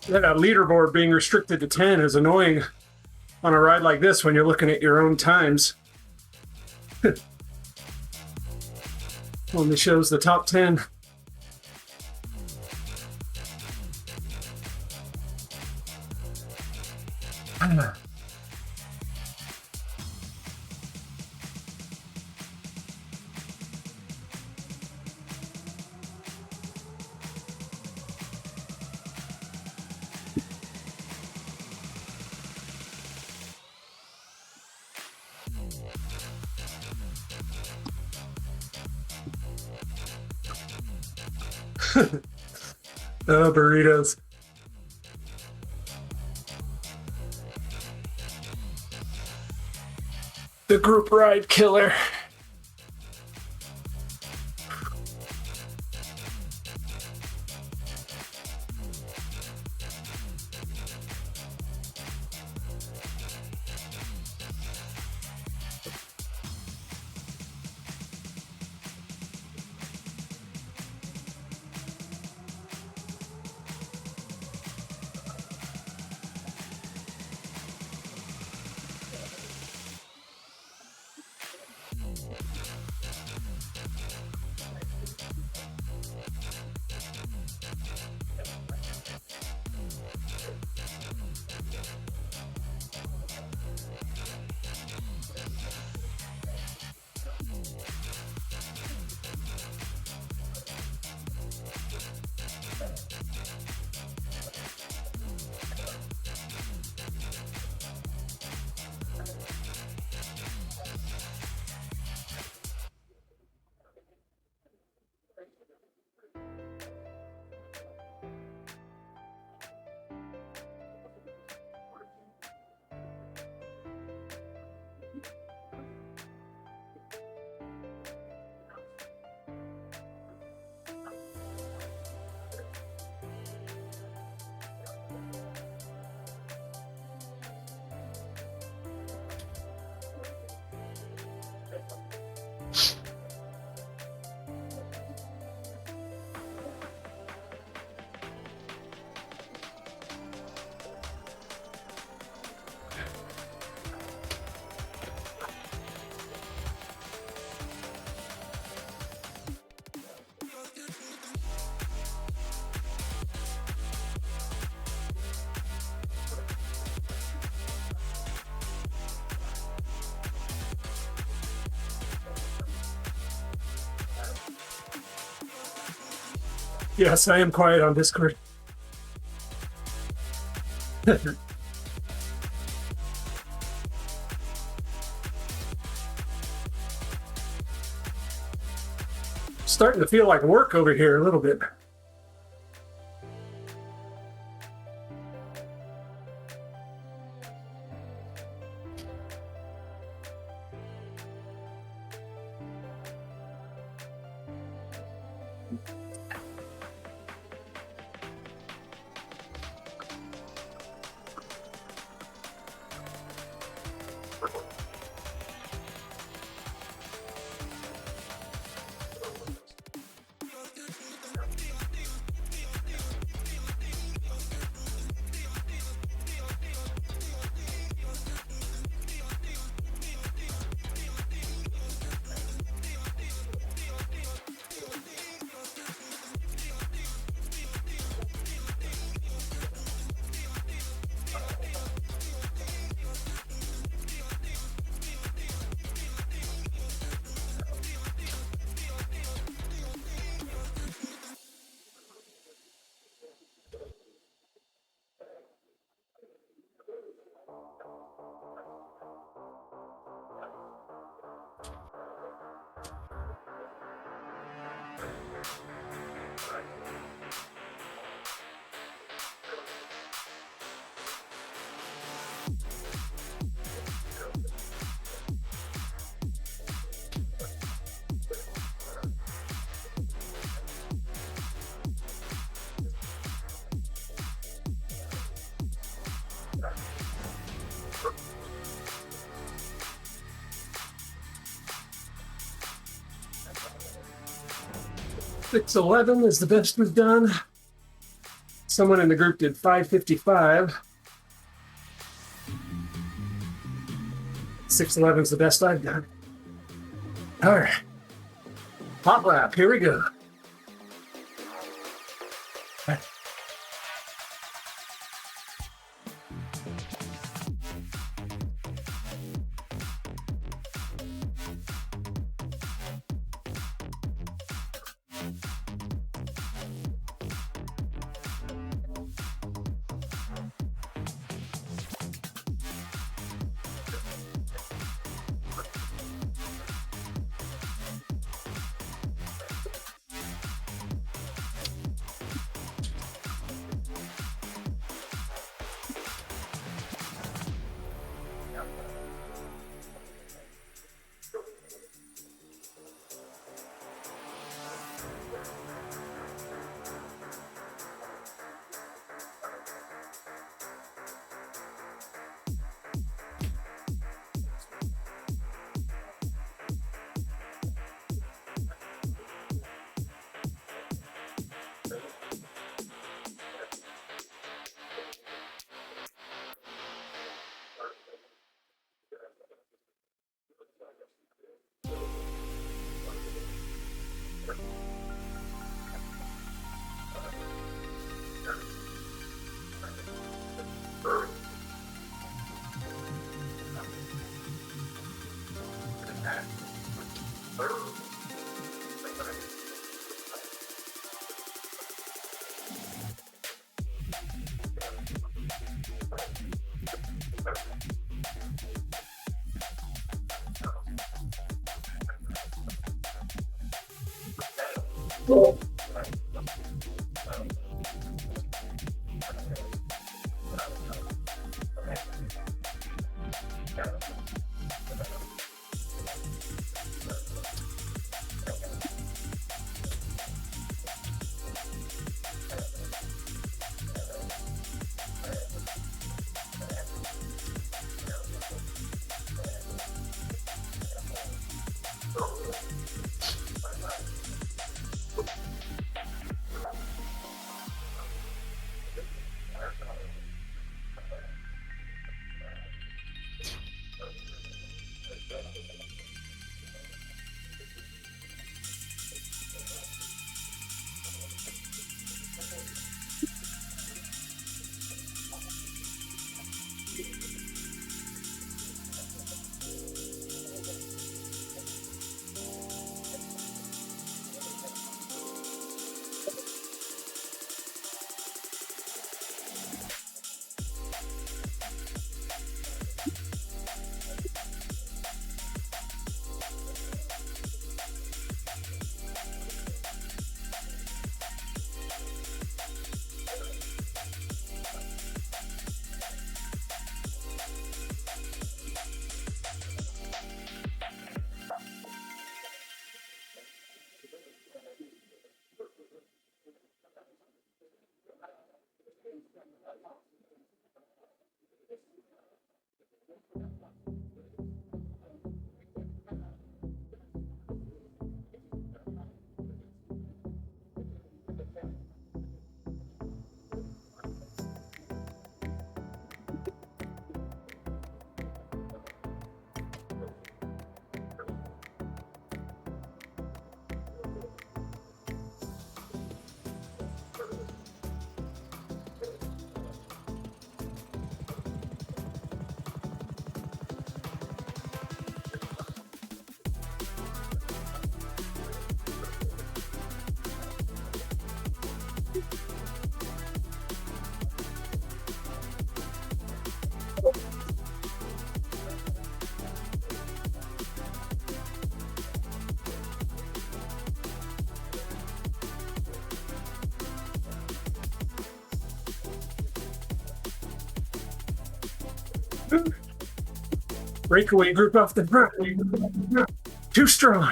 That leaderboard being restricted to 10 is annoying on a ride like this when you're looking at your own times. Only shows the top 10. Oh, burritos. The group ride killer. Yes, I am quiet on Discord. Starting to feel like work over here a little bit. $611 is the best we've done. Someone in the group did 5:55. 6:11 is the best I've done. All right. Hot lap. Here we go. Breakaway group off the front. Too strong.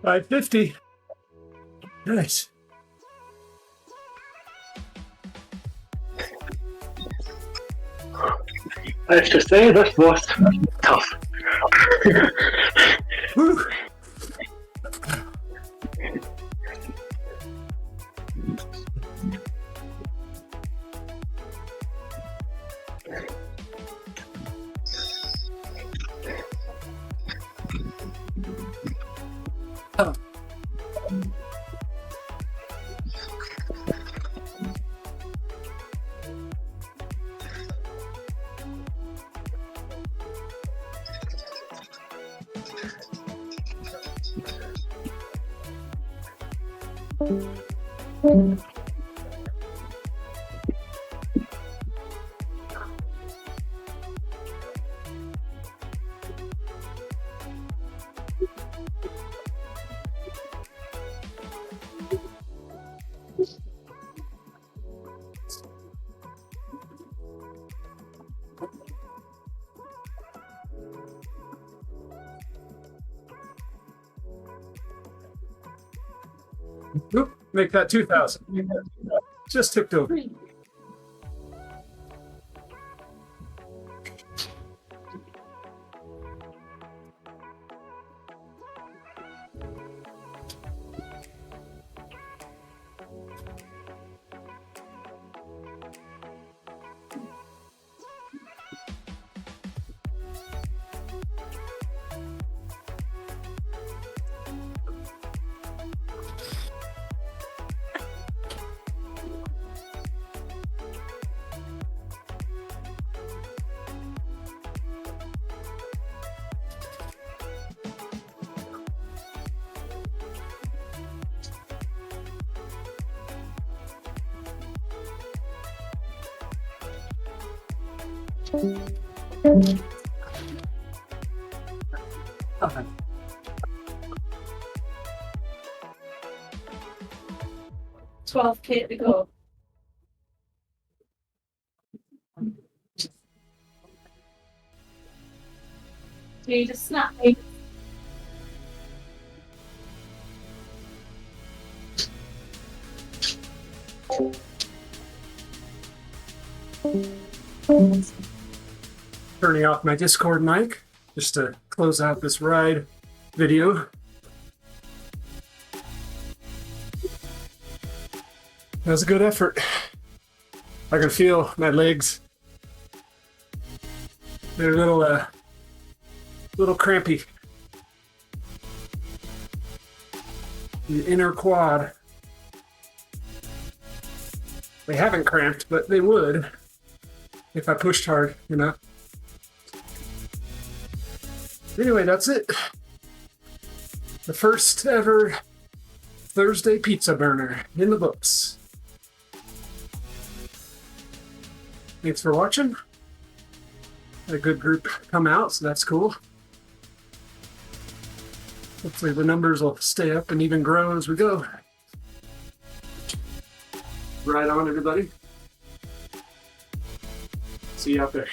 $5.50. Nice. I have to say, that was tough. Whew. Oh. Oop, make that 2,000. Just ticked over. Okay. $12K to go. Do you just snap? Turning off my Discord mic just to close out this ride video. That was a good effort. I can feel my legs. They're a little crampy. The inner quad. They haven't cramped, but they would if I pushed hard, you know. Anyway, that's it. The first ever Thursday pizza burner in the books. Thanks for watching. Had a good group come out, so that's cool. Hopefully the numbers will stay up and even grow as we go. Right on, everybody. See you out there.